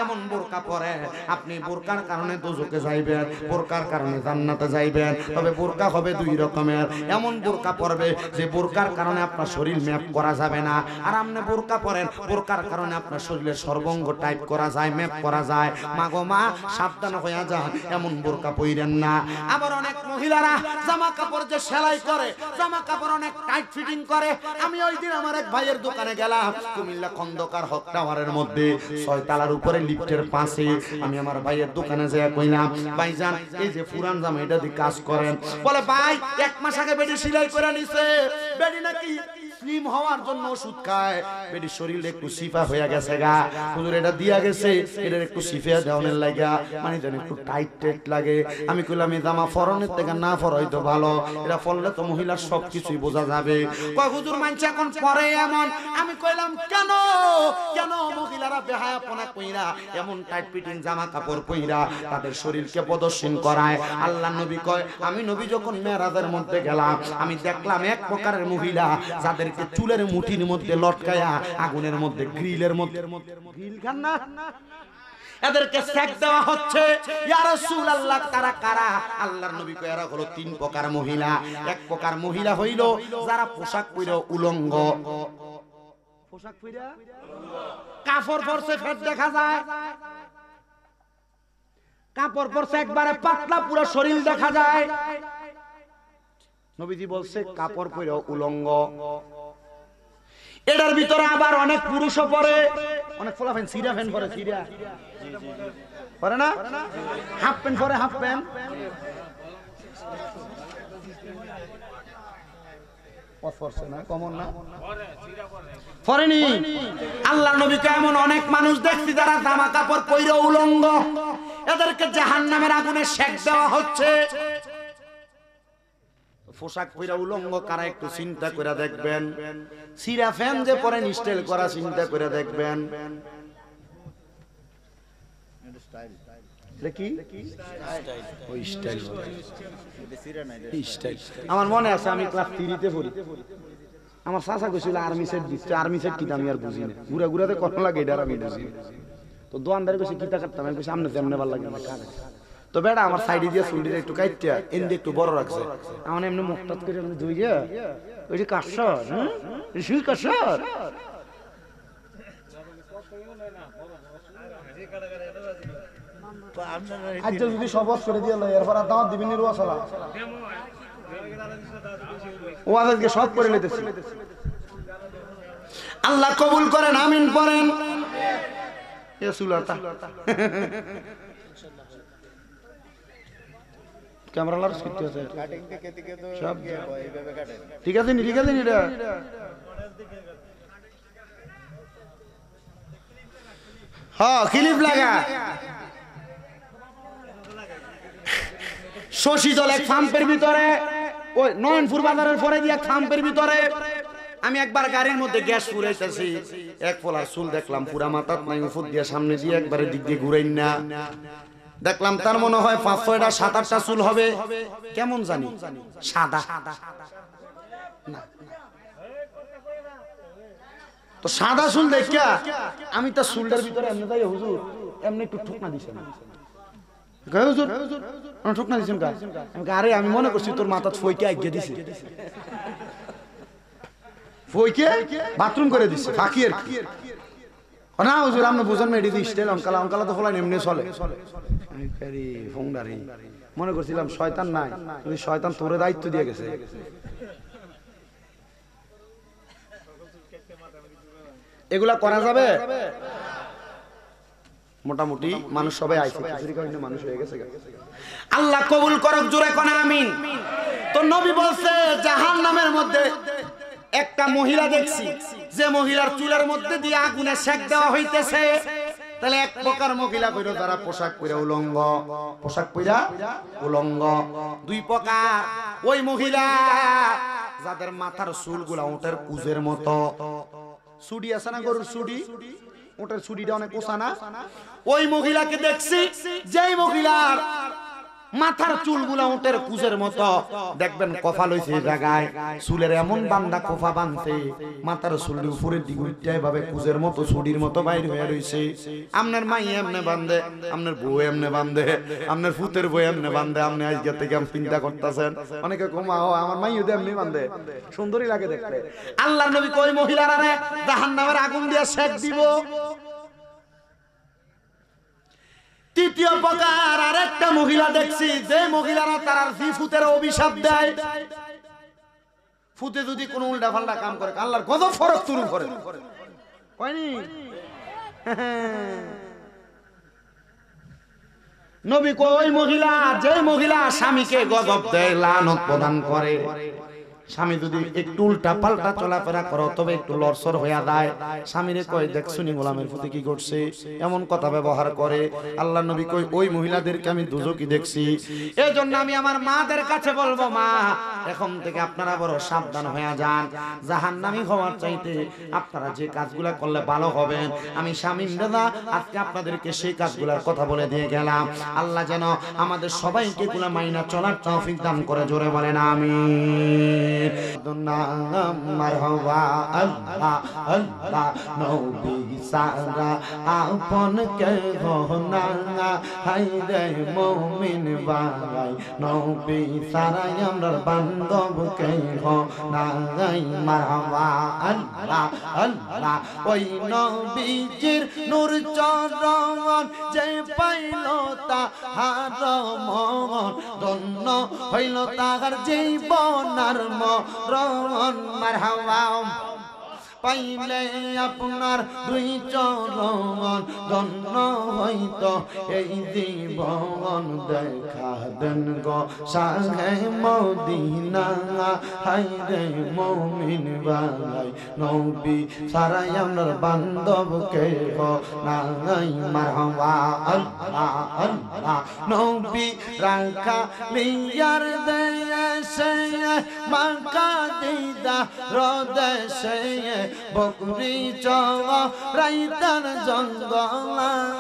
এমন বোরকা পরে? আপনি বোরকার কারণে দোজখে যাইবেন, বোরকার কারণে জান্নাতে যাইবেন। তবে বোরকা হবে দুই রকমের। এমন বোরকা পরবে যে বোরকার কারণে আপনার শরীর ম্যাপ করা যাবে না, আর আপনি বোরকা পরেন, বোরকার কারণে আপনার শরীরের সর্বাঙ্গ টাইপ করা যায়, ম্যাপ করা যায়। মা গো মা, সাবধান হইয়া যান, এমন বোরকা পইরেন না। আবার অনেক মহিলারা জামা কাপড় যে সেলাই করে, জামা কাপড় অনেক টাইট ফিটিং করে। আমি ওই দিন আমার এক ভাইয়ের দোকানে গেলাম, কুমিল্লা খন্দকার হক টাওয়ারের মধ্যে 6 তলার উপরে লিফটের পাশে। আমি আমার ভাইয়ের দোকানে যেয়ে কইলাম, ভাইজান এই যে পুরান জামা এটা দিয়ে কাজ করেন? বলে ভাই 1 মাস আগে বেডি সেলাই করে নিছে, বেডি নাকি স্লিম হওয়ার জন্য ওষুধ খায়, বেডি শরীরে একটু সিফা হয়ে গেছে গা, হুজুর এটা দিয়া গেছে, এটার একটু সিফা দেওয়ানের লাগা, মানে যেন একটু টাইট টাইট লাগে। আমি কইলাম এই জামা ফরনের থেকে না ফরাই তো ভালো, এটা ফললে তো মহিলার সবকিছুই বোঝা যাবে। কয় হুজুর মানছে এখন পরে এমন। আমি কইলাম কেন, কেন মহিলারা বেহায়াপনা কইরা এমন টাইট ফিটিং জামা কাপড় পইরা তাদের শরীরকে প্রদর্শন করায়? আল্লাহ নবী কয়, আমি নবী যখন মেরাজের মধ্যে গেলাম, আমি দেখলাম এক প্রকারের মহিলা যাদেরকে চুলের মুঠির মধ্যে লটকায়া আগুনের মধ্যে, গ্রিলের মধ্যে, গ্রিল খান না, এদেরকে সেক দেওয়া হচ্ছে। ইয়া রাসূলুল্লাহ, তারা কারা? আল্লাহর নবী কয় এরা হলো 3 প্রকার মহিলা। এক প্রকার মহিলা হইল যারা পোশাক পরে উলঙ্গ, পোশাক পরে কাপড় পরছে ফেট দেখা যায়, কাপড় পরছে একবারে পাতলা, পুরো শরীর দেখা যায়। নবীজি বলছে কাপড় পরে উলঙ্গ। এটার ভিতরে আবার অনেক পুরুষও পরে, অনেক ফোলা ফ্যান, সিরা ফ্যান পরে, সিরা পরে না, হাফ প্যান্ট পরে, হাফ প্যান্ট। আল্লাহ নবী এমন অনেক মানুষ দেখছি যারা জামা কাপড় পরে উলঙ্গ, এদেরকে জাহান্নামের আগুনে সেক দেওয়া হচ্ছে। পোশাক পরে উলঙ্গ কারা একটু চিন্তা করে দেখবেন, সিরা ফ্যান যে পরে স্টাইল করা চিন্তা করে দেখবেন। আমার মনে আছে আমি ক্লাস 3-তে পড়ি, আমার চাচা কইছিল আর্মি সেট দিচ্ছে। আর্মি সেট কি আমি আর বুঝি না, ঘুরা ঘুরাতে কত লাগে এটা আমি বুঝি না। তো দোকানদারে কইছে কিতা কাটতাম, আমি কইছি আমনে যেমনে ভালো লাগে না কাটে। তো বেটা আমার সাইডে দিয়ে চুলটা একটু কাটটা এন্ডে একটু বড় রাখছে, আমার এমনি মুখটাত করে আমি ধুই গিয়া ওই যে কাশর, শুই কাশর। আচ্ছা যদি সবস করে দিয়ে এরপর আর দাওয়াত দিবেন রোয়া সালা ও আজকে সব করে লইতেছি। আল্লাহ কবুল করেন, আমিন পড়েন। এ সুলাতা ক্যামেরা লার্জ করতে আছে, সব ঠিক আছে নি, ঠিক আছে নি, এটা হ্যাঁ ক্লিপ লাগা। শশী জল এক ফাম্পের ভিতরে, ওই নয়নপুর বাজারের পরে দিয়ে এক ফাম্পের ভিতরে আমি একবার গাড়ির মধ্যে গ্যাস ফুরাইতেছি, এক ফলার চুল দেখলাম পুরা মাথাত নাই, উপর দিয়ে সামনে দিয়ে একবারে দিক দিয়ে ঘুরাই না, দেখলাম তার মনে হয় 5-6টা 7-8টা চুল হবে, কেমন জানি সাদা। তো সাদা চুল দেখা আমি তার চুলটার ভিতরে এমনি যাই, হুজুর এমনি একটু ঠুকনা দিছেন, হুজুর ঠুকনা দিছেন কা? আরে আমি মনে করছি তোর মাথা ফইকে আইগে দিছে, ফইকে বাথরুম করে দিছে ফাঁকি আর কি না হুজুর, আপনি বুঝেন না এটি স্টাইল, অঙ্কালা অঙ্কালা তো ফলাই এমনি চলে। মনে করছিলাম শয়তান নাই, শয়তান তোরে দায়িত্ব দিয়ে গেছে। এগুলা করা যাবে? মোটামুটি মানুষ সবাই আইছে, খিচুড়ি খাওয়াইলে মানুষ হয়ে গেছে। আল্লাহ কবুল করুক, জোরে কোন আমিন। তো নবী বলছে জাহান্নামের মধ্যে একটা মহিলা দেখছি, যে মহিলার চুলের মধ্যে দিয়ে আগুনে সেক দেওয়া হইতেছে। তাহলে এক প্রকার মহিলা কইরো যারা পোশাক পরে উলঙ্গ, পোশাক পরা উলঙ্গ। দুই প্রকার ওই মহিলা যাদের মাথার চুলগুলা উটের কুজের মতো, সুডি আছে না গরুর সুডি, ওটার ছুরিটা অনেক ওসা না, ওই মহিলাকে দেখছি। যেই মহিলার মাথার চুলগুলা উটের কুজের মতো, দেখবেন কফা লইছে জায়গায়, চুলের এমন বান্দা কফা বাঁধছে, মাথার চুল উপরের দিকে উঠতে ভাবে কুজের মতো ছুরির মতো বাইর হয়ে রইছে। আপনার মাই এমনে বান্ধে, আপনার বউ এমনে বান্ধে, আপনার ফুতের বউ এমনে বান্ধে, আপনি আজকে থেকে চিন্তা করতেছেন। অনেকে কমাও আমার মাই এমনি বান্ধে, সুন্দরই লাগে দেখতে। আল্লাহর নবী কই মহিলারা জাহান্নামের আগুন দিয়ে সেক দিব। তৃতীয় প্রকার আরেকটা মহিলা দেখছি, যে মহিলারা তার ফুতের অভিশাপ দেয়, ফুতে যদি কোনো উল্টা পাল্টা কাম করে আল্লাহর কত ফরক শুরু করে কয়নি। নবী কই মহিলা, যে মহিলা স্বামীকে গজব দেয়, লানত প্রদান করে। স্বামী যদি একটু উল্টা পাল্টা চলাফেরা করো, তবে একটু লড়সড় হইয়া যায়, স্বামীরে কয় দেখছুনি গোলামের প্রতি কি করছে, এমন কথা ব্যবহার করে। আল্লাহ নবী কই ওই মহিলাদেরকে আমি দুজকি দেখছি। এই জন্য আমি আমার মাদের কাছে বলবো, মা এখন থেকে আপনারা বড় সাবধান হয়ে যান। জাহান্নামী হওয়ার চাইতে আপনারা যে কাজগুলা করলে ভালো হবেন, আমি শামীম দাদা আজকে আপনাদেরকে সেই কাজগুলার কথা বলে দিয়ে গেলাম। আল্লাহ যেন আমাদের সবাইকে গুলা মাইনা চলার তৌফিক দান করে, জোরে বলেন আমিন। মারহাবা আল্লাহ আল্লাহ নবী সারা আপন কে হনা, হাই রে মুমিন ভাই নবী সারা আমরার বান্ধব কে হনা। মারহাবা আল্লাহ আল্লাহ ওই নবীজির নূর চরণ যে পাইল তাহার মন, ধন্য হইল তাহার জীবনার মরণ। মারহাবা পাইলে আপনার দুই চরণ, ধন্য হইতো এই জীবন। দেখা দেন গো শাহে মদিনা, হাই রে মুমিন ভাই নবী সারাই আমার বান্ধব কে গো নাই। মারহাবা আল্লাহ আল্লাহ নবী রাখা লিয়ার দেশে, মাকা দিদা রদেশে, বকরি চরাইতার জঙ্গলায়,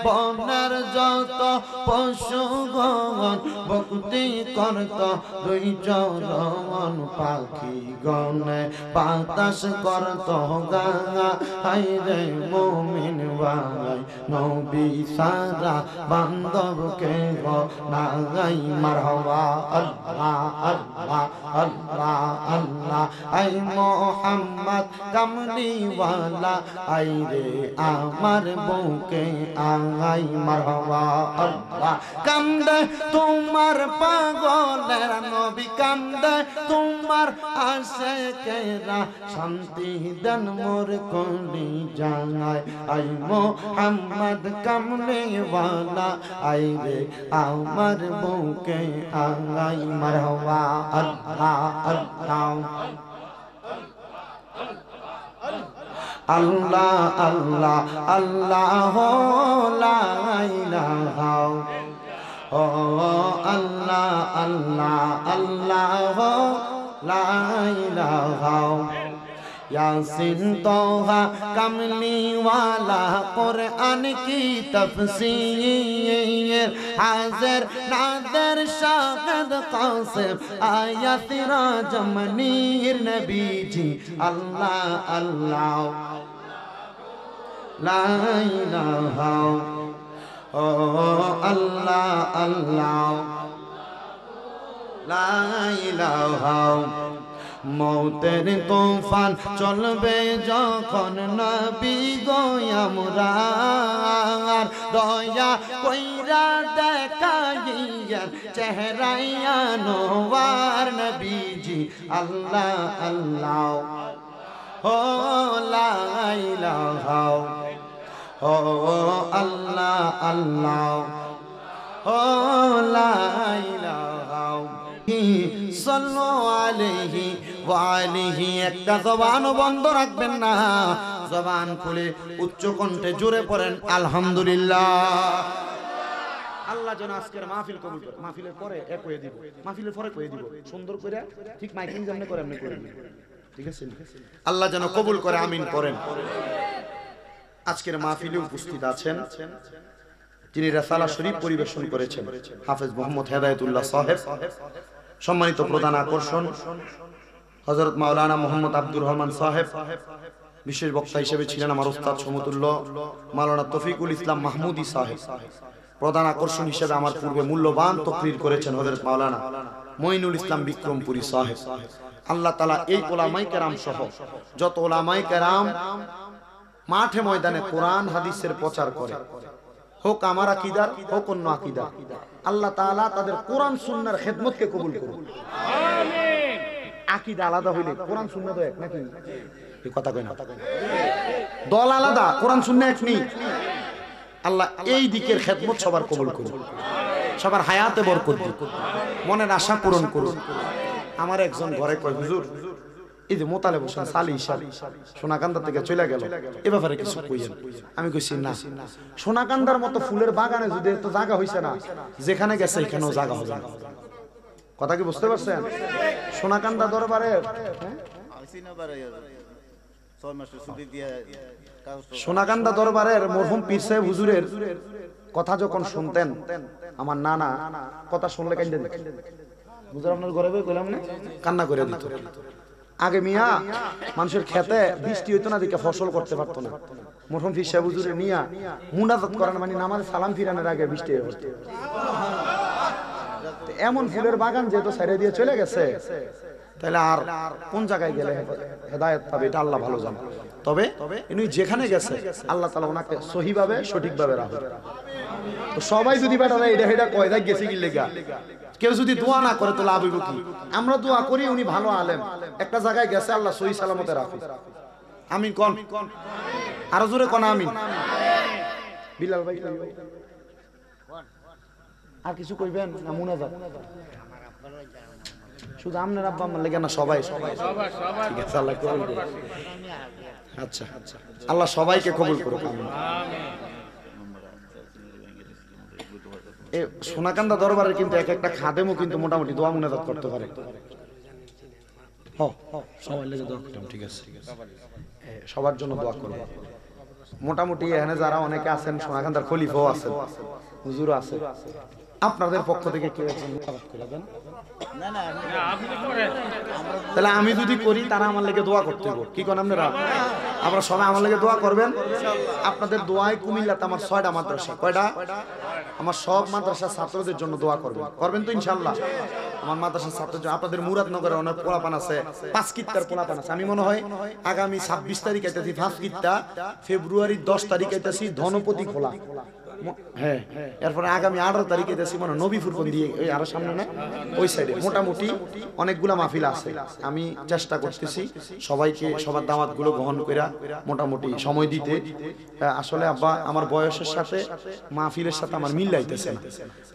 বনের যত পশুগণ ভক্তি করত দুই চরণ। পাখি গনে বাতাস করত গাঙা, হাই রে মুমিন ভাই নবী সারা বান্ধব কে গো নাই। মারহাবা আল্লাহ আল্লাহ আল্লাহ আল্লাহ আই মোহাম্মদ কামলিওয়ালা, আই রে আমার বুকে আই। মারহাবা আল্লাহ কান্দে তোমার পাগলের নবী, কান্দে তোমার আশিকেরা, শান্তি দেন মোর কলি জানায়। আই মোহাম্মদ কামলিওয়ালা, আই রে আমার বুকে আই। মারহাবা আল্লাহ আল্লাহ আল্লাহ আল্লাহ আল্লাহ লা ইলাহা ও আল্লাহ আল্লাহ আল্লাহ লা ইলাহা। यासिन तोहा कमलीवाला कुरान की तफसीर, हाजिर नादर शाहिद कासिम आया तेरा जमनीर। नबी जी अल्लाह अल्लाह ला इलाहा ओ अल्लाह अल्लाह ला इलाहा। মৌতের তুফান চলবে যখন নবী গো আমরার, দয়া কইরা দেখাইয়া চেহারায় আনোয়ার। নবীজি আল্লাহ আল্লাহ ও লা ইলাহা ও ও আল্লাহ আল্লাহ ও লা ইলাহা সাল্লু আলাইহি ওয়া আলিহি। একটা জবানও বন্ধ রাখবেন না, জবান খুলে উচ্চ কণ্ঠে জোরে পড়েন আলহামদুলিল্লাহ। আল্লাহ যেন আজকের মাহফিল কবুল করে। মাহফিলের পরে এক হয়ে দিব, মাহফিলের পরে কয়ে দিব সুন্দর করে, ঠিক মাইকিং যেমন করে এমনি করে দিব, ঠিক আছে? আল্লাহ যেন কবুল করে, আমিন করেন। আজকের মাহফিলে উপস্থিত আছেন যিনি রিসালা শরীফ পরিবেশন করেছেন, হাফেজ মোহাম্মদ হেদায়েতুল্লাহ সাহেব। সম্মানিত প্রধান আকর্ষণ হযরত মাওলানা মোহাম্মদ আব্দুর রহমান সাহেব। বিশেষ বক্তা হিসেবে ছিলেন আমার উস্তাদ সমতুল্য মাওলানা তৌফিকুল ইসলাম মাহমুদি সাহেব। প্রধান আকর্ষণ হিসেবে আমার পূর্বে মূল্যবান তাকরীর করেছেন হযরত মাওলানা মঈনুল ইসলাম বিক্রমপুরী সাহেব। আল্লাহ তাআলা এই উলামায়ে কেরাম সহ যত উলামায়ে কেরাম মাঠে ময়দানে কোরআন হাদিসের প্রচার করে, হোক আমার আকীদার হোক অন্য আকীদা, আল্লাহ তাআলা তাদের কোরআন সুন্নাহর খেদমতকে কবুল করুন। আমিন। আকীদা আলাদা হইলে কোরআন সুন্নাহ তো এক নাকি? এই কথা কই না, দল আলাদা, কোরআন সুন্নাহ এক নেই। আল্লাহ এই দিকের খেদমত সবার কবুল করুন, সবার হায়াতে বরকত দিন, মনের আশা পূরণ করুন। আমার একজন ঘরে কয়, হুজুর এই যে মোতালেব হোসেন সালি সোনাকান্দা থেকে চলে গেল, এ ব্যাপারে কিছু কইয়েন। আমি কইছি না, সোনাকান্দার মতো ফুলের বাগানে যদি এত জায়গা হইছে না, যেখানে গেছে এখানেও জায়গা হবে না। কথা কি বুঝতে পারছেন? সোনাকান্দা দরবারের সোনাকান্দা দরবারের মরহুম পীর সাহেব হুজুরের কথা যখন শুনতেন, আমার নানা কথা শুনলে কান্দে দিত। হুজুর আপনার ঘরে বই কইলাম না, কান্না করে দিত। আগে মিয়া মানুষের খেতে বৃষ্টি হইতো না, দিকে ফসল করতে পারতো না। মরহুম পীর সাহেব হুজুরে নিয়া মুনাজাত করেন, মানে নামাজে সালাম ফিরানোর আগে বৃষ্টি হয়ে পড়তো। এমন ফুলের বাগান যেহেতু ছেড়ে দিয়ে চলে গেছে, তাহলে আর কোন জায়গায় গেলে হেদায়েত পাবে এটা আল্লাহ ভালো জানে। তবে ইনি যেখানে গেছে আল্লাহ তাআলা ওনাকে সহিভাবে সঠিকভাবে রাখবে। তো সবাই যদি বেটারা এটা এটা কয় যায় গেছে কি লেগা, কেউ যদি দোয়া না করে তো লাভ হইব কি? আমরা দোয়া করি উনি ভালো আলেম, একটা জায়গায় গেছে, আল্লাহ সহি সালামতে রাখুন। আমিন কোন, আরো জোরে কোন আমিন। বিলাল ভাই আর কিছু কইবেন না? মুনাজাত শুধু আপনার আব্বা আমার লেগে না, সবাই সবাই ঠিক আছে, আল্লাহ কবুল করুন। আচ্ছা আল্লাহ সবাইকে কবুল করুন, আমিন। এই সোনাকান্দা দরবারের কিন্তু এক একটা খাদেমও কিন্তু মোটামুটি দোয়া মুনাজাত করতে পারে। সবাই লেগে দোয়া করুন, ঠিক আছে? সবার জন্য দোয়া করুন। মোটামুটি এখানে যারা অনেকে আছেন, সোনাকান্দার খলিফাও আছেন, হুজুরও আছে, আপনাদের পক্ষ থেকে কেউ একজন মুনাজাত করে দেন। তাহলে আমি যদি করি তারা আমার লেগে দোয়া করতে হবে, কি কোন আপনারা? আমরা সবাই আমার লেগে দোয়া করবেন। আপনাদের দোয়ায় কুমিল্লাতে আমার 6টা মাদ্রাসা, কয়টা? আমার সব মাদ্রাসার ছাত্রদের জন্য দোয়া করবেন, করবেন তো ইনশাআল্লাহ? আমার মাদ্রাসার ছাত্রদের, আপনাদের মুরাদনগরে অনেক পোলাপান আছে, 5 কিত্তার পোলাপান আছে। আমি মনে হয় আগামী 26 তারিখ আইতাছি 5 কিত্তা, ফেব্রুয়ারির 10 তারিখ আইতাছি ধনপতি খোলা, হ্যাঁ, এরপরে আগামী 18 তারিখে যাচ্ছি মানে নবীপুর কোন দিয়ে, ওই আরো সামনে না ওই সাইডে। মোটামুটি অনেকগুলা মাহফিল আছে, আমি চেষ্টা করতেছি সবাইকে সবার দাওয়াত গুলো গ্রহণ করে মোটামুটি সময় দিতে। আসলে আব্বা আমার বয়সের সাথে মাহফিলের সাথে আমার মিল লাইতেছে না।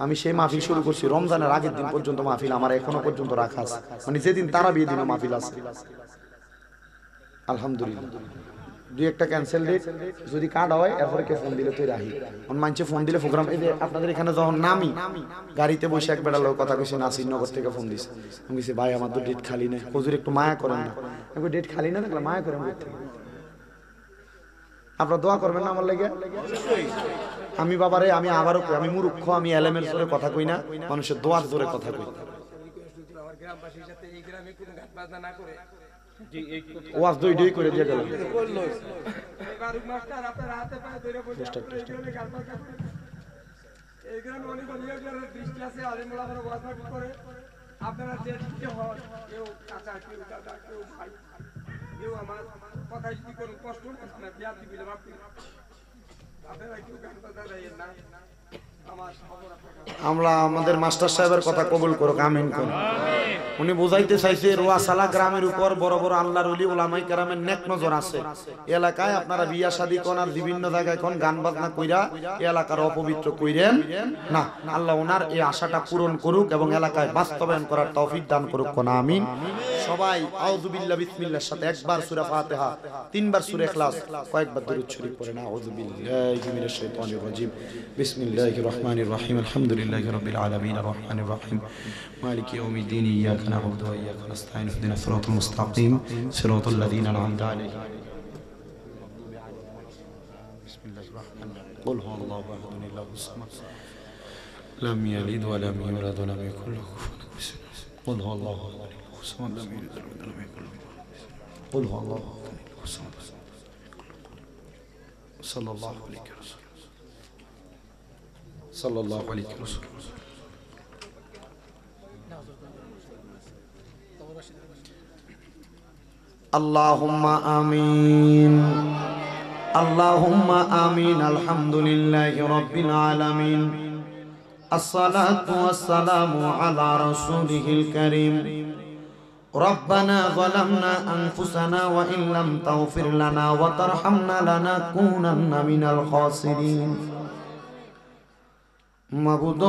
আমি সেই মাহফিল শুরু করছি রমজানের আগের দিন পর্যন্ত, মাহফিল আমার এখনো পর্যন্ত রাখা আছে, মানে যেদিন তারা বিয়ে দিন মাহফিল আছে আলহামদুলিল্লাহ। দুই একটা ক্যান্সেল ডেট যদি কার্ড হয় এরপরে কে ফোন দিলে তুই রাহি মানছে, ফোন দিলে প্রোগ্রাম। এই যে আপনাদের এখানে যখন নামি গাড়িতে বসে এক বেড়া লোক কথা কইছে, নাসিরনগর থেকে ফোন দিছে, আমি বলছি ভাই আমার তো ডেট খালি নেই, হুজুর একটু মায়া করেন না। আমি ডেট খালি না থাকলে মায়া করেন, আপনারা দোয়া করবেন না আমার লাগে? আমি বাবারে, আমি আবারও কই, আমি মূর্খ, আমি এলেমের জোরে কথা কই না, মানুষের দোয়ার জোরে কথা কই। ওয়াজ দুই করে দিয়ে গেল। আপনারা যে হন, কেউ কাকা, কেউ দাদা, কেউ ভাই, কেউ আমার কথা যদি কোনো কষ্ট না বিয়া দিলে আপনি আপনারা কেউ গান বাজা দেয় না, আমরা আমাদের মাস্টার সাহেবের কথা কবুল করুক, আমিন করুন। উনি বুঝাইতে চাইছে রোয়াসালা গ্রামের উপর বড় বড় আল্লাহর ওলি ওলামায়ে কেরামের নেক নজর আছে। এলাকায় আপনারা বিয়া শাদী কোন আর বিভিন্ন জায়গায় কোন গান বাজনা কইরা এলাকার অপবিত্র কইরেন না। আল্লাহ ওনার এই আশাটা পূরণ করুক এবং এলাকায় বাস্তবায়ন করার তৌফিক দান করুক, কোন আমিন। সবাই আউযু বিল্লাহ বিসমিল্লাহর সাথে একবার সূরা ফাতিহা, তিনবার সূরা ইখলাস, কয়েকবার দরুদ শরীফ পড়েন। আউযু বিল্লাহি মিনাশ শাইতানির রাজিম, বিসমিল্লাহির রহমানির রহিম, আলহামদুলিল্লাহি রাব্বিল আলামিন, আর রহমানির রহিম, মালিকি ইয়াউমিদ্দিন, ইয়াকা না'বুদু ওয়া ইয়াকা নাস্তাঈন, ইহদিনাস সিরাতাল মুস্তাকিম, সিরাতাল লাযীনা আন'আমতা আলাইহিম। বিসমিল্লাহির রহমানির রহিম, কুল হুয়াল্লাহু আহাদ, আল্লাহুস সামাদ, লাম ইয়ালিদ ওয়া লাম ইউলাদ ওয়া লাম ইয়াকুল লাহু কুফুওয়ান আহাদ। কুল হুয়াল্লাহু আহাদ, আল্লাহুস সামাদ, লাম ইয়ালিদ ওয়া লাম ইয়াকুল লাহু কুফুওয়ান আহাদ। কুল হুয়াল্লাহু আহাদ, আল্লাহুস সামাদ। সাল্লাল্লাহু আলাইহি ওয়াসাল্লাম, সাল্লাল্লাহু আলাইহি ওয়াসাল্লাম। আল্লাহুম্মা আমিন, আল্লাহুম্মা আমিন। আলহামদুলিল্লাহি রাব্বিল আলামিন, আসসালাতু ওয়াসসালামু আলা রাসূলিহিল কারীম। রব্বানা যালামনা আনফুসানা ওয়া ইন লাম তাগফির লানা ওয়া তারহামনা লানাকুনান্না মিনাল খাসিরিন। মাবুদ